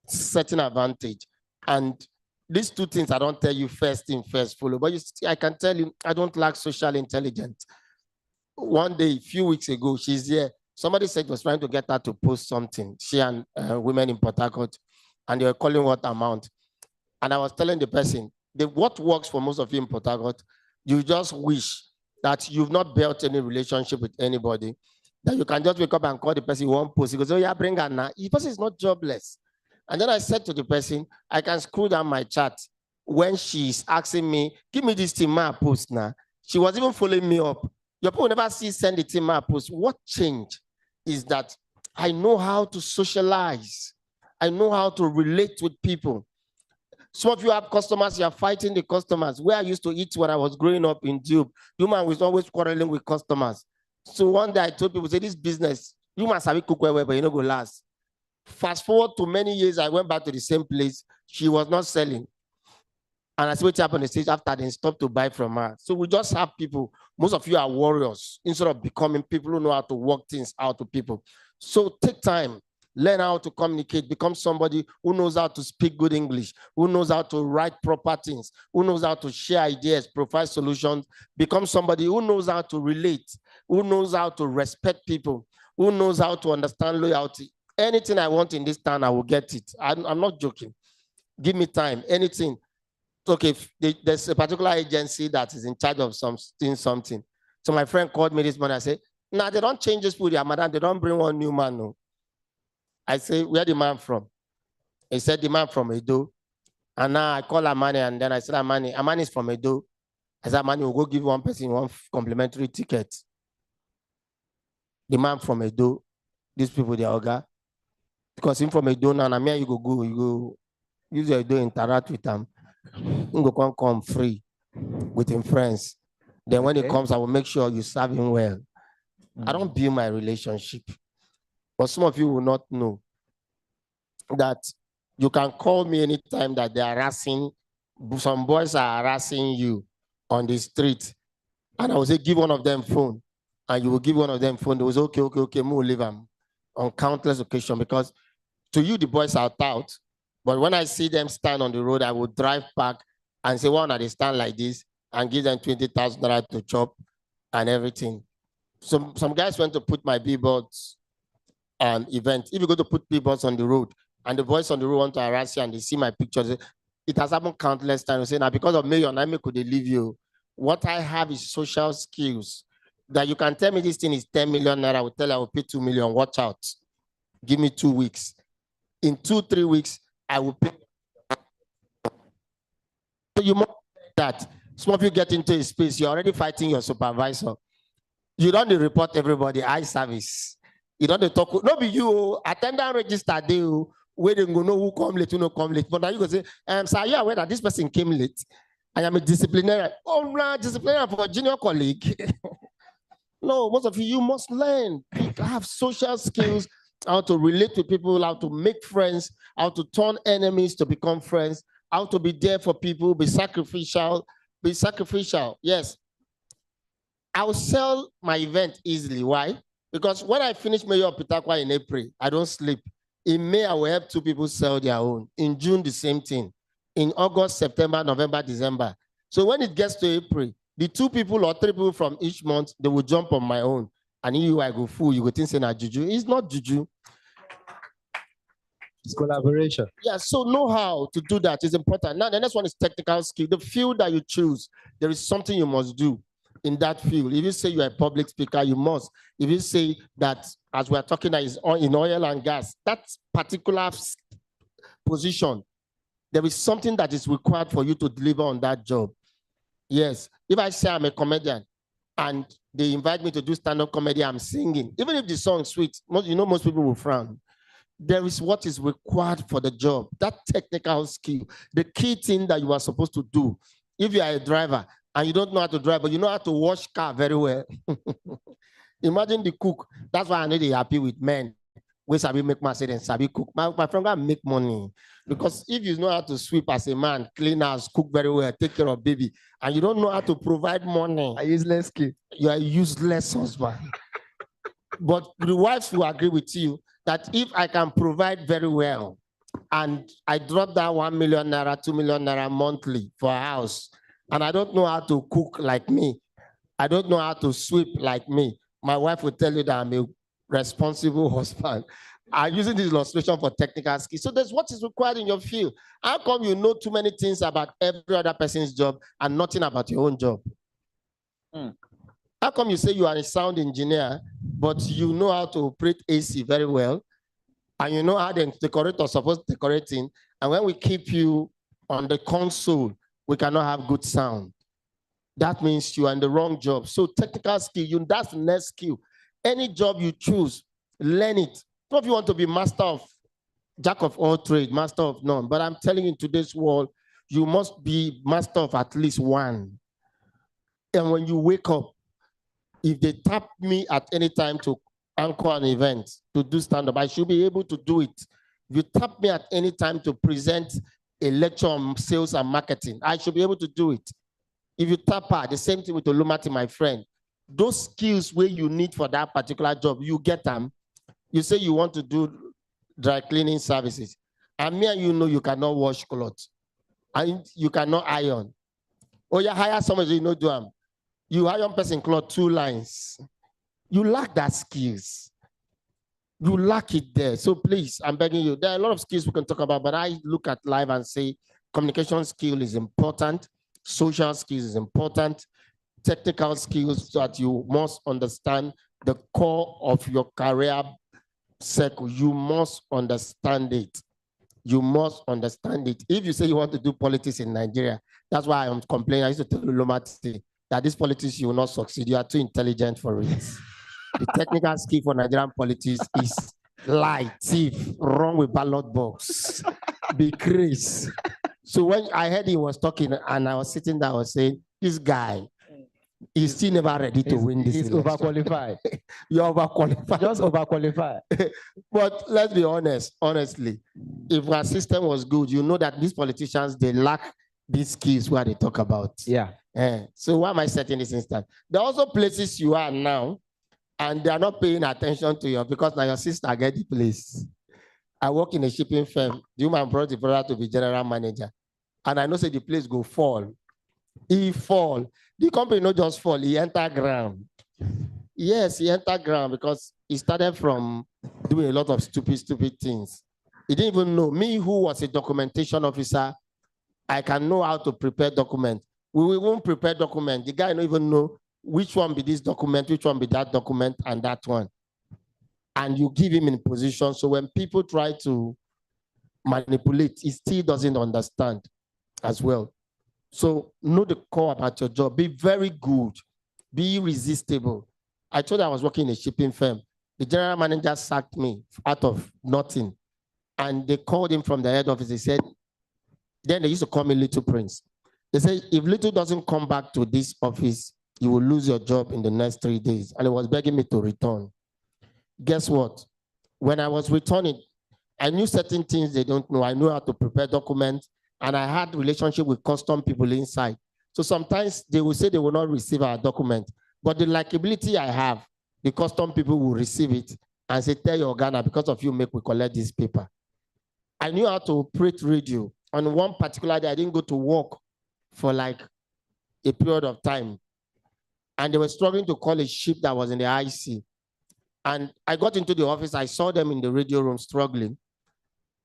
Certain advantage. And these 2 things I don't tell you first thing first follow, but I can tell you I don't lack social intelligence. One day, a few weeks ago, she's here. Somebody said was trying to get her to post something. She and women in Port Harcourt, and they were calling what amount. And I was telling the person, what works for most of you in Port Harcourt, you just wish that you've not built any relationship with anybody, that you can just wake up and call the person you want post. He goes, oh yeah, bring her now. The person is not jobless. And then I said to the person, I can scroll down my chat when she's asking me, give me this thing, my post now. She was even following me up. Your people never see send it in my post. What changed is that I know how to socialize. I know how to relate with people. Some of you have customers, you are fighting the customers. Where I used to eat when I was growing up in Duke, human was always quarreling with customers. So one day I told people, say, this business, you must have it cook well, but you know go last. Fast forward to many years, I went back to the same place. She was not selling. And I see what happened on the stage after they stopped to buy from her. So we just have people, most of you are warriors, instead of becoming people who know how to work things out to people. So take time, learn how to communicate, become somebody who knows how to speak good English, who knows how to write proper things, who knows how to share ideas, provide solutions, become somebody who knows how to relate, who knows how to respect people, who knows how to understand loyalty. Anything I want in this town, I will get it. I'm not joking. Give me time, anything. Okay, there's a particular agency that is in charge of something. So my friend called me this morning. I said, nah, they don't change this food, madam. They don't bring one new man. No. I say, where the man from? He said, the man from Edo. And now I call Amani, and then I said, Amani is from Edo. I said, Amani will go give one person one complimentary ticket. The man from Edo, these people, they are because him from Edo now, you go use your Edo, interact with them. You go come free. with his friends. Then when he Okay. comes, I will make sure you serve him well. I don't build my relationship. But some of you will not know that you can call me anytime that they are harassing, some boys are harassing you on the street. And I will say, give one of them phone. And you will give one of them phone. They will say, okay, we'll leave them on countless occasions because to you, the boys are out. But when I see them stand on the road, I will drive back and say, why not they stand like this and give them 20,000 naira to chop and everything. Some guys went to put my billboards on event. If you go to put billboards on the road and the boys on the road want to harass you and they see my pictures, it has happened countless times. Say, now because of Mayor Naime could they leave you? What I have is social skills that you can tell me this thing is 10 million naira. I will tell you I will pay 2 million. Watch out. Give me 2 weeks. In 2-3 weeks, I will pay. So you must that. Some of you get into a space, you're already fighting your supervisor. You don't report everybody, eye service. You don't talk, no be you, attendant register, they where they go know who come late, who no come late. But now you go say, sir, are you aware that this person came late? I am a disciplinarian. Oh, no, disciplinarian for a junior colleague. No, most of you must learn. You have social skills, how to relate to people, how to make friends, how to turn enemies to become friends, how to be there for people, be sacrificial. Yes. I'll sell my event easily. Why? Because when I finish Mayor of Pitakwa in April, I don't sleep. In May, I will help 2 people sell their own. In June, the same thing. In August, September, November, December. So when it gets to April, the 2 people or 3 people from each month, they will jump on my own. And you, I go fool, you go think say na juju. It's not juju. It's collaboration. Yeah, so know how to do that is important. Now, the next one is technical skill. The field that you choose, there is something you must do in that field. If you say you're a public speaker, you must. If you say that, as we're talking, that is in oil and gas, that particular position, there is something that is required for you to deliver on that job. Yes, if I say I'm a comedian and they invite me to do stand-up comedy, I'm singing. Even if the song is sweet, most people will frown. There is what is required for the job, that technical skill, the key thing that you are supposed to do. If you are a driver and you don't know how to drive, but you know how to wash car very well. Imagine the cook. That's why I know they're happy with men. We sabi make myself and sabi cook. My friend got make money. Because if you know how to sweep as a man, clean house, cook very well, take care of baby, and you don't know how to provide money, A useless skill. you are a useless husband. But the wives will agree with you that if I can provide very well and I drop that 1 million naira, 2 million naira monthly for a house, and I don't know how to cook like me, I don't know how to sweep like me, my wife will tell you that I'm a responsible husband. I'm using this illustration for technical skills. So that's what is required in your field. How come you know too many things about every other person's job and nothing about your own job? How come you say you are a sound engineer, but you know how to operate AC very well, and you know how the decorator is supposed to decorate in, and when we keep you on the console, we cannot have good sound? That means you are in the wrong job. So technical skill, that's the next skill. Any job you choose, learn it. Some of you want to be master of, jack of all trades, master of none. But I'm telling you, in today's world, you must be master of at least one. And when you wake up, if they tap me at any time to anchor an event, to do stand-up, I should be able to do it. If you tap me at any time to present a lecture on sales and marketing, I should be able to do it. If you tap her, the same thing with Olumati, my friend. Those skills where you need for that particular job, you get them. You say you want to do dry cleaning services. And me and you know you cannot wash clothes. And you cannot iron. Or you hire somebody you know do them. You hire one person cloth 2 lines. You lack that skills. You lack it there. So please, I'm begging you. There are a lot of skills we can talk about, but I look at life and say communication skill is important. Social skills is important. Technical skills that you must understand the core of your career circle. You must understand it. You must understand it. If you say you want to do politics in Nigeria, that's why I'm complaining. I used to tell Lomati that this politics you will not succeed. You are too intelligent for it. The technical skill for Nigerian politics is lie, thief, wrong with ballot box, be crazy. So when I heard he was talking and I was sitting there, I was saying, this guy is still never ready to win this He's election. overqualified. You're overqualified. Just overqualified. But let's be honest, honestly, if our system was good, you know that these politicians, they lack these skills where they talk about. Yeah. So why am I setting this instance? There are also places you are now, and they are not paying attention to you because now your sister get the place. I work in a shipping firm. The woman brought the brother to be general manager. And I know say the place go fall. He fall. The company not just fall, he enter ground. Yes, he entered ground because he started from doing a lot of stupid things. He didn't even know. Me, who was a documentation officer, I can know how to prepare document. We won't prepare document. The guy don't even know which one be this document, which one be that document, and that one. And you give him in position. So when people try to manipulate, he still doesn't understand as well. So know the core about your job. Be very good. Be irresistible. I told you I was working in a shipping firm. The general manager sacked me out of nothing. And they called him from the head office. They said, then they used to call me Little Prince. They said, if Little doesn't come back to this office, you will lose your job in the next 3 days. And he was begging me to return. Guess what? When I was returning, I knew certain things they don't know. I knew how to prepare documents, and I had relationship with custom people inside. So sometimes they will say they will not receive our document, but the likability I have, the custom people will receive it and say, tell your Ghana, because of you, make we collect this paper. I knew how to operate radio. On one particular day, I didn't go to work for like a period of time. And they were struggling to call a ship that was in the IC. And I got into the office, I saw them in the radio room struggling,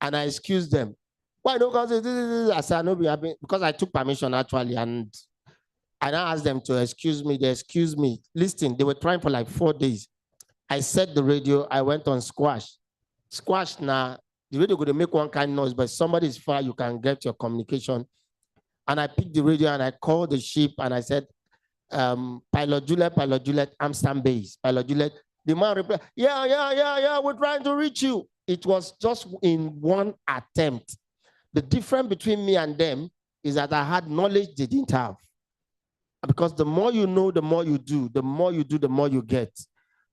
and I excused them. Why don't you say this? I said, no, because I took permission actually, and I now asked them to excuse me. They excused me. Listen, they were trying for like 4 days. I set the radio, I went on squash. Squash now, the radio could make one kind of noise, but somebody is far, you can get your communication. And I picked the radio and I called the ship and I said, Pilot Juliet, Amsterdam base, Pilot Juliet. The man replied, yeah, we're trying to reach you. It was just in one attempt. The difference between me and them is that I had knowledge they didn't have. Because the more you know, the more you do. The more you do, the more you get.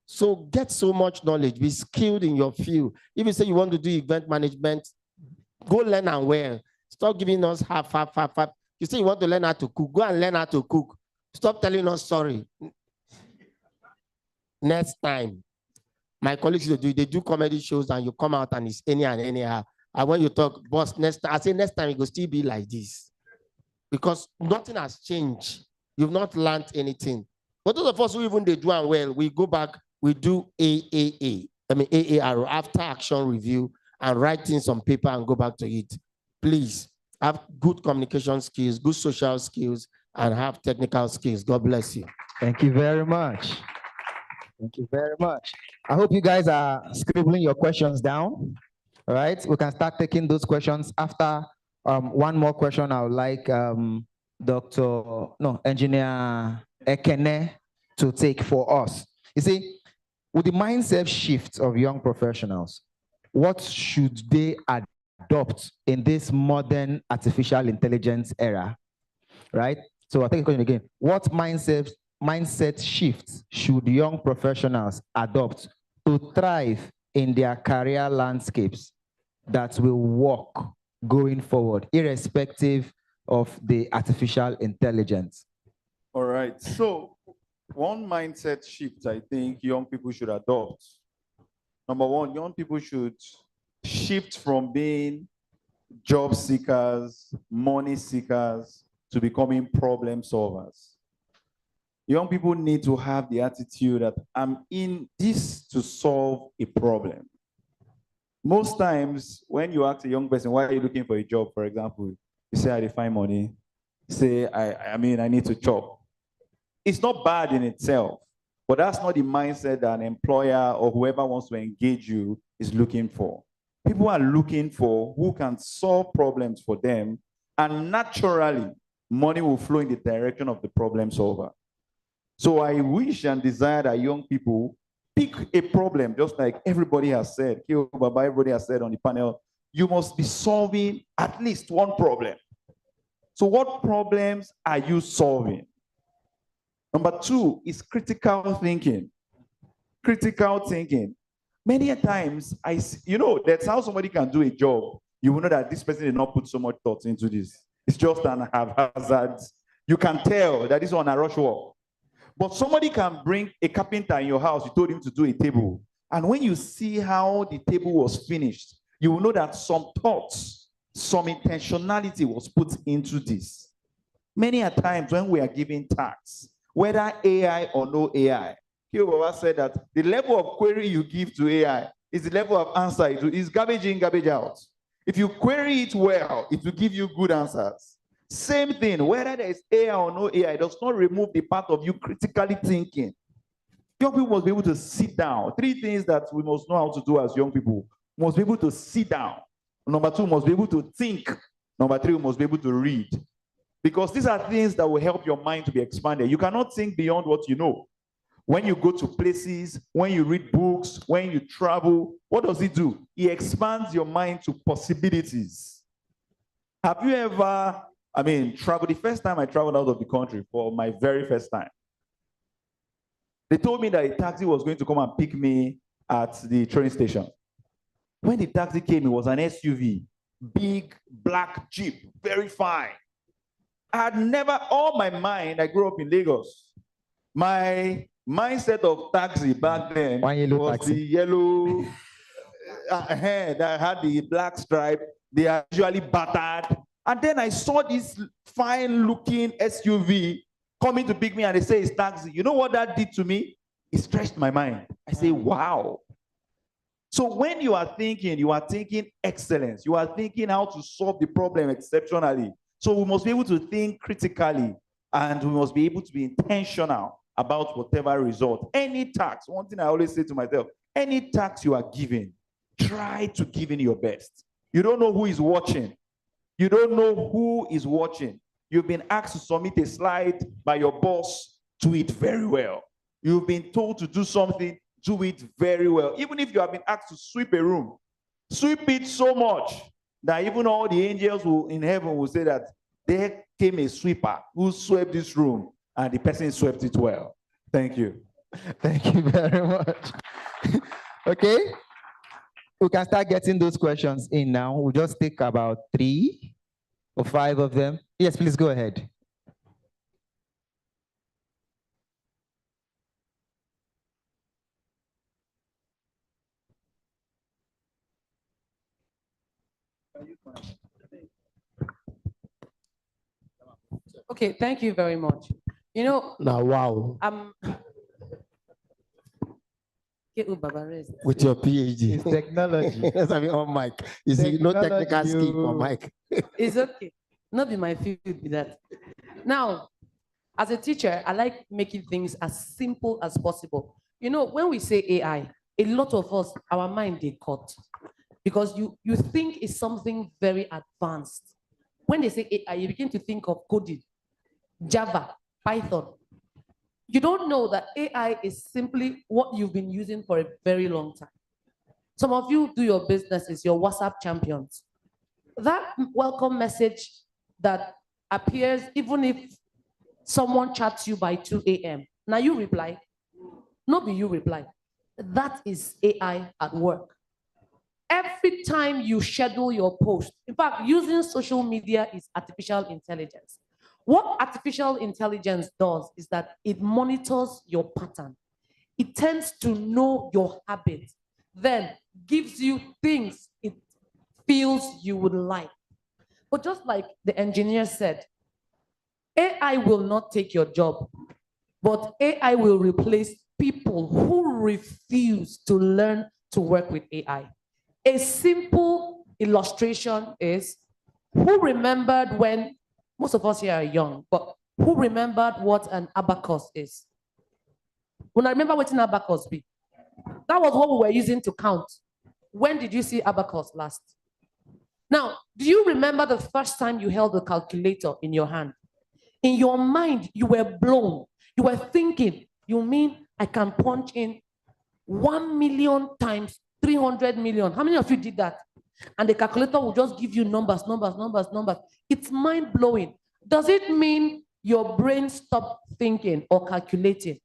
So get so much knowledge. Be skilled in your field. If you say you want to do event management, go learn and wear. Stop giving us half. You say you want to learn how to cook, go and learn how to cook. Stop telling us sorry. Next time, my colleagues, they do comedy shows and you come out and it's any and anyhow. And when you talk, boss, next time, I say next time it will still be like this. Because nothing has changed. You've not learned anything. But those of us who even they do and well, we go back, we do AAR, after action review, and write things on paper and go back to it. Please have good communication skills, good social skills, and have technical skills. God bless you. Thank you very much. Thank you very much. I hope you guys are scribbling your questions down. All right, we can start taking those questions after one more question. I would like Engineer Ekene to take for us. You see, with the mindset shift of young professionals, what should they adopt in this modern artificial intelligence era? Right? So I'll take a question again. What mindset shifts should young professionals adopt to thrive in their career landscapes that will work going forward, irrespective of the artificial intelligence? All right. So one mindset shift I think young people should adopt. Number one, young people should shift from being job seekers, money seekers, to becoming problem solvers. Young people need to have the attitude that I'm in this to solve a problem. Most times, when you ask a young person, why are you looking for a job, for example, you say, I define money. You say, I need to chop. It's not bad in itself, but that's not the mindset that an employer or whoever wants to engage you is looking for. People are looking for who can solve problems for them, and naturally, money will flow in the direction of the problem solver. So I wish and desire that young people pick a problem, just like everybody has said, everybody has said on the panel, you must be solving at least one problem. So what problems are you solving? Number two is critical thinking. Critical thinking. Many a times, that's how somebody can do a job. You will know that this person did not put so much thought into this. It's just an haphazard. You can tell that this one a rush work. But somebody can bring a carpenter in your house. You told him to do a table. And when you see how the table was finished, you will know that some thoughts, some intentionality was put into this. Many a times when we are giving tasks, whether AI or no AI, Kiyobaba said that the level of query you give to AI is the level of answer. It is garbage in, garbage out. If you query it well, it will give you good answers. Same thing, whether there is AI or no AI, does not remove the part of you critically thinking. Young people must be able to sit down. Three things that we must know how to do as young people. We must be able to sit down. Number two, we must be able to think. Number three, we must be able to read. Because these are things that will help your mind to be expanded. You cannot think beyond what you know. When you go to places, when you read books, when you travel, what does it do? It expands your mind to possibilities. Have you ever, traveled? The first time I traveled out of the country for my very first time, they told me that a taxi was going to come and pick me at the train station. When the taxi came, it was an SUV, big black Jeep, very fine. I had never, all my mind, I grew up in Lagos. My mindset of taxi back then was the yellow head that had the black stripe. They are usually battered. And then I saw this fine-looking SUV coming to pick me, and they say it's taxi. You know what that did to me? It stretched my mind. I say, wow. So when you are thinking excellence. You are thinking how to solve the problem exceptionally. So we must be able to think critically, and we must be able to be intentional about whatever result. Any task, one thing I always say to myself, any task you are given, try to give in your best. You don't know who is watching. You don't know who is watching. You've been asked to submit a slide by your boss, do it very well. You've been told to do something, do it very well. Even if you have been asked to sweep a room, sweep it so much that even all the angels in heaven will say that there came a sweeper who swept this room and the person swept it well. Thank you. Thank you very much. Okay, we can start getting those questions in now. We'll just take about 3 or 5 of them. Yes, please go ahead. Okay, thank you very much. Now, wow. With your PhD. It's technology. Yes, on mic. You see, no technical skill for mic. It's okay. Not be my field with that. Now, as a teacher, I like making things as simple as possible. When we say AI, a lot of us, our mind they cut. Because you think it's something very advanced. When they say AI, you begin to think of coding, Java, Python. You don't know that AI is simply what you've been using for a very long time. Some of you do your businesses, your WhatsApp champions. That welcome message that appears even if someone chats you by 2 a.m. Now you reply. Not be you reply. That is AI at work. Every time you schedule your post, in fact, using social media is artificial intelligence. What artificial intelligence does is that it monitors your pattern. It tends to know your habits, then gives you things it feels you would like. But just like the engineer said, AI will not take your job, but AI will replace people who refuse to learn to work with AI. A simple illustration is, who remembered when, most of us here are young, but who remembered what an abacus is? When I remember what an abacus be, that was what we were using to count. When did you see abacus last? Now, do you remember the first time you held a calculator in your hand? In your mind, you were blown. You were thinking, you mean I can punch in 1 million times 300 million? How many of you did that? And the calculator will just give you numbers. It's mind-blowing. Does it mean your brain stopped thinking or calculating?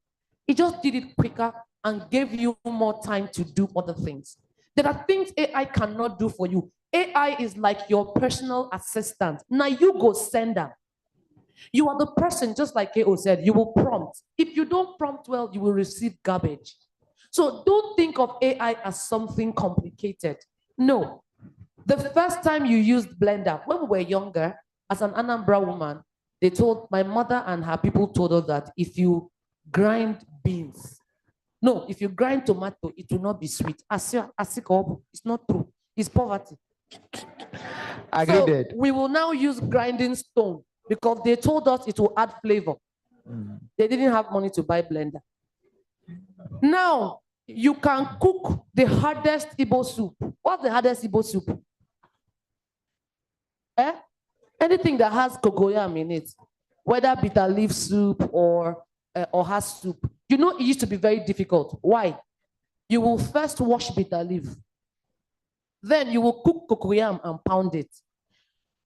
It just did it quicker and gave you more time to do other things. There are things AI cannot do for you. AI is like your personal assistant. Now you go send them. You are the person, just like KO said, you will prompt. If you don't prompt well, you will receive garbage. So don't think of AI as something complicated. No. The first time you used Blender, when we were younger, as an Anambra woman, they told my mother and her people told us that if you grind beans, no, if you grind tomato, it will not be sweet. It's not true. It's poverty. So we will now use grinding stone because they told us it will add flavor. They didn't have money to buy blender. Now, you can cook the hardest Igbo soup. What's the hardest Igbo soup? Anything that has cocoyam in it, whether bitter leaf soup or has soup. You know, it used to be very difficult. Why? You will first wash bitter leaf. Then you will cook cocoyam and pound it.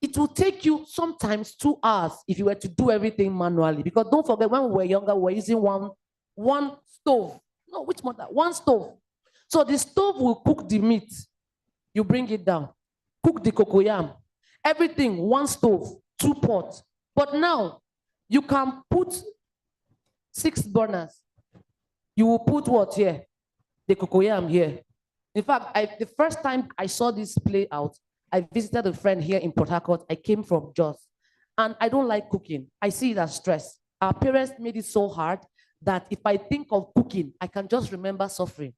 It will take you sometimes 2 hours if you were to do everything manually. Because don't forget, when we were younger, we were using one stove. No, which one? One stove. So the stove will cook the meat. You bring it down. Cook the cocoyam. Everything, one stove, 2 pots. But now, you can put 6 burners. You will put what here? The cocoyam here. In fact, the first time I saw this play out, I visited a friend here in Port Harcourt. I came from Jos. And I don't like cooking. I see it as stress. Our parents made it so hard that if I think of cooking, I can just remember suffering.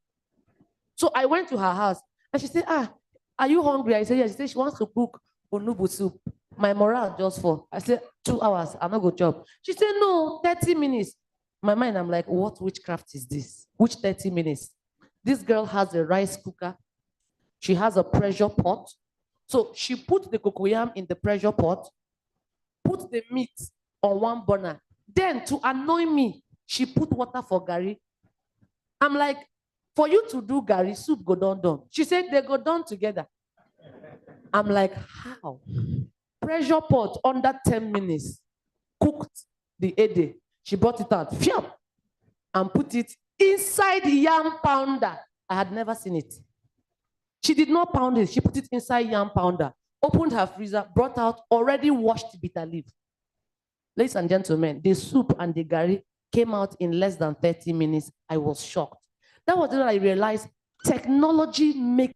So I went to her house and she said, are you hungry? I said, yes. She said she wants to cook onubu soup. My morale just fall. I said, 2 hours, I'm not going to job. She said, no, 30 minutes. My mind, I'm like, what witchcraft is this? Which 30 minutes? This girl has a rice cooker. She has a pressure pot. So she put the cocoyam in the pressure pot, put the meat on one burner. Then to annoy me, she put water for gari. I'm like, for you to do gari, soup go down. She said they go down together. I'm like, how? Pressure pot under 10 minutes, cooked the ede. She brought it out, and put it inside the yam pounder. I had never seen it. She did not pound it. She put it inside yam pounder, opened her freezer, brought out already washed bitter leaf. Ladies and gentlemen, the soup and the gari came out in less than 30 minutes. I was shocked. That was when I realized technology makes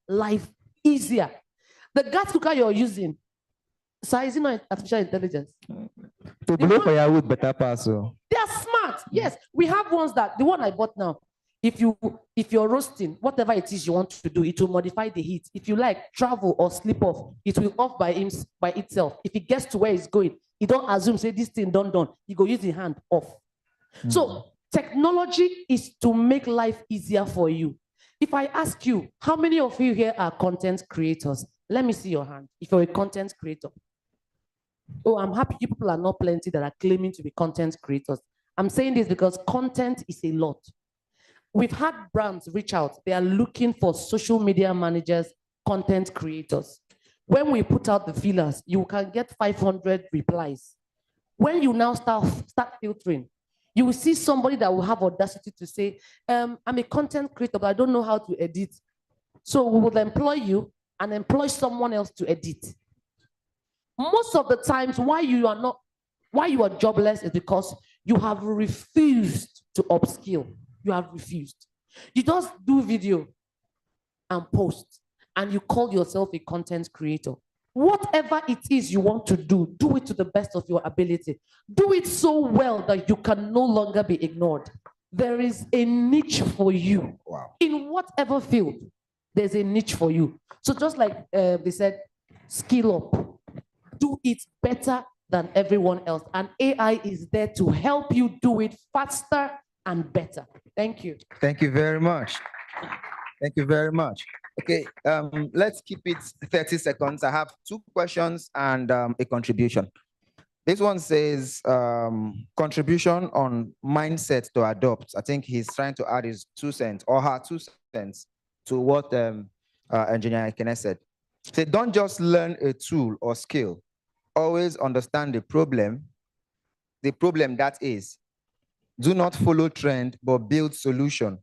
life easier. The gas cooker you're using, so is it not artificial intelligence? To blow firewood better pass. They are smart. Yes, we have ones that, the one I bought now, if you're roasting, whatever it is you want to do, it will modify the heat. If you like travel or sleep off, it will off by itself. If it gets to where it's going, it don't assume, say this thing done. You go use the hand off. So technology is to make life easier for you. If I ask you, how many of you here are content creators? Let me see your hand. If you're a content creator. Oh, I'm happy people are not plenty that are claiming to be content creators. I'm saying this because content is a lot. We've had brands reach out. They are looking for social media managers, content creators. When we put out the feelers, you can get 500 replies. When you now start filtering, you will see somebody that will have audacity to say, I'm a content creator, but I don't know how to edit. So we will employ you and employ someone else to edit. Most of the times, why you are jobless is because you have refused to upskill. You have refused. You just do video and post, and you call yourself a content creator. Whatever it is you want to do it to the best of your ability. Do it so well that you can no longer be ignored. There is a niche for you. Wow. In whatever field, there's a niche for you. So just like they said, skill up. Do it better than everyone else. And AI is there to help you do it faster and better. Thank you. Thank you very much. Thank you very much. Okay, let's keep it 30 seconds. I have 2 questions and a contribution. This one says contribution on mindset to adopt. I think he's trying to add his 2 cents or her 2 cents to what Engineer Kenneth said. Say, don't just learn a tool or skill. always understand the problem that is. Do not follow trend, but build solution.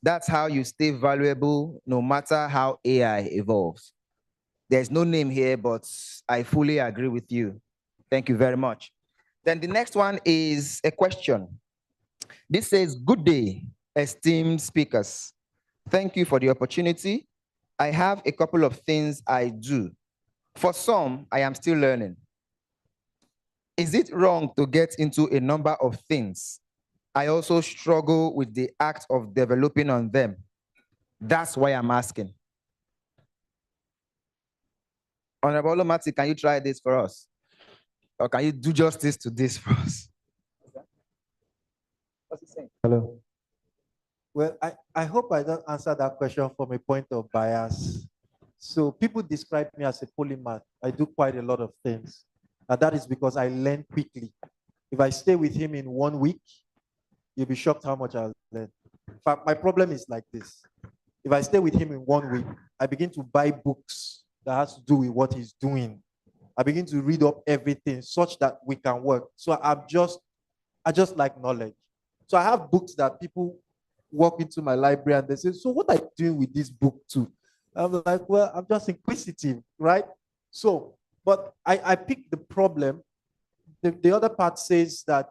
That's how you stay valuable no matter how AI evolves. There's no name here, but I fully agree with you. Thank you very much. Then the next one is a question. This says, good day, esteemed speakers. Thank you for the opportunity. I have a couple of things I do. For some, I am still learning. Is it wrong to get into a number of things? I also struggle with the act of developing on them. That's why I'm asking. Honorable Olomati, can you try this for us? Or can you do justice to this for us? What's he saying? Hello. Well, I hope I don't answer that question from a point of bias. So people describe me as a polymath. I do quite a lot of things. And that is because I learn quickly. If I stay with him in 1 week, you'll be shocked how much I'll learn. In fact, my problem is like this. If I stay with him in 1 week, I begin to buy books that has to do with what he's doing. I begin to read up everything such that we can work. So I just like knowledge. So I have books that people walk into my library and they say, so what are you doing with this book too? I'm like, well, I'm just inquisitive, right? So, but I pick the problem. The other part says that,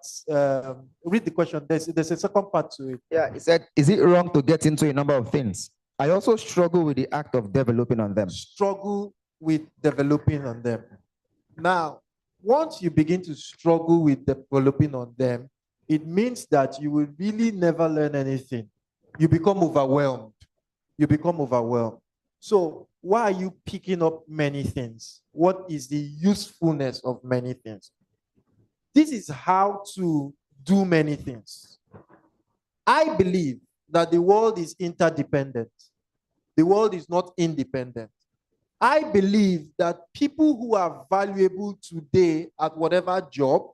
read the question, there's a second part to it. Yeah, it said, is it wrong to get into a number of things? I also struggle with the act of developing on them. Struggle with developing on them. Now, once you begin to struggle with developing on them, it means that you will really never learn anything. You become overwhelmed. You become overwhelmed. So why are you picking up many things? What is the usefulness of many things? This is how to do many things. I believe that the world is interdependent. The world is not independent. I believe that people who are valuable today at whatever job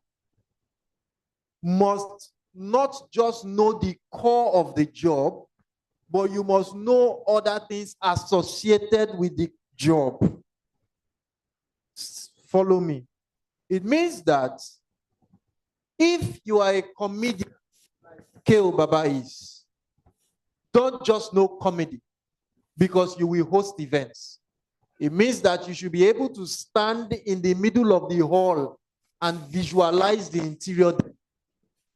must not just know the core of the job, but you must know other things associated with the job. Follow me. It means that if you are a comedian, like K.O. Baba is, don't just know comedy because you will host events. It means that you should be able to stand in the middle of the hall and visualize the interior.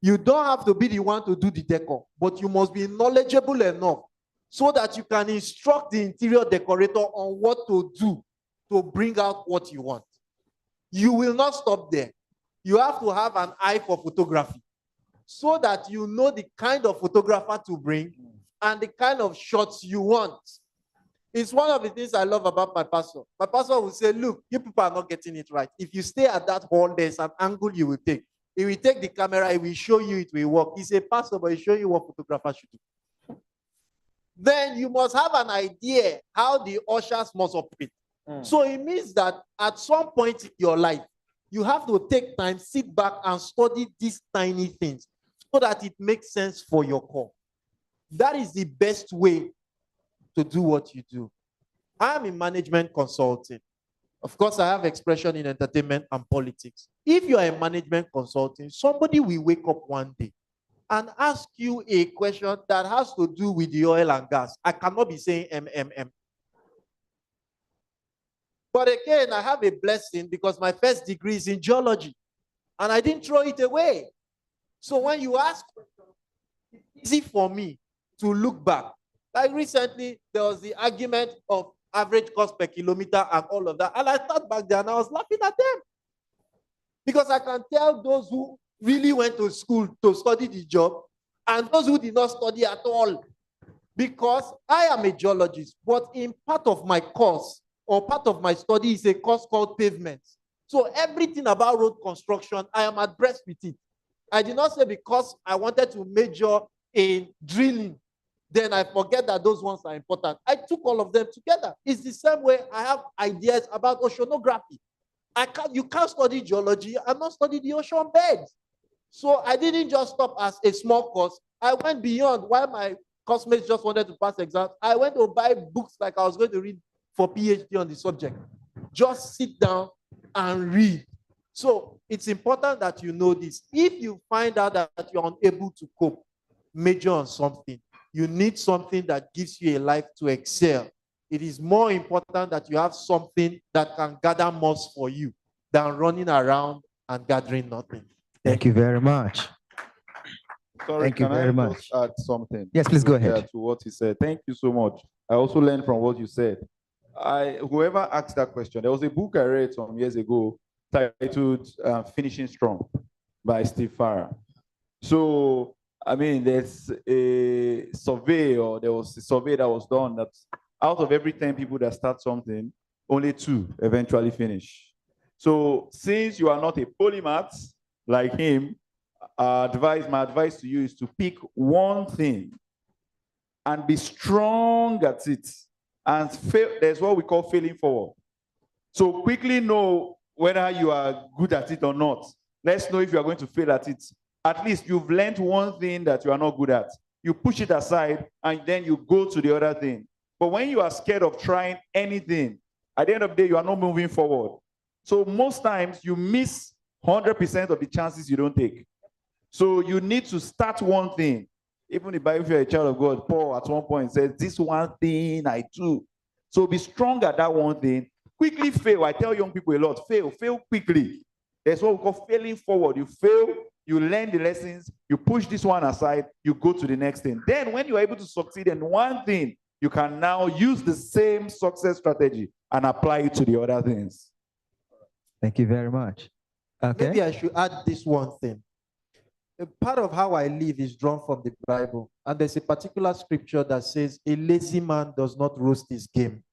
You don't have to be the one to do the decor, but you must be knowledgeable enough so that you can instruct the interior decorator on what to do to bring out what you want. You will not stop there. You have to have an eye for photography so that you know the kind of photographer to bring and the kind of shots you want. It's one of the things I love about my pastor. My pastor will say, look, you people are not getting it right. If you stay at that hall, there's an angle you will take. He will take the camera, he will show you it will work. He's a pastor, but he'll show you what photographers should do. Then you must have an idea how the ushers must operate. So it means that at some point in your life, you have to take time, sit back and study these tiny things so that it makes sense for your core. That is the best way to do what you do. I am in management consulting. Of course, I have expression in entertainment and politics. If you are a management consulting, somebody will wake up one day and ask you a question that has to do with the oil and gas. I cannot be saying MMM. But again, I have a blessing because my first degree is in geology and I didn't throw it away. So when you ask questions, it's easy for me to look back. Like recently, there was the argument of average cost per kilometer and all of that. And I thought back there and I was laughing at them. Because I can tell those who really went to school to study the job and those who did not study at all. Because I am a geologist, but in part of my course or part of my study is a course called pavements. So everything about road construction, I am abreast with it. I did not say because I wanted to major in drilling, then I forget that those ones are important. I took all of them together. It's the same way I have ideas about oceanography. You can't study geology and not study the ocean beds. So I didn't just stop as a small course. I went beyond. While my classmates just wanted to pass exams, I went to buy books like I was going to read for PhD on the subject. Just sit down and read. So it's important that you know this. If you find out that you're unable to cope, major on something, you need something that gives you a life to excel. It is more important that you have something that can gather most for you than running around and gathering nothing. Thank you very much. Sorry, Thank you can very I much. just add something? Yes, please go Yeah, ahead. to what he said. Thank you so much. I also learned from what you said. Whoever asked that question, there was a book I read some years ago titled Finishing Strong by Steve Farrar. So, I mean, there's a survey, or there was a survey that was done that out of every 10 people that start something, only 2 eventually finish. So, since you are not a polymath like him, my advice to you is to pick one thing and be strong at it. And there's what we call failing forward. So quickly know whether you are good at it or not. Let's know if you are going to fail at it. At least you've learned one thing that you are not good at. You push it aside and then you go to the other thing. But when you are scared of trying anything, at the end of the day, you are not moving forward. So most times you miss 100% of the chances you don't take. So you need to start one thing. Even if you're a child of God, Paul at one point says, this one thing I do. So be strong at that one thing. Quickly fail. I tell young people a lot, fail quickly. That's what we call failing forward. You fail, you learn the lessons, you push this one aside, you go to the next thing. Then when you're able to succeed in one thing, you can now use the same success strategy and apply it to the other things. Thank you very much. Okay. Maybe I should add this one thing. A part of how I live is drawn from the Bible. And there's a particular scripture that says, a lazy man does not roast his game.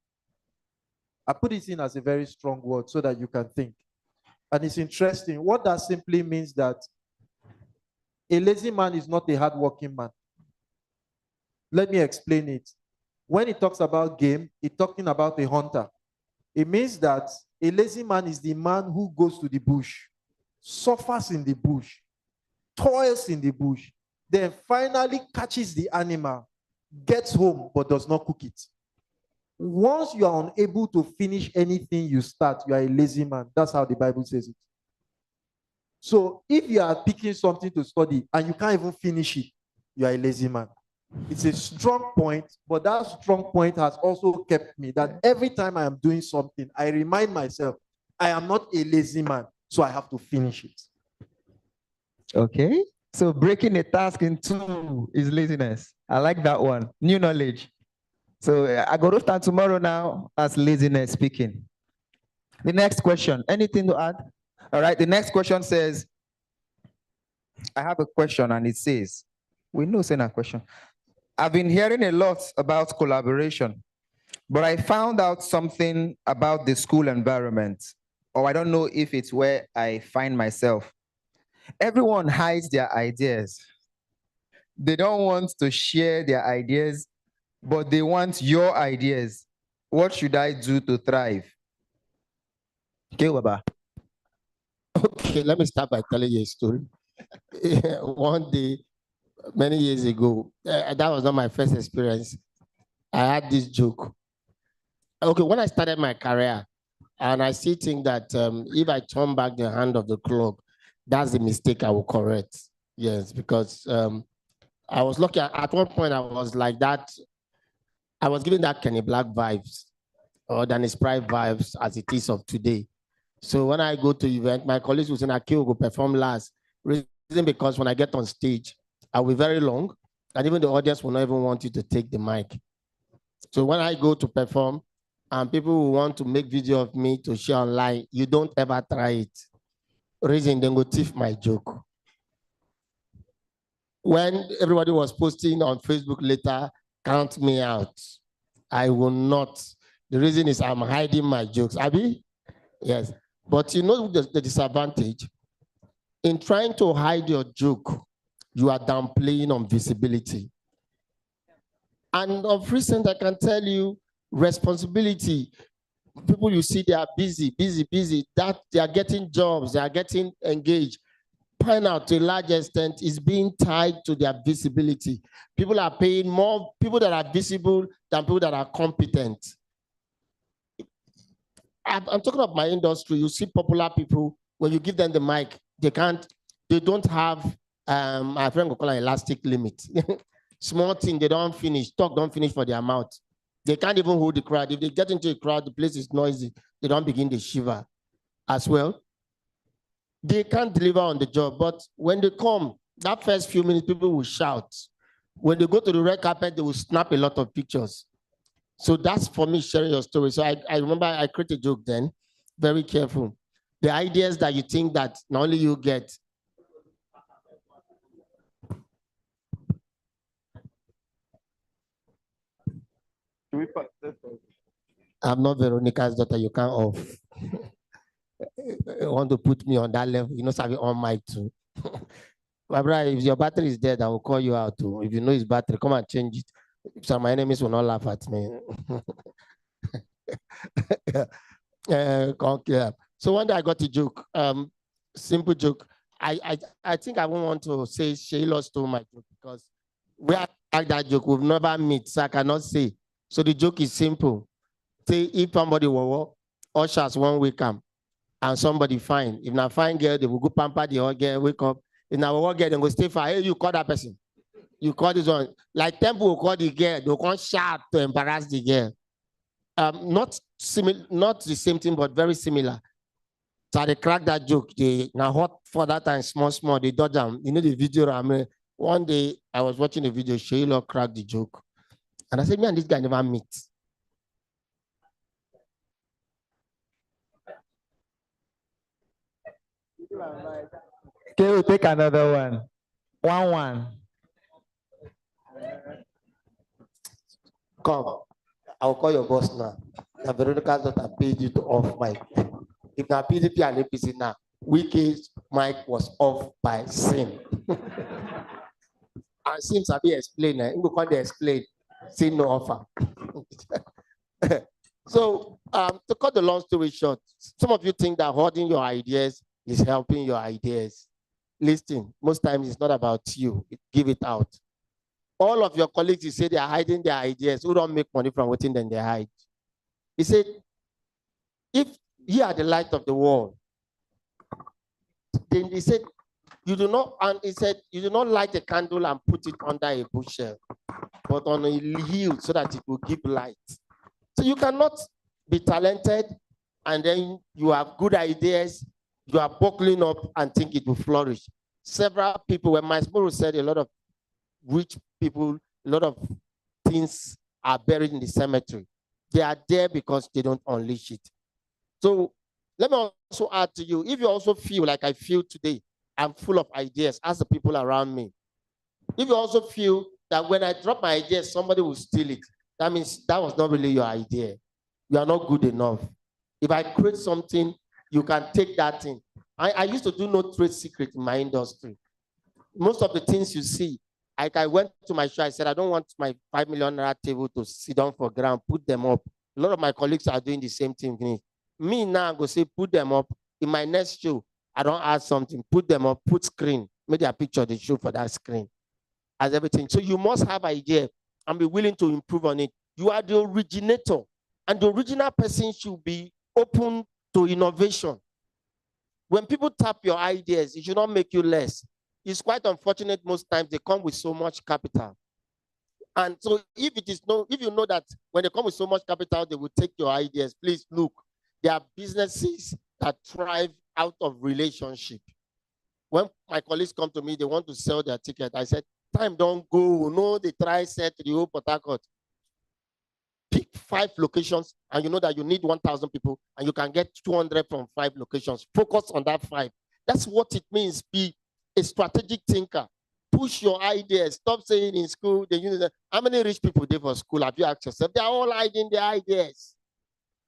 I put it in as a very strong word so that you can think. And it's interesting. What that simply means that a lazy man is not a hardworking man. Let me explain it. When it talks about game, it's talking about a hunter. It means that a lazy man is the man who goes to the bush, suffers in the bush, toils in the bush, then finally catches the animal, gets home, but does not cook it. Once you are unable to finish anything you start, you are a lazy man. That's how the Bible says it. So if you are picking something to study and you can't even finish it, you are a lazy man. It's a strong point, but that strong point has also kept me that every time I am doing something, I remind myself, I am not a lazy man, so I have to finish it. Okay. So breaking a task in 2 is laziness. I like that one. New knowledge. So I go to start tomorrow now as laziness speaking. The next question, anything to add? All right, the next question says, I have a question and it says, we know saying a question. I've been hearing a lot about collaboration, but I found out something about the school environment, or I don't know if it's where I find myself. Everyone hides their ideas. They don't want to share their ideas, but they want your ideas. What should I do to thrive? Okay, Baba. Okay, let me start by telling you a story. One day, many years ago, that was not my first experience. I had this joke. Okay, when I started my career, and I still think that if I turn back the hand of the clock, that's the mistake I will correct. Yes, because I was lucky. At one point, I was like that. I was giving that Kenny Black vibes or Dennis Pride vibes as it is of today. So when I go to event, my colleagues will say, "Aki will go perform last." Reason because when I get on stage, I'll be very long, and even the audience will not even want you to take the mic. So when I go to perform, and people will want to make video of me to share online, you don't ever try it. Reason then go thief my joke. When everybody was posting on Facebook later, count me out. I will not. The reason is I'm hiding my jokes. Abi? Yes. But you know the disadvantage? In trying to hide your joke, you are downplaying on visibility. And of recent, I can tell you, responsibility. People you see, they are busy, that they are getting jobs, they are getting engaged. Point out to a large extent is being tied to their visibility. People are paying more people that are visible than people that are competent. I'm talking about my industry. You see popular people, when you give them the mic, they don't have, my friend will call it elastic limit. Small thing, they don't finish, talk don't finish for their mouth. They can't even hold the crowd. If they get into a crowd, the place is noisy, they don't begin to shiver as well. They can't deliver on the job, but when they come, that first few minutes, people will shout. When they go to the red carpet, they will snap a lot of pictures. So that's for me sharing your story. So I remember I created a joke then, very careful. The ideas that you think that not only you get. I'm not Veronica's daughter, you can't off. You want to put me on that level, you know, having on mic too. My brother, if your battery is dead, I will call you out too. If you know his battery, come and change it. So my enemies will not laugh at me. So one day I got a joke, simple joke. I think I won't want to say Sheila stole my joke because we are like that joke, we've never met, so I cannot say. So the joke is simple. Say if somebody will ushers one wake up and somebody fine. If not fine girl, they will go pamper the old girl, wake up. If not one girl, they go stay fine. Hey, you call that person. You call this one. Like Temple will call the girl, they can't shout to embarrass the girl. Not the same thing, but very similar. So they crack that joke. They now hot for that time, small, they dodge them. You know the video. I mean, one day I was watching the video, Sheila cracked the joke. And I said, me and this guy never meet. Okay, we'll take another one. 1-1. Come, I'll call your boss now. Now Veronica's daughter paid you to off mic. If now PDP and APC now, Wiki's mic was off by Sim. And Sim Sabi explain, you can't explain, Sim no offer. So to cut the long story short, some of you think that holding your ideas is helping your ideas. Listen, most times it's not about you, give it out. All of your colleagues, you say they are hiding their ideas, who don't make money from within them they hide. He said, if you are the light of the world, then he said, you do not, and he said, you do not light a candle and put it under a bushel, but on a hill so that it will give light. So you cannot be talented and then you have good ideas, you are buckling up and think it will flourish. Several people, when Masboro said a lot of rich people, a lot of things are buried in the cemetery. They are there because they don't unleash it. So let me also add to you, if you also feel like I feel today, I'm full of ideas, ask the people around me. If you also feel that when I drop my ideas, somebody will steal it, that means that was not really your idea. You are not good enough. If I create something, you can take that thing. I used to do no trade secret in my industry. Most of the things you see, like I went to my show, I said, I don't want my 5 million naira table to sit down for ground, put them up. A lot of my colleagues are doing the same thing. Me now, I go say, put them up. In my next show, I don't add something, put them up, put screen, make their picture, they show for that screen. As everything. So you must have idea and be willing to improve on it. You are the originator, and the original person should be open to innovation. When people tap your ideas, it should not make you less. It's quite unfortunate most times they come with so much capital. And so if you know that when they come with so much capital, they will take your ideas, please look, there are businesses that thrive out of relationship. When my colleagues come to me, they want to sell their ticket. I said, time don't go. No, they try set to the whole Port Harcourt. Pick 5 locations and you know that you need 1,000 people and you can get 200 from 5 locations. Focus on that 5. That's what it means. Be a strategic thinker. Push your ideas. Stop saying in school, how many rich people there for school? Have you asked yourself? They're all hiding their ideas.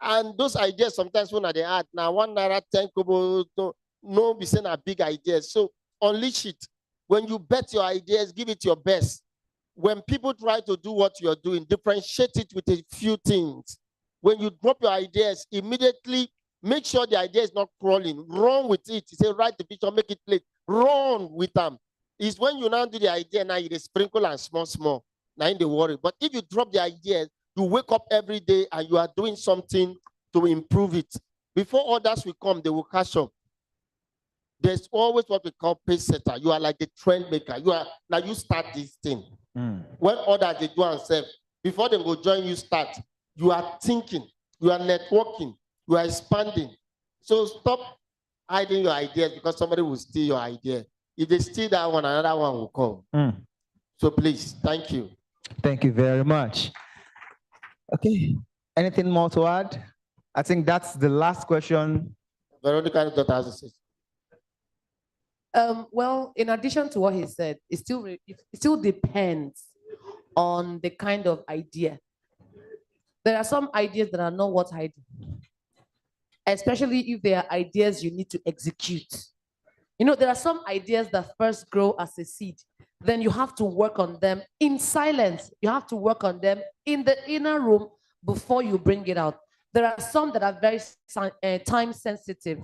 And those ideas sometimes when they add, now 1 naira, 10 kobo, no be saying a big ideas. So unleash it. When you bet your ideas, give it your best. When people try to do what you're doing, differentiate it with a few things. When you drop your ideas, immediately make sure the idea is not crawling. Run with it. You say, write the picture, make it play. Run with them. It's when you now do the idea, now you sprinkle and small. Now in the worry. But if you drop the ideas, you wake up every day and you are doing something to improve it. Before others will come, they will catch up. There's always what we call pace setter. You are like the trend maker. Now you start this thing. When others they do and say, before they go join you start, you are thinking, you are networking, you are expanding. So stop hiding your ideas because somebody will steal your idea. If they steal that one, another one will come. So please, thank you. Thank you very much. Okay, anything more to add? I think that's the last question. Veronica, Dr. Aziz. Well, in addition to what he said, it still depends on the kind of idea. There are some ideas that are not worth hiding, especially if they are ideas you need to execute. You know, there are some ideas that first grow as a seed. Then you have to work on them in silence. You have to work on them in the inner room before you bring it out. There are some that are very time sensitive.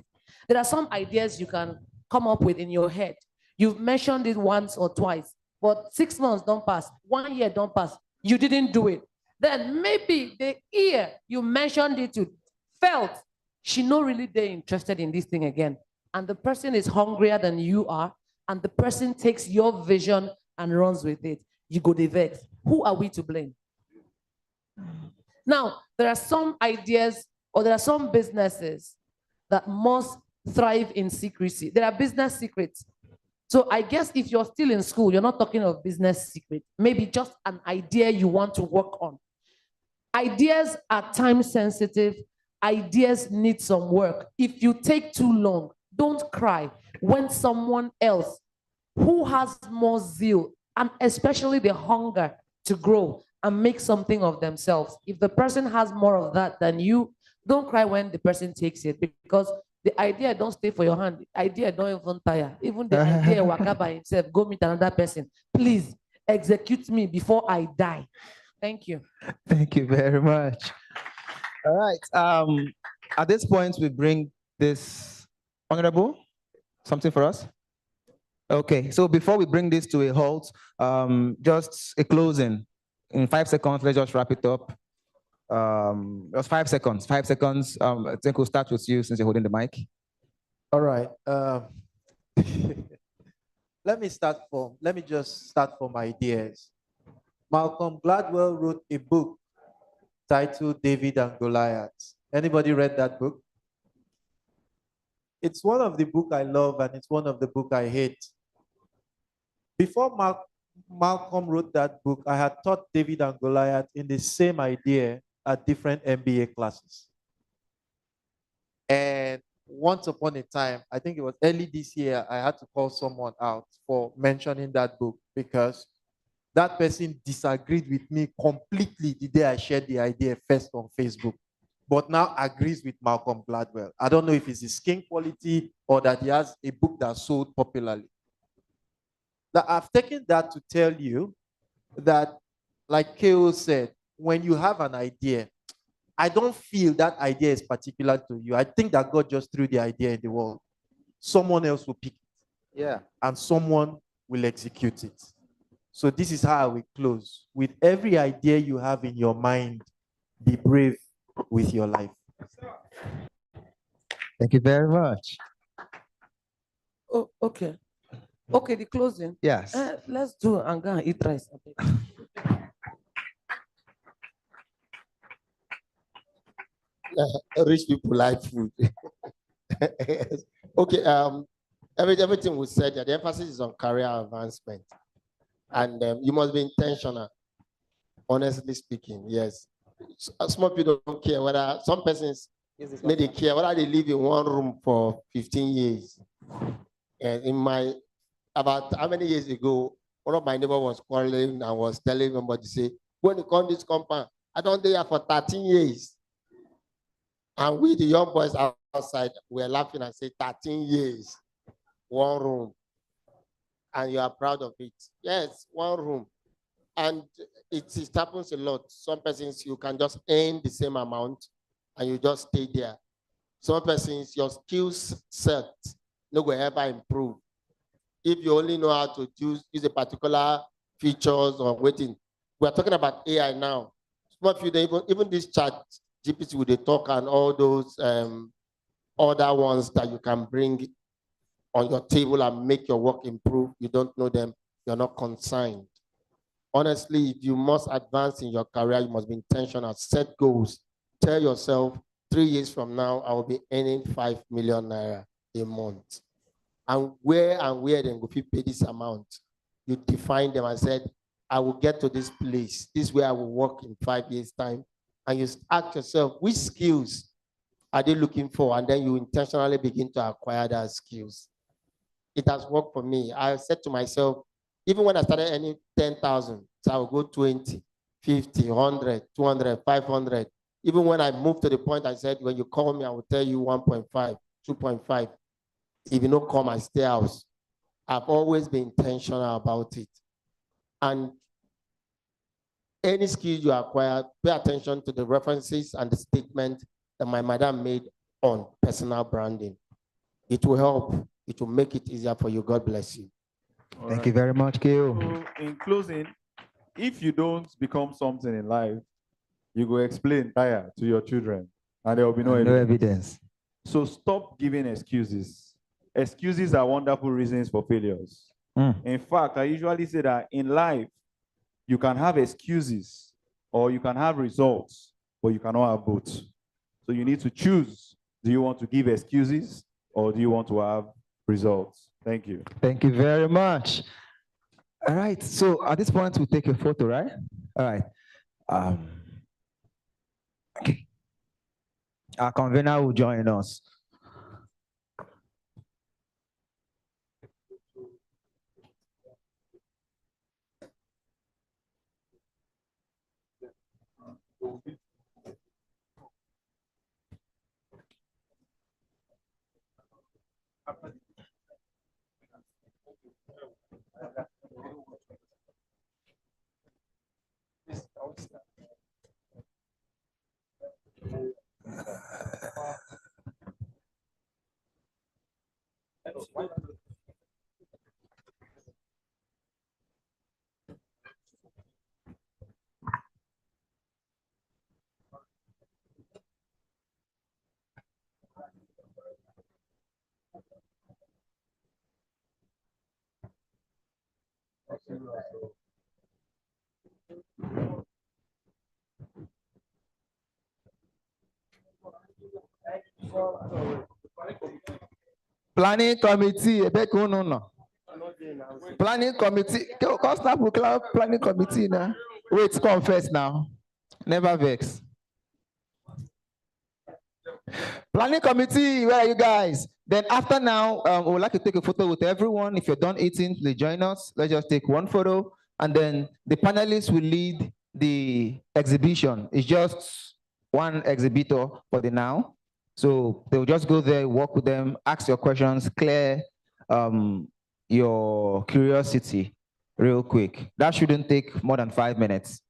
There are some ideas you can come up with in your head. You've mentioned it once or twice, but 6 months don't pass, 1 year don't pass. You didn't do it. Then maybe the year you mentioned it to felt she not really there interested in this thing again. And the person is hungrier than you are, and the person takes your vision and runs with it. You go the vex. Who are we to blame? Now, there are some ideas or there are some businesses that must thrive in secrecy. There are business secrets. So I guess if you're still in school, you're not talking of business secret, maybe just an idea you want to work on. Ideas are time sensitive. Ideas need some work. If you take too long, don't cry when someone else who has more zeal and especially the hunger to grow and make something of themselves, if the person has more of that than you, don't cry when the person takes it, because the idea don't stay for your hand. The idea don't even tire. Even the idea waka by himself, go meet another person. Please execute me before I die. Thank you. Thank you very much. All right. At this point, we bring this honorable something for us. Okay. So before we bring this to a halt, just a closing in 5 seconds. Let's just wrap it up. Just 5 seconds. 5 seconds. I think we'll start with you since you're holding the mic. All right. Let me just start from ideas. Malcolm Gladwell wrote a book titled David and Goliath. Anybody read that book? It's one of the books I love and it's one of the books I hate. Before Malcolm wrote that book, I had taught David and Goliath in the same idea at different MBA classes. And once upon a time, I think it was early this year, I had to call someone out for mentioning that book because that person disagreed with me completely the day I shared the idea first on Facebook, but now agrees with Malcolm Gladwell. I don't know if it's his skin quality or that he has a book that sold popularly. Now, I've taken that to tell you that, like K.O. said, when you have an idea, I don't feel that idea is particular to you. I think that God just threw the idea in the world. Someone else will pick it. Yeah. And someone will execute it. So this is how we close. With every idea you have in your mind, be brave with your life. Thank you very much. Oh, okay. Okay, the closing. Yes. Let's do and go and eat rice. Rich people like food. Okay, everything we said, the emphasis is on career advancement. And you must be intentional, honestly speaking, yes. Small people don't care whether, some persons, they care whether they live in one room for 15 years. And about how many years ago, one of my neighbors was quarreling and was telling somebody, say, when you come this compound, I don't there for 13 years. And we, the young boys outside, were laughing and say, 13 years, one room. And you are proud of it. Yes, one room. And it happens a lot. Some persons, you can just earn the same amount and you just stay there. Some persons, your skill set no will ever improve. If you only know how to use a particular features or waiting. We're talking about AI now. Some of you, even this chat, GPT with the talk and all those other ones that you can bring on your table and make your work improve. You don't know them, you're not consigned. Honestly, if you must advance in your career, you must be intentional. Set goals. Tell yourself, 3 years from now, I will be earning 5 million naira a month. And where then go you pay this amount? You define them and said, I will get to this place. This is where I will work in 5 years' time. And you ask yourself, which skills are they looking for? And then you intentionally begin to acquire those skills. It has worked for me. I said to myself, even when I started earning 10,000, so I will go 20, 50, 100, 200, 500. Even when I moved to the point, I said, when you call me, I will tell you 1.5, 2.5. If you don't come, I stay house. I've always been intentional about it. And any skill you acquire, pay attention to the references and the statement that my madam made on personal branding. It will help. It will make it easier for you. God bless you. Thank you very much, Keo. So in closing, if you don't become something in life, you go explain tire to your children, and there will be no evidence. So stop giving excuses. Excuses are wonderful reasons for failures. In fact, I usually say that in life, you can have excuses or you can have results, but you cannot have both. So you need to choose. Do you want to give excuses or do you want to have results? Thank you. Thank you very much. All right. So at this point, we'll take a photo, right? All right. Okay. Our convener will join us. Planning committee, planning committee, planning committee now. Wait, come first now. Never vex. Planning committee, where are you guys? Then after now, we would like to take a photo with everyone. If you're done eating, please join us. Let's just take one photo. And then the panelists will lead the exhibition. It's just one exhibitor for the now. So they'll just go there, walk with them, ask your questions, clear your curiosity real quick. That shouldn't take more than 5 minutes.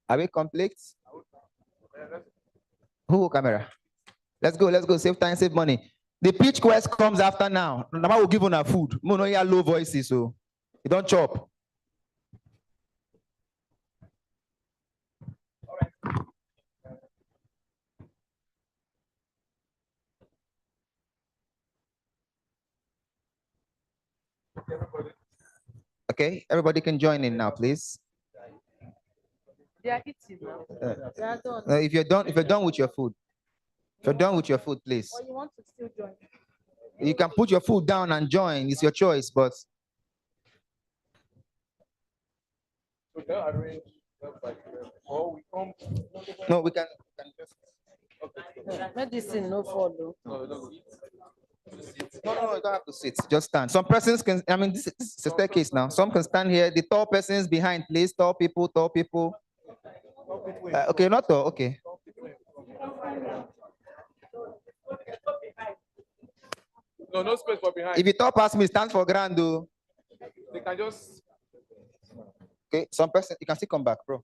Are we complete? Who camera? Let's go, save time, save money. The pitch quest comes after now. Now we'll give on our food. No, you low voices, so you don't chop. Okay, everybody can join in now, please. If you're done with your food, please. Or you want to still join? You can put your food down and join. It's your choice, but no, we can just medicine no follow. No, you don't have to sit. Just stand. Some persons can. I mean, this is a staircase now. Some can stand here. The tall persons behind, please. Tall people. Okay, not tall. Okay. No space for behind. If you tall past me, stand for ground, though. They can just. Okay, some person you can still come back, bro.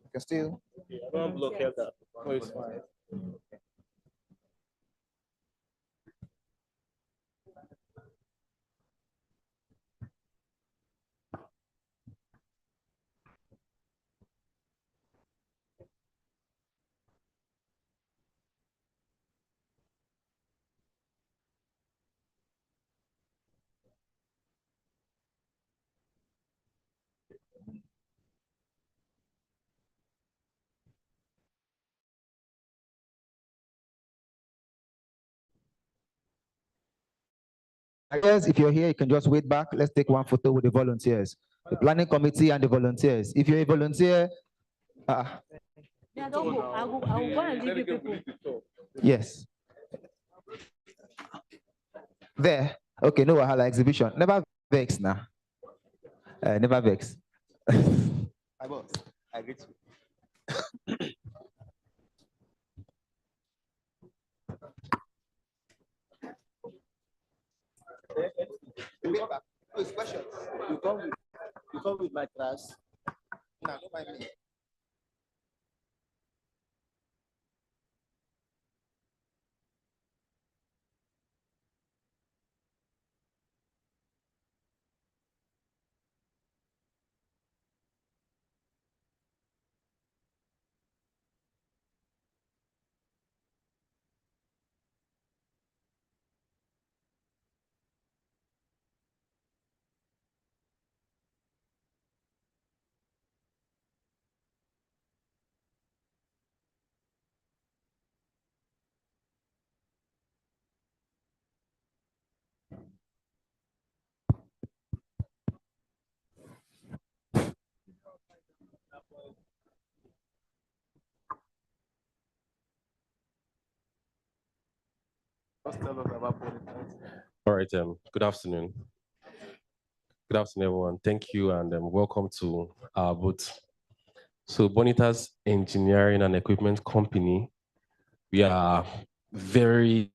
You can still. Don't block that. No, it's fine. Yes, if you're here, you can just wait back. Let's take one photo with the volunteers, the planning committee and the volunteers. If you're a volunteer, Yeah, don't go. I will go and leave you people. yes. There. Okay, no wahala exhibition. Never vex now. Never vex. My boss, I agree to. Questions. You come with my class. No, don't mind me. All right, good afternoon. Good afternoon, everyone. Thank you and welcome to our booth. So Bonitas Engineering and Equipment Company, we are very,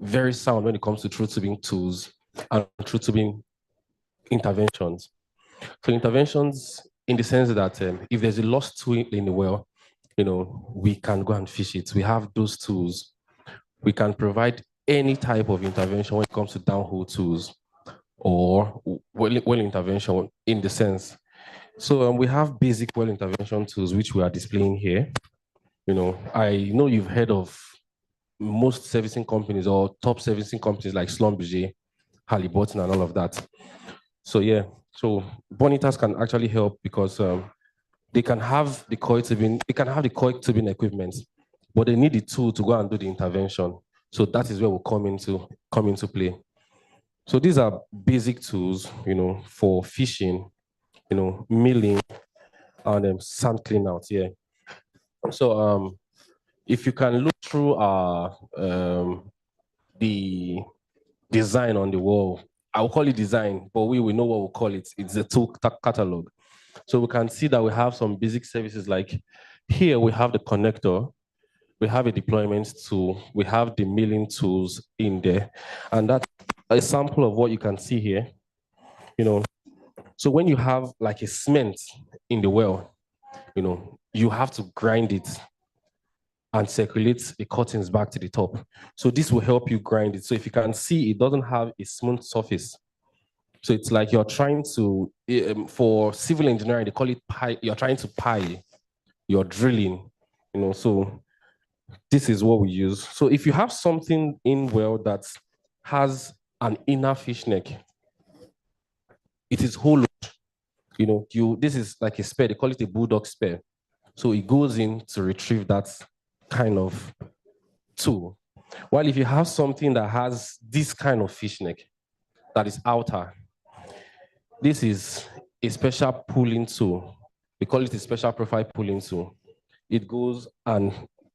very sound when it comes to truth tubing tools and truth tubing interventions. So interventions in the sense that if there's a lost tool in the well, we can go and fish it. We have those tools. We can provide any type of intervention when it comes to downhole tools or well intervention in the sense. So we have basic well intervention tools, which we are displaying here. I know you've heard of most servicing companies or top servicing companies like Schlumberger, Halliburton, and all of that. So yeah, so Bonitas can actually help because they can have the coil tubing equipment, but they need the tool to go and do the intervention. So that is where we'll come into play. So these are basic tools, for fishing, milling, and sand clean out here. So if you can look through the design on the wall, I'll call it design, but we know what we'll call it. It's a tool catalog. So we can see that we have some basic services like here we have the connector, we have a deployment tool, we have the milling tools in there. And that's a sample of what you can see here. So when you have like a cement in the well, you have to grind it and circulate the cuttings back to the top. So this will help you grind it. So if you can see, it doesn't have a smooth surface. So it's like you're trying to, for civil engineering, they call it pile. You're trying to pile, you're drilling, so this is what we use. So if you have something in well that has an inner fish neck, it is hollowed. This is like a spare, they call it a bulldog spare. So it goes in to retrieve that kind of tool. While if you have something that has this kind of fish neck that is outer, this is a special pulling tool. We call it a special profile pulling tool. It goes and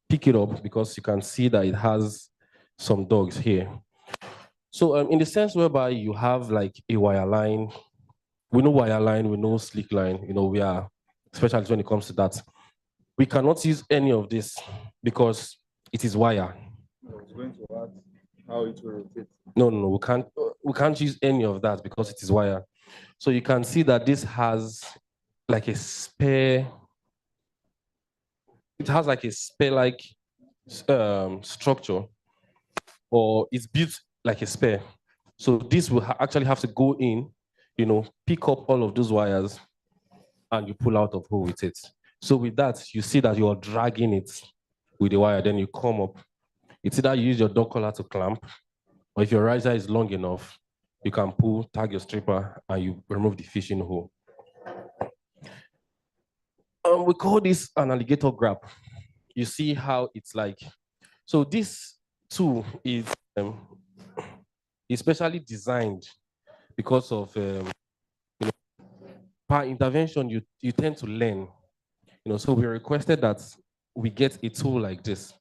pick it up because you can see that it has some dogs here. So in the sense whereby you have like a wire line, we know wire line, we know slick line, we are specialists when it comes to that. We cannot use any of this because it is wire. I was going to ask how it will rotate. No, we can't use any of that because it is wire. So you can see that this has like a spare, it has like a spare-like structure, or it's built like a spare. So this will actually have to go in, pick up all of those wires and you pull out of hole with it. So with that, you see that you're dragging it with the wire, then you come up. It's either you use your dog collar to clamp, or if your riser is long enough, you can pull, tag your stripper, and you remove the fishing hole. We call this an alligator grab. You see how it's like. So this tool is especially designed because of per intervention, you tend to learn. So we requested that we get a tool like this,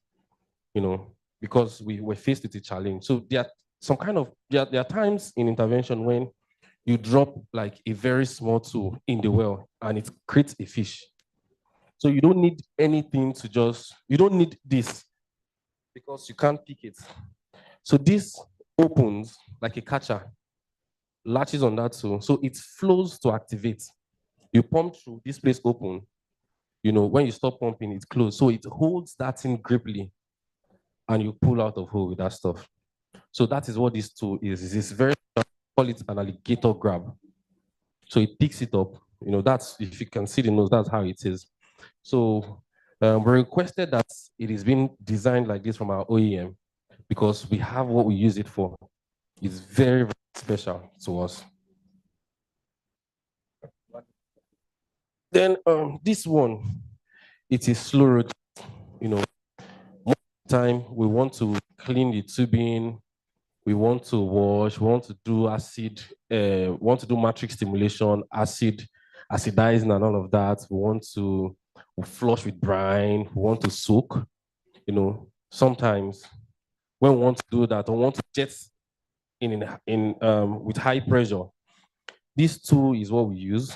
because we were faced with a challenge. So there are some kind of there are times in intervention when you drop like a very small tool in the well and it creates a fish. So you don't need anything to you don't need this because you can't pick it. So this opens like a catcher, latches on that tool. So it flows to activate. You pump through, this place open. When you stop pumping, it closes. So it holds that in griply and you pull out of hole with that stuff. So that is what this tool is. It's very, call it an alligator grab. So it picks it up. That's, if you can see the nose, that's how it is. So we requested that it is being designed like this from our OEM because we have what we use it for. It's very, very special to us. Then this one, it is slow rotate. Most of the time we want to clean the tubing, we want to wash, we want to do acid, want to do matrix stimulation, acidizing and all of that. We want to flush with brine, we want to soak. Sometimes when we want to do that, we want to jet in with high pressure. This tool is what we use.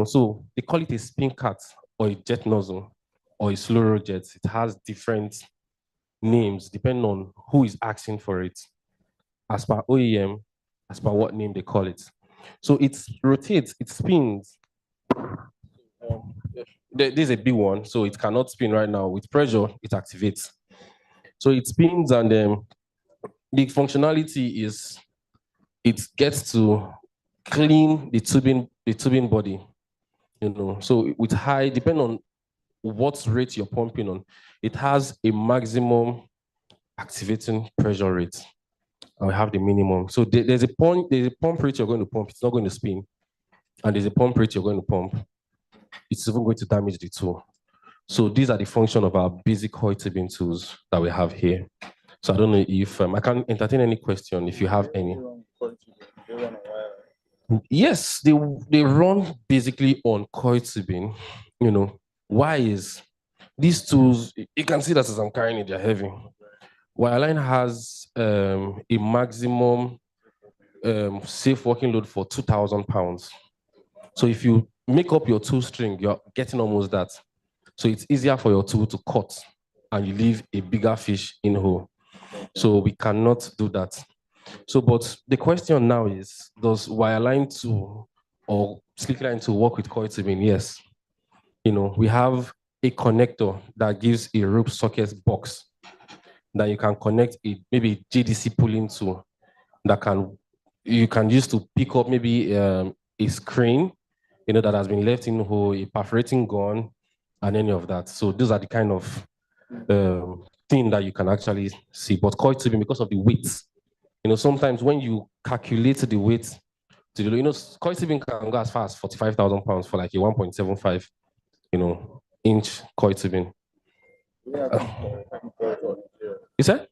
So they call it a spin cut or a jet nozzle or a slow jet. It has different names depending on who is asking for it. As per OEM, as per what name they call it. So it rotates, it spins. There's a big one, so it cannot spin right now. With pressure, it activates. So it spins, and the functionality is it gets to clean the tubing body. So with high, depending on what rate you're pumping on, it has a maximum activating pressure rate. And we have the minimum. So there's a pump rate you're going to pump, it's not going to spin. And there's a pump rate you're going to pump. It's even going to damage the tool. So these are the function of our basic coil tubing tools that we have here. So I don't know if I can entertain any question if you have any. Yes, they run basically on coil tubing. Why is these tools, you can see that as I'm carrying it, they're heavy. Wireline has a maximum safe working load for 2,000 pounds. So if you make up your tool string, you're getting almost that. So it's easier for your tool to cut and you leave a bigger fish in hole. So we cannot do that. So, but the question now is, does wireline tool or slickline tool work with coil tubing? Yes. We have a connector that gives a rope socket box that you can connect maybe JDC pulling tool that you can use to pick up maybe a screen, that has been left in hole, a perforating gun, and any of that. So those are the kind of thing that you can actually see. But coil tubing, because of the weight, sometimes when you calculate the weight, coil tubing can go as far as 45,000 pounds for like a 1.75, inch coil tubing. You said?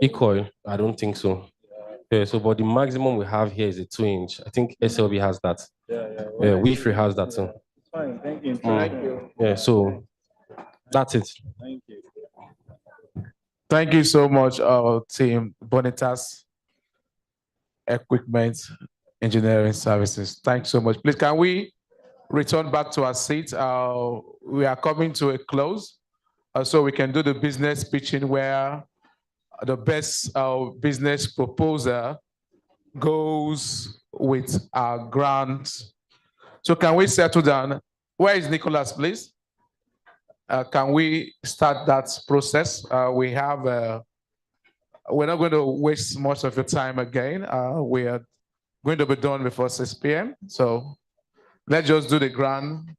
E-coil? I don't think so. Yeah, so but the maximum we have here is a 2-inch. I think SLB has that. Yeah, We-Free has that too. Fine, thank you. Thank you. Yeah, so that's it. Thank you. Thank you so much, team Bonitas Equipment Engineering Services. Thanks so much. Please, can we return back to our seat? We are coming to a close, so we can do the business pitching where the best business proposal goes with our grant. So can we settle down? Where is Nicholas, please? Can we start that process? We're not going to waste much of your time again. We are going to be done before 6 p.m. So let's just do the grant.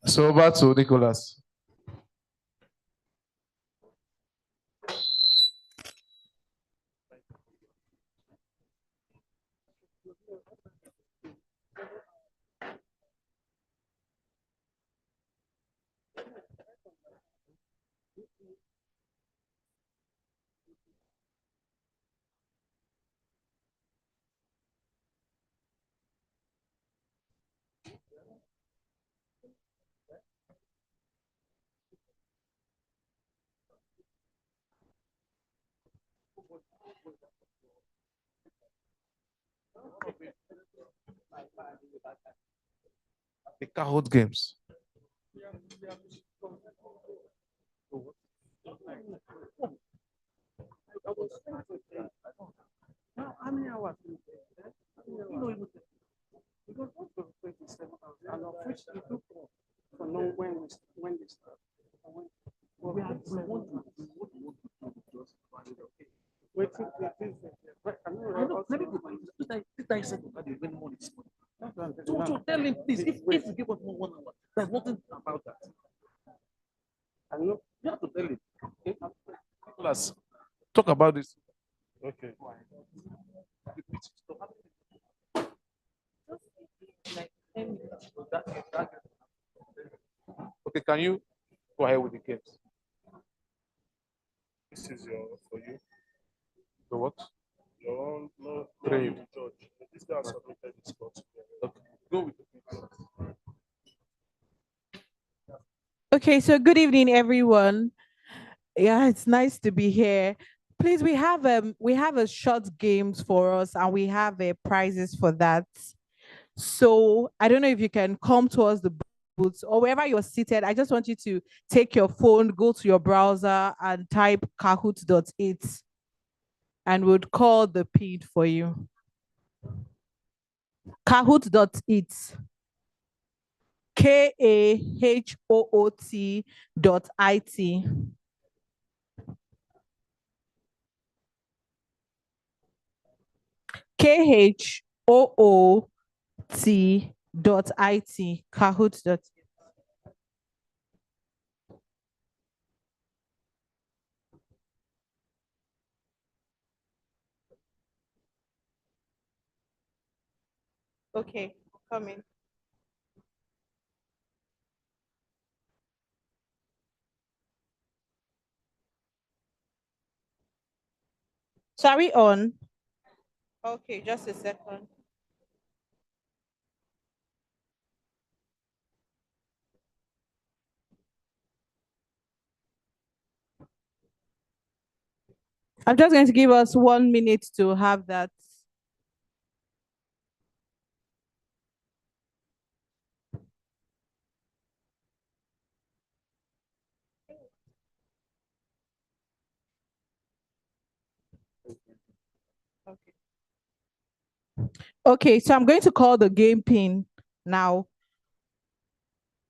So over to Nicholas. The Kahoot games. How many hours? Because also 27 hours, and of which we took for know when they start. We want to just wait till so tell him please, if you give us more 1 hour, there's nothing about that. I know you have to tell him. Okay? Plus, talk about this. Okay. Okay, can you go ahead with the games? This is your for you. The what? Your own no trade. Judge. This guy submitted this court. Okay. Go with the games. Okay, so good evening, everyone. Yeah, it's nice to be here. Please, we have a short games for us, and we have prizes for that. So I don't know if you can come towards the booth or wherever you're seated. I just want you to take your phone, go to your browser, and type kahoot.it, and we'll call the pin for you. Kahoot.it. KAHOOT.IT. KHOOT.IT. Kahoot.it. Okay, coming. Sorry, on. Okay, just a second. I'm just going to give us 1 minute to have that. Okay. Okay, so I'm going to call the game pin now.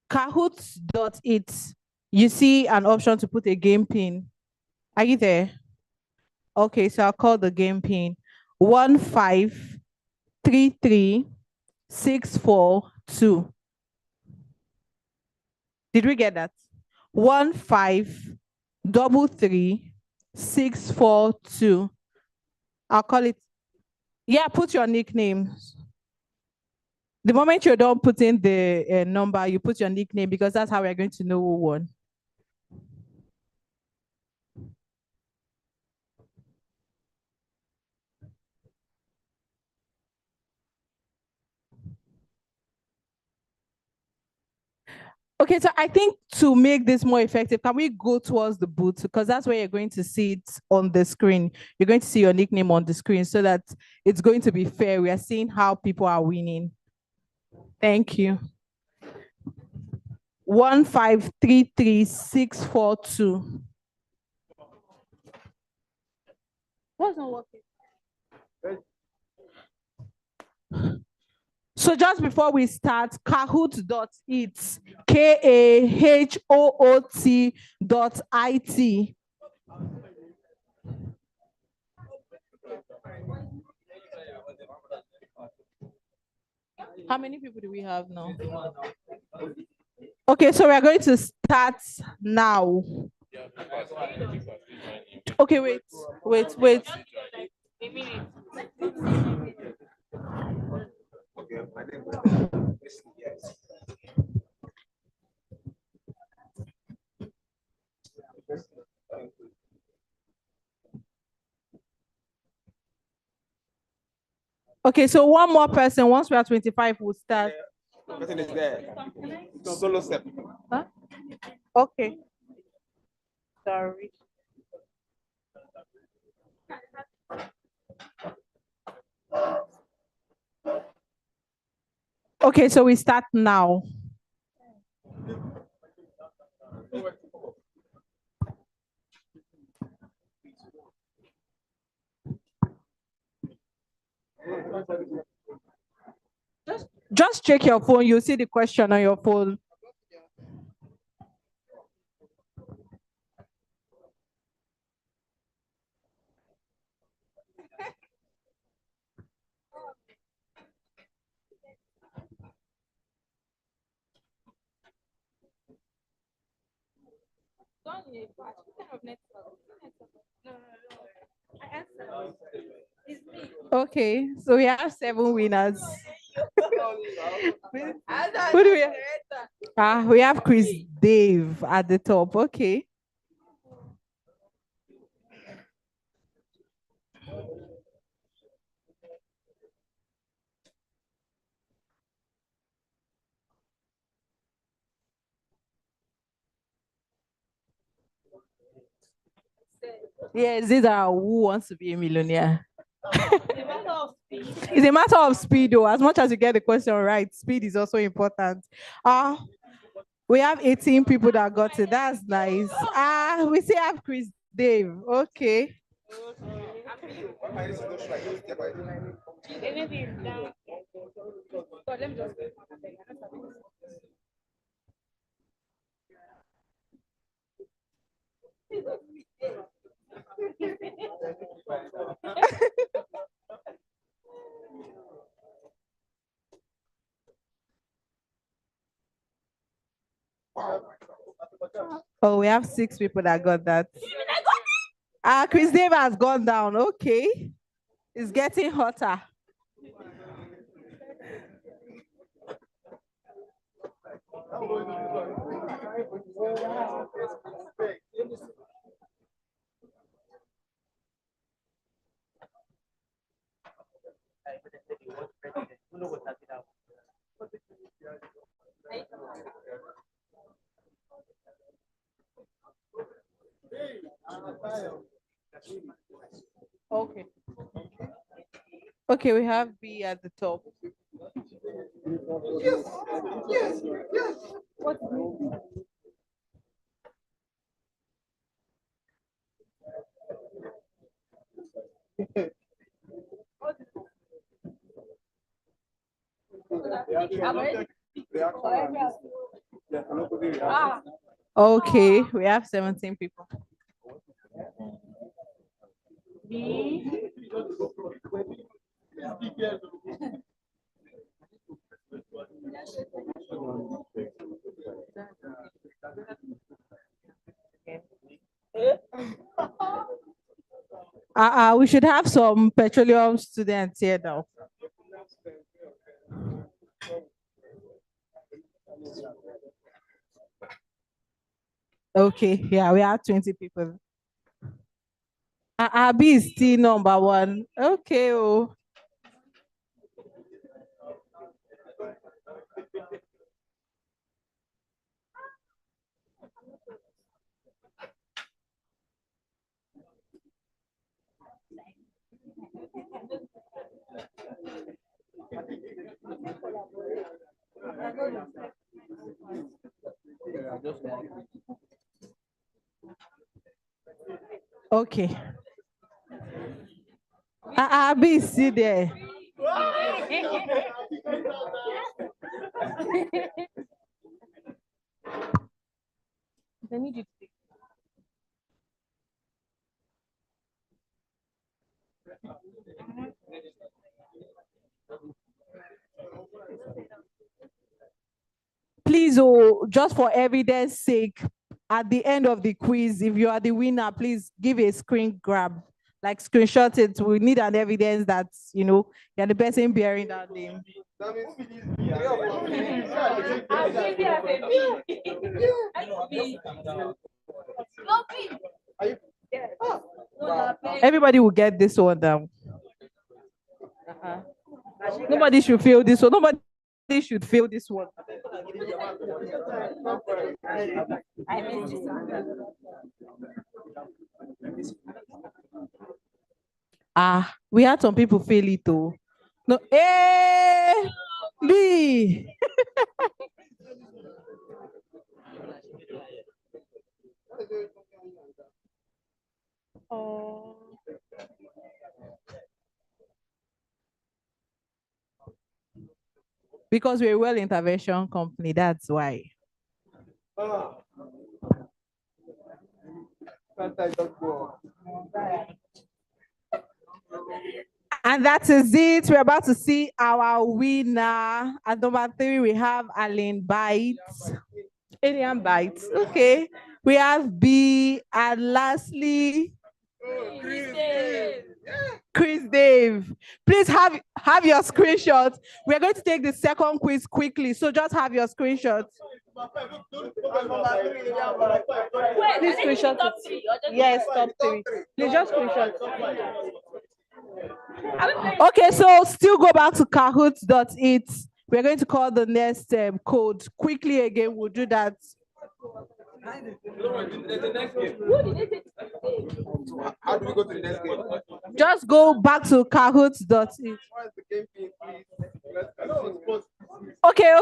Kahoot.it. You see an option to put a game pin. Are you there? Okay, so I'll call the game pin 1533642. Did we get that? 1533642. I'll call it. Yeah, put your nickname. The moment you don't put in the number, you put your nickname, because that's how we're going to know who won. Okay, so I think to make this more effective, can we go towards the booth? Because that's where you're going to see it on the screen. You're going to see your nickname on the screen so that it's going to be fair. We are seeing how people are winning. Thank you. 1533642. What's not working? So just before we start, Kahoot.it, KAHOOT.IT. How many people do we have now? Okay, so we're going to start now. Okay, wait. Okay, so one more person. Once we are 25, we'll start. Person is there. Solo step. Huh? Okay. Sorry. Okay, so we start now. Just check your phone. You see the question on your phone. Okay, so we have 7 winners. Who do we have? We have Chris Dave at the top. Okay. Yes, these are who wants to be a millionaire. It's a matter of speed, though. As much as you get the question right, speed is also important. We have 18 people that got it. That's nice. We still have Chris Dave. Okay. Oh, we have 6 people that got that. Chris Dave has gone down. Okay. It's getting hotter. Okay. Okay, we have B at the top. Yes, yes, yes. What? Okay, we have 17 people. B. We should have some petroleum students here now. Okay, yeah, we have 20 people. B is still number 1. Okay, oh. Okay. B is still there. They need you to take. Please, just for evidence sake, at the end of the quiz, if you are the winner, please give a screen grab, like screenshot it. We need an evidence that you're the person bearing that name. Everybody will get this one down. Nobody should fail this one. Nobody should fail this one. I missed this one. We had some people fail it too. No, A, B. Oh. Because we're a well intervention company, that's why. And that is it. We're about to see our winner. At number 3, we have Alien Bites. Alien Bites. Okay. We have B. And lastly, Chris Dave. Please have your screenshot. We're going to take the second quiz quickly. So just have your screenshot. Please screenshot it. Yes, top 3. Please just screenshot. Okay, so still go back to Kahoot.it. We're going to call the next code quickly again. We'll do that. How do we go to the next game? Just go back to Kahoot.it. Okay.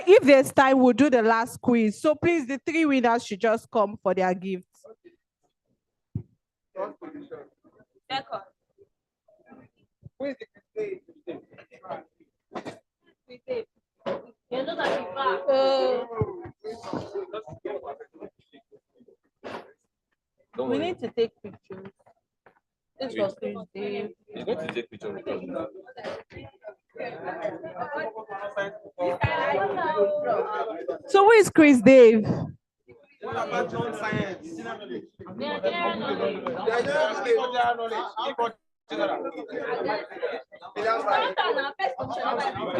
If there's time, we'll do the last quiz. So please, the 3 winners should just come for their gifts. We need to take pictures. This was Tuesday. He's going to take pictures. So who is Chris Dave?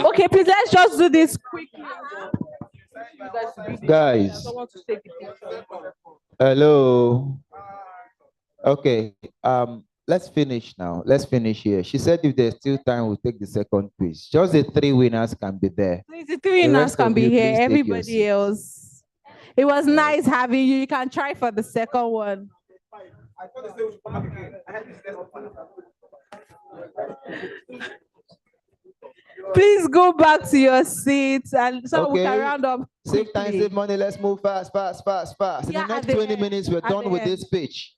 Okay, please let's just do this quickly. Guys. Hello. Okay. Let's finish now. Let's finish here. She said if there's still time, we'll take the second quiz. Just the 3 winners can be there. Please, the 3 winners can be here. Everybody else. It was nice having you. You can try for the second one. Please go back to your seats and so we can round up. Save time, save money. Let's move fast. In the next 20 minutes, we're done with this speech.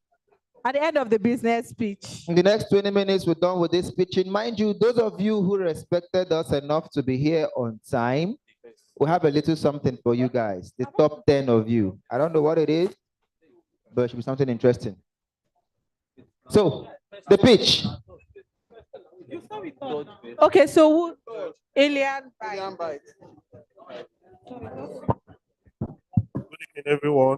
At the end of the business speech. In the next 20 minutes, we're done with this speech. And mind you, those of you who respected us enough to be here on time, we have a little something for you guys. The top 10 of you. I don't know what it is, but it should be something interesting. So, the pitch. Okay, so Alien Bites. Good evening, everyone.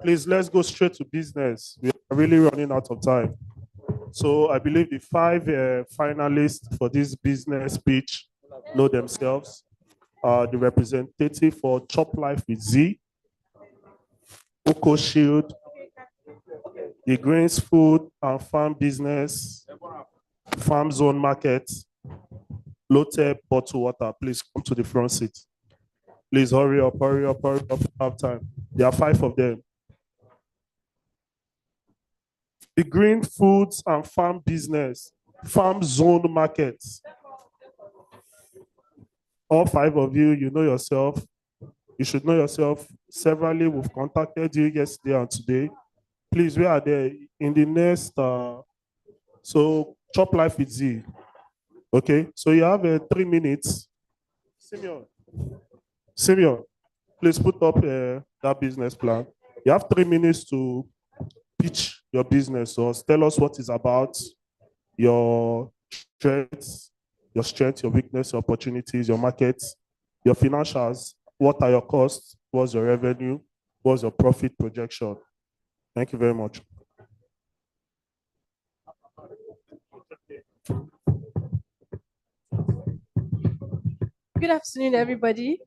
Please, let's go straight to business. We are really running out of time. So I believe the 5 finalists for this business pitch know themselves. The representative for Chop Life with Z, Oko Shield, the Grains Food and Farm Business, Farm Zone Market, Lotte Bottle Water. Please come to the front seat. Please hurry up. Have time. There are 5 of them. The Green Foods and Farm Business, Farm Zone Markets. All 5 of you, you know yourself. You should know yourself. Severally, we've contacted you yesterday and today. Please, we are there in the next. So, Chop Life with Z. Okay, so you have 3 minutes. Simeon, please put up that business plan. You have 3 minutes to pitch your business. So tell us what it's about, your strengths, your weakness, your opportunities, your markets, your financials. What are your costs? What's your revenue? What's your profit projection? Thank you very much. Good afternoon, everybody.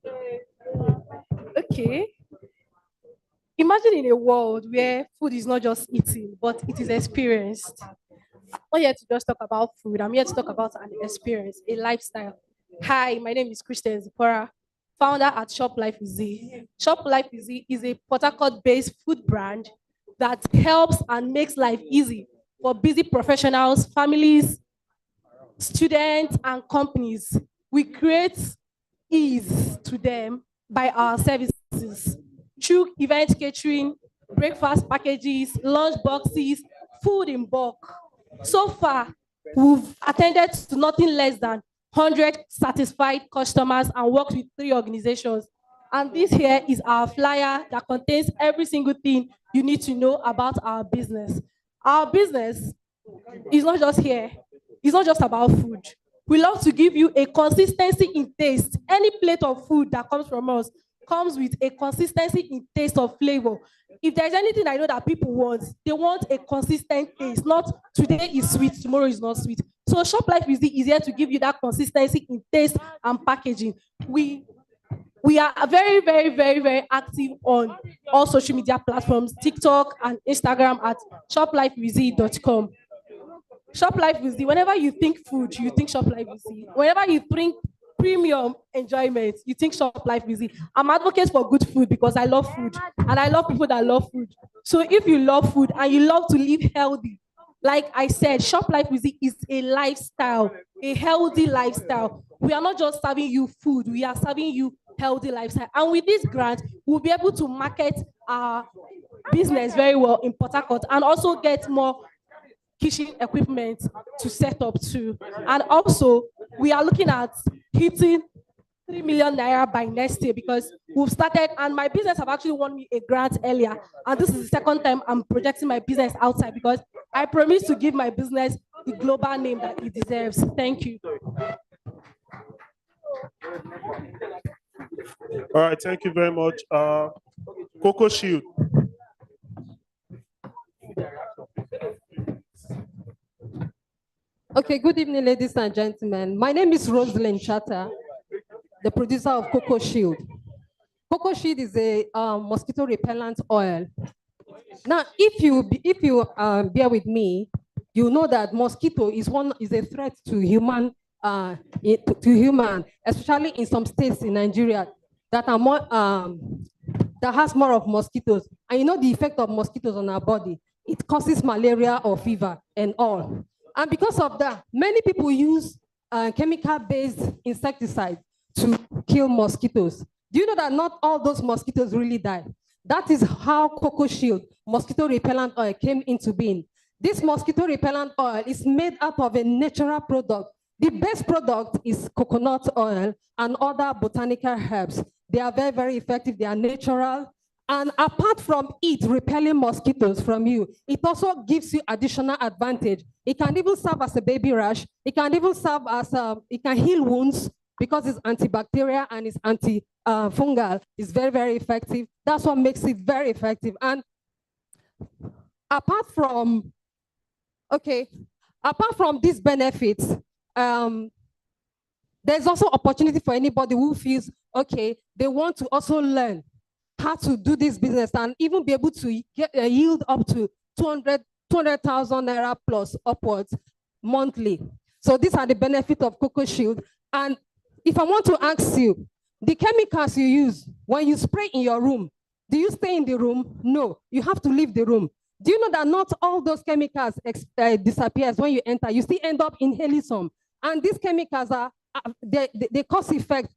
Okay. Imagine in a world where food is not just eaten, but it is experienced. I'm not here to just talk about food. I'm here to talk about an experience, a lifestyle. Hi, my name is Christian Zipora, founder at Shop Life with Z. Shop Life with Z is a Port Harcourt-based food brand that helps and makes life easy for busy professionals, families, students, and companies. We create ease to them by our services through event catering, breakfast packages, lunch boxes, food in bulk. So far, we've attended to nothing less than 100 satisfied customers and worked with 3 organizations. And this here is our flyer that contains every single thing you need to know about our business. Our business is not just here. It's not just about food. We love to give you a consistency in taste. Any plate of food that comes from us comes with a consistency in taste of flavor. If there's anything I know that people want, they want a consistent taste, not today is sweet, tomorrow is not sweet. So ShopLife is easier to give you that consistency in taste and packaging. We are very, very, very, very active on all social media platforms, TikTok and Instagram at shoplifewithz.com. ShopLife with Z. Whenever you think food, you think ShopLife with Z. Whenever you think premium enjoyment, you think ShopLife with Z. I'm advocate for good food because I love food and I love people that love food. So if you love food and you love to live healthy, like I said, ShopLife with Z is a lifestyle, a healthy lifestyle. We are not just serving you food, we are serving you healthy lifestyle. And with this grant, we'll be able to market our business very well in Port Harcourt and also get more kitchen equipment to set up too. And also, we are looking at hitting 3 million naira by next year because we've started, and my business have actually won me a grant earlier. And this is the second time I'm projecting my business outside because I promise to give my business the global name that it deserves. Thank you. All right, thank you very much. Coco Shield. Okay, good evening, ladies and gentlemen. My name is Rosalind Chatter, the producer of Coco Shield. Coco Shield is a mosquito repellent oil. Now, if you bear with me, you know that mosquito is a threat to human, especially in some states in Nigeria that are more that has more of mosquitoes. And you know the effect of mosquitoes on our body. It causes malaria or fever and all. And because of that, many people use chemical-based insecticide to kill mosquitoes. Do you know that not all those mosquitoes really die? That is how Coco Shield mosquito repellent oil came into being. This mosquito repellent oil is made out of a natural product. The best product is coconut oil and other botanical herbs. They are very, very effective. They are natural. And apart from it repelling mosquitoes from you, it also gives you additional advantage. It can even serve as a baby rash. It can even serve as it can heal wounds because it's antibacterial and it's antifungal. It's very, very effective. That's what makes it very effective. And apart from these benefits, there's also opportunity for anybody who feels, okay, they want to also learn how to do this business and even be able to get a yield up to 200,000 naira plus upwards monthly. So these are the benefits of Coco Shield. And if I want to ask you, the chemicals you use when you spray in your room, do you stay in the room? No, you have to leave the room. Do you know that not all those chemicals disappears when you enter? You still end up inhaling some. And these chemicals they cause effect.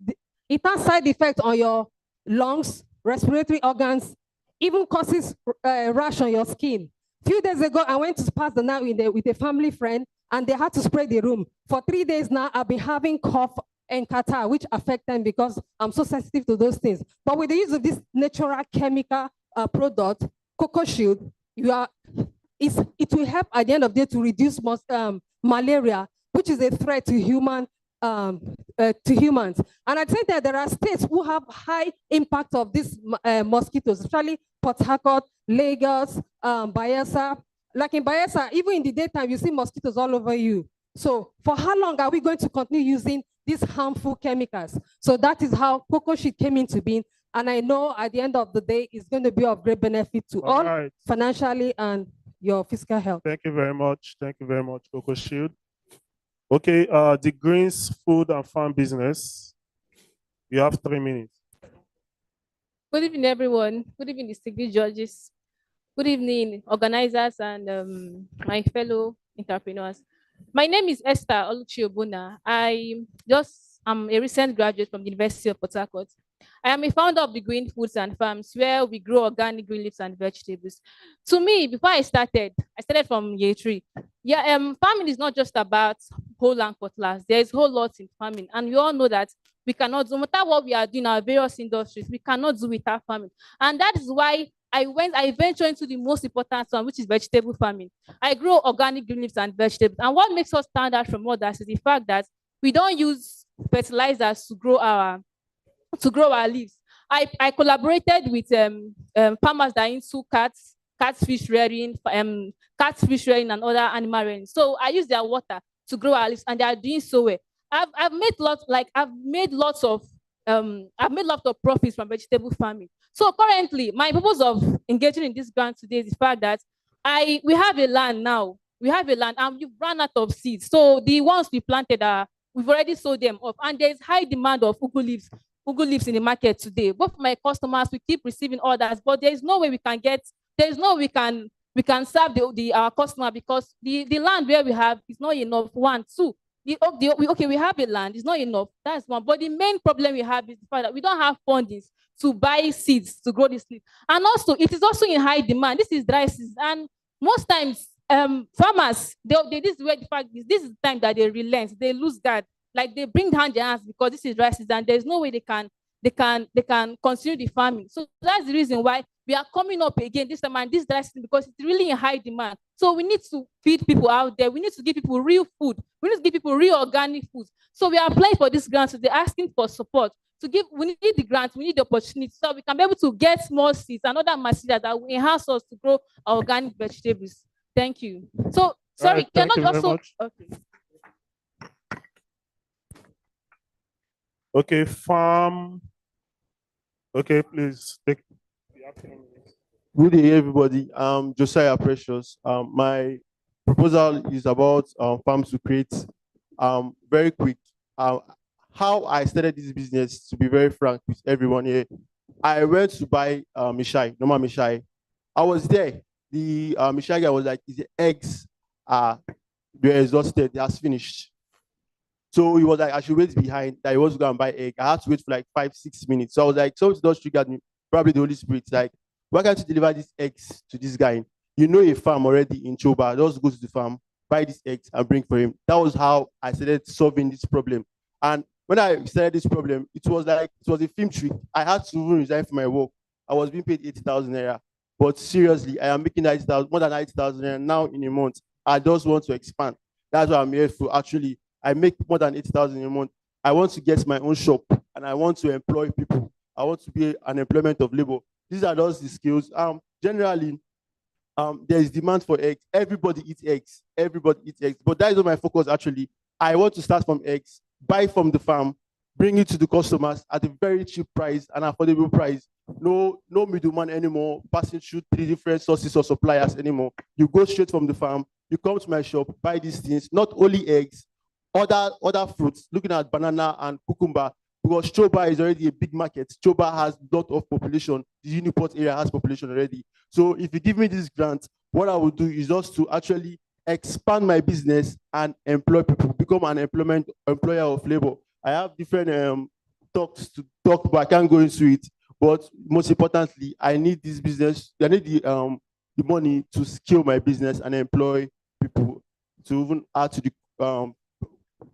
It has side effects on your lungs, respiratory organs, even causes rash on your skin. A few days ago, I went to pass the night with a family friend, and they had to spray the room. For 3 days now, I've been having cough and catarrh, which affect them because I'm so sensitive to those things. But with the use of this natural chemical product, Coco Shield, it will help at the end of the day to reduce malaria, which is a threat to humans. And I'd say that there are states who have high impact of these mosquitoes, especially Port Harcourt, Lagos, Bayelsa. Like in Bayelsa, even in the daytime, you see mosquitoes all over you. So for how long are we going to continue using these harmful chemicals? So that is how Coco Shield came into being. And I know at the end of the day, it's going to be of great benefit to all right, financially and your physical health. Thank you very much. Thank you very much, Coco Shield. Okay, the Greens Food and Farm Business. You have 3 minutes. Good evening, everyone. Good evening, distinguished judges. Good evening, organizers and my fellow entrepreneurs. My name is Esther Oluchiobuna. I'm a recent graduate from the University of Port Harcourt. I am a founder of the Green Foods and Farms, where we grow organic green leaves and vegetables. To me, before I started from year 3. Yeah, farming is not just about whole and cutlass. There's a whole lot in farming, and we all know that we cannot, no matter what we are doing in our various industries, we cannot do without farming. And that is why I ventured into the most important one, which is vegetable farming. I grow organic green leaves and vegetables. And what makes us stand out from others is the fact that we don't use fertilizers to grow our leaves. I collaborated with farmers that are into catfish rearing, and other animal rearing. So I use their water to grow our leaves, and they are doing so well. I've made lots of profits from vegetable farming. So currently, my purpose of engaging in this grant today is the fact that we have a land now. We have a land, and we've run out of seeds. So the ones we planted we've already sold them off, and there's high demand of ugu leaves in the market today. Both my customers, we keep receiving orders, but there is no way we can serve our customer, because the land where we have is not enough. One, two, we have a land, it's not enough. That's one. But the main problem we have is the fact that we don't have fundings to buy seeds to grow this leaf. And also, it is also in high demand. This is dry season, and most times farmers, this is where the fact is, this is the time that they relent, they lose guard, like they bring down their hands, because this is dry season and there's no way they can continue the farming. So that's the reason why we are coming up again this time and this dry season, because it's really in high demand. So we need to feed people out there. We need to give people real food. We need to give people real organic food. So we are applying for this grant. So they're asking for support. We need the grant, we need the opportunity, so we can be able to get more seeds and other materials that will enhance us to grow our organic vegetables. Thank you. So, sorry, right, thank you very much. Okay. Okay, farm. Okay, please take the afternoon. Good day, everybody. Josiah Precious. My proposal is about farms to create. Very quick. How I started this business, to be very frank with everyone here, I went to buy Mishai, normal Mishai. I was there. The Mishai guy was like, "The eggs they're exhausted, they has finished." So he was like, I should wait behind, that he was going to buy egg. I had to wait for like 5-6 minutes. So I was like, something just triggered me, probably the Holy Spirit. Like, why can't you deliver these eggs to this guy? You know a farm already in Choba, just go to the farm, buy these eggs and bring for him. That was how I started solving this problem. And when I started this problem, it was a film trick. I had to resign from my work. I was being paid 80,000 naira. But seriously, I am making more than 90,000 naira now in a month. I just want to expand. That's what I'm here for. Actually, I make more than 80,000 a month. I want to get my own shop and I want to employ people. I want to be an employment of labor. These are just the skills. Generally, there is demand for eggs. Everybody eats eggs. Everybody eats eggs. But that is not my focus, actually. I want to start from eggs, buy from the farm, bring it to the customers at a very cheap price, an affordable price. No middleman anymore, passing through 3 different sources or suppliers anymore. You go straight from the farm, you come to my shop, buy these things, not only eggs, other fruits, looking at banana and cucumber, because Choba is already a big market. Choba has a lot of population. The Uniport area has population already. So if you give me this grant, what I will do is just to actually expand my business and employ people, become an employer of labor. I have different talks to talk, but I can't go into it. But most importantly, I need this business. I need the money to scale my business and employ people, to even add to the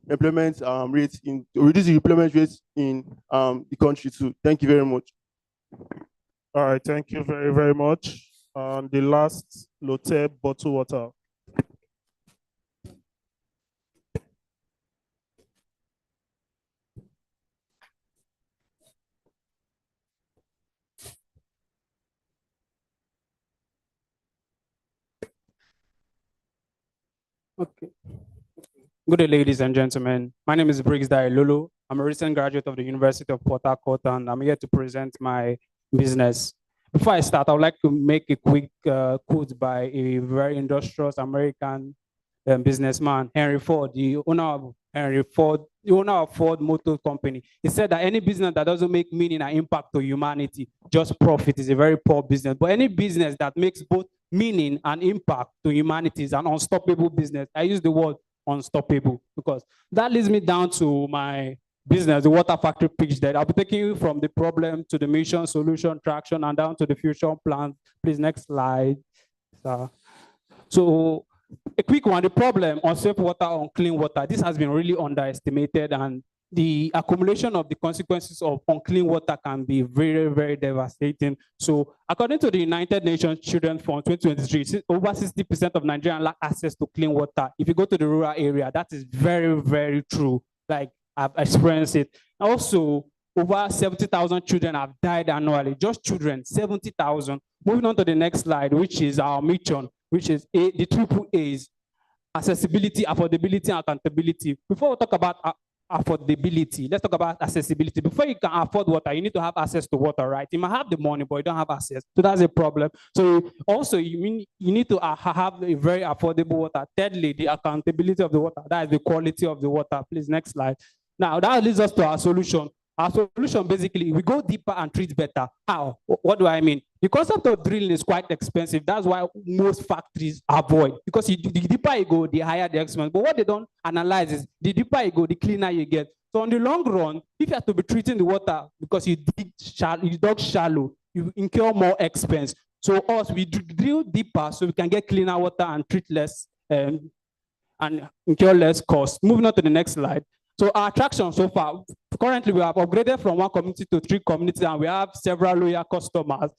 employment rates reduce the employment rates in the country too. Thank you very much. All right, thank you very, very much. The last Lotte bottle water. Okay. Good day, ladies and gentlemen. My name is Briggs Lulu. I'm a recent graduate of the University of Port Harcourt, and I'm here to present my business. Before I start, I would like to make a quick quote by a very industrious American businessman, Henry Ford, the owner of Henry Ford, the owner of Ford Motor Company. He said that any business that doesn't make meaning and impact to humanity, just profit, is a very poor business. But any business that makes both meaning and impact to humanity is an unstoppable business. I use the word unstoppable because that leads me down to my business, the water factory pitch that I'll be taking you from the problem to the mission, solution, traction, and down to the future plan. Please, next slide. So a quick one, the problem on safe water, on clean water, this has been really underestimated, and the accumulation of the consequences of unclean water can be very, very devastating. So according to the United Nations Children's Fund 2023, over 60% of Nigerians lack access to clean water. If you go to the rural area, that is very, very true. Like, I've experienced it. Also, over 70,000 children have died annually, just children, 70,000. Moving on to the next slide, which is our mission, which is the triple A's: accessibility, affordability, and accountability. Before we talk about affordability, let's talk about accessibility. Before you can afford water, you need to have access to water, right? You might have the money, but you don't have access. So that's a problem. So also, you need to have a very affordable water. Thirdly, the accountability of the water. That is the quality of the water. Please, next slide. Now, that leads us to our solution. Our solution, basically, we go deeper and treat better. How? What do I mean? The concept of drilling is quite expensive. That's why most factories avoid, because the deeper you go, the higher the expense. But what they don't analyze is the deeper you go, the cleaner you get. So on the long run, if you have to be treating the water because you dug shallow, you incur more expense. So us, we drill deeper so we can get cleaner water and treat less and incur less cost. Moving on to the next slide. So our attraction so far, currently we have upgraded from 1 community to 3 communities, and we have several loyal customers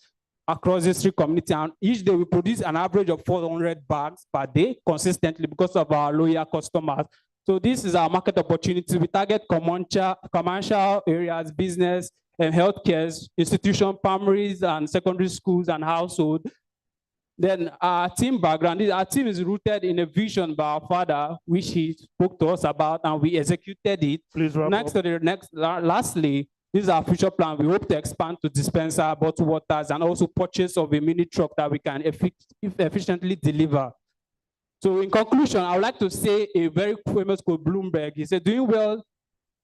across these 3 communities. And each day we produce an average of 400 bags per day consistently because of our loyal customers. So this is our market opportunity. We target commercial areas, business, and healthcare, institutions, primaries and secondary schools and households. Then our team background, our team is rooted in a vision by our father, which he spoke to us about, and we executed it. Please wrap up. Lastly, this is our future plan. We hope to expand to dispenser, bottled waters, and also purchase of a mini truck that we can efficiently deliver. So in conclusion, I would like to say a very famous quote, Bloomberg. He said, doing well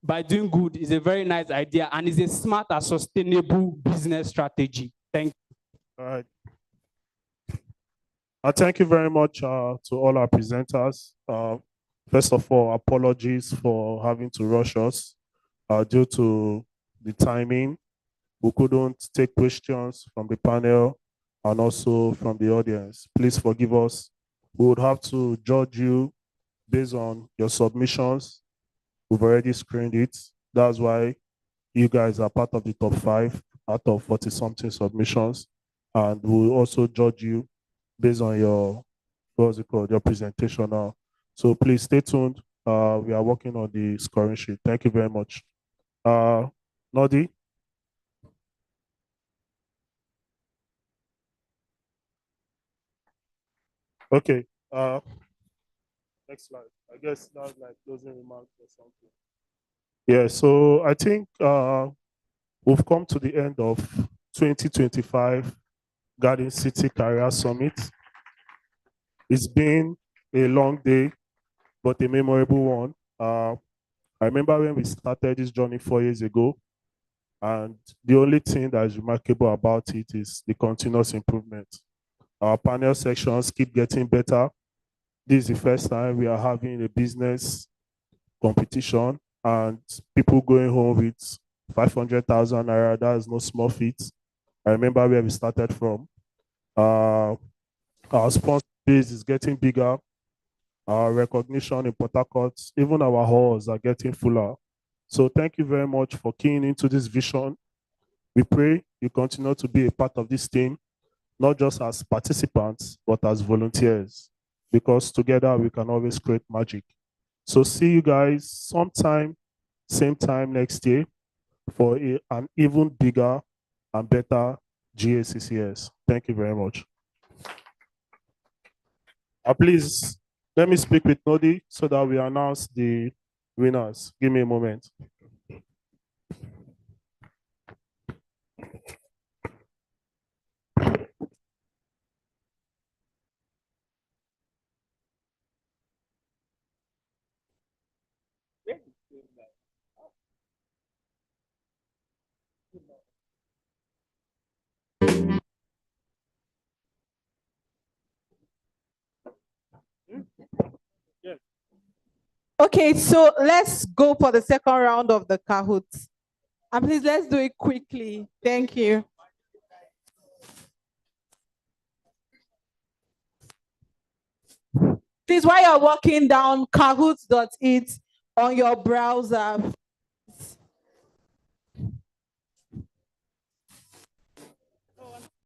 by doing good is a very nice idea and is a smart and sustainable business strategy. Thank you. All right. Thank you very much to all our presenters. First of all, apologies for having to rush us due to the timing. We couldn't take questions from the panel and also from the audience. Please forgive us. We would have to judge you based on your submissions. We've already screened it. That's why you guys are part of the top 5 out of 40-something submissions. And we'll also judge you based on your, your presentation now. So please stay tuned. We are working on the scoring sheet. Thank you very much. Nodi? Okay. Next slide. I guess that's like closing remarks or something. Yeah, so I think we've come to the end of 2025 Garden City Career Summit. It's been a long day, but a memorable one. I remember when we started this journey 4 years ago, and the only thing that is remarkable about it is the continuous improvement. Our panel sections keep getting better. This is the first time we are having a business competition and people going home with 500,000 naira. That is no small feat. I remember where we started from. Our sponsor base is getting bigger. Our recognition in Port Harcourt, even our halls are getting fuller. So thank you very much for keying into this vision. We pray you continue to be a part of this team, not just as participants, but as volunteers, because together we can always create magic. So see you guys sometime, same time next year for an even bigger and better GACCS. Thank you very much. Please, let me speak with Nodi so that we announce the winners. Give me a moment. Okay, so let's go for the second round of the Kahoots. And please, let's do it quickly. Thank you. Please, while you're walking down kahoots.it on your browser,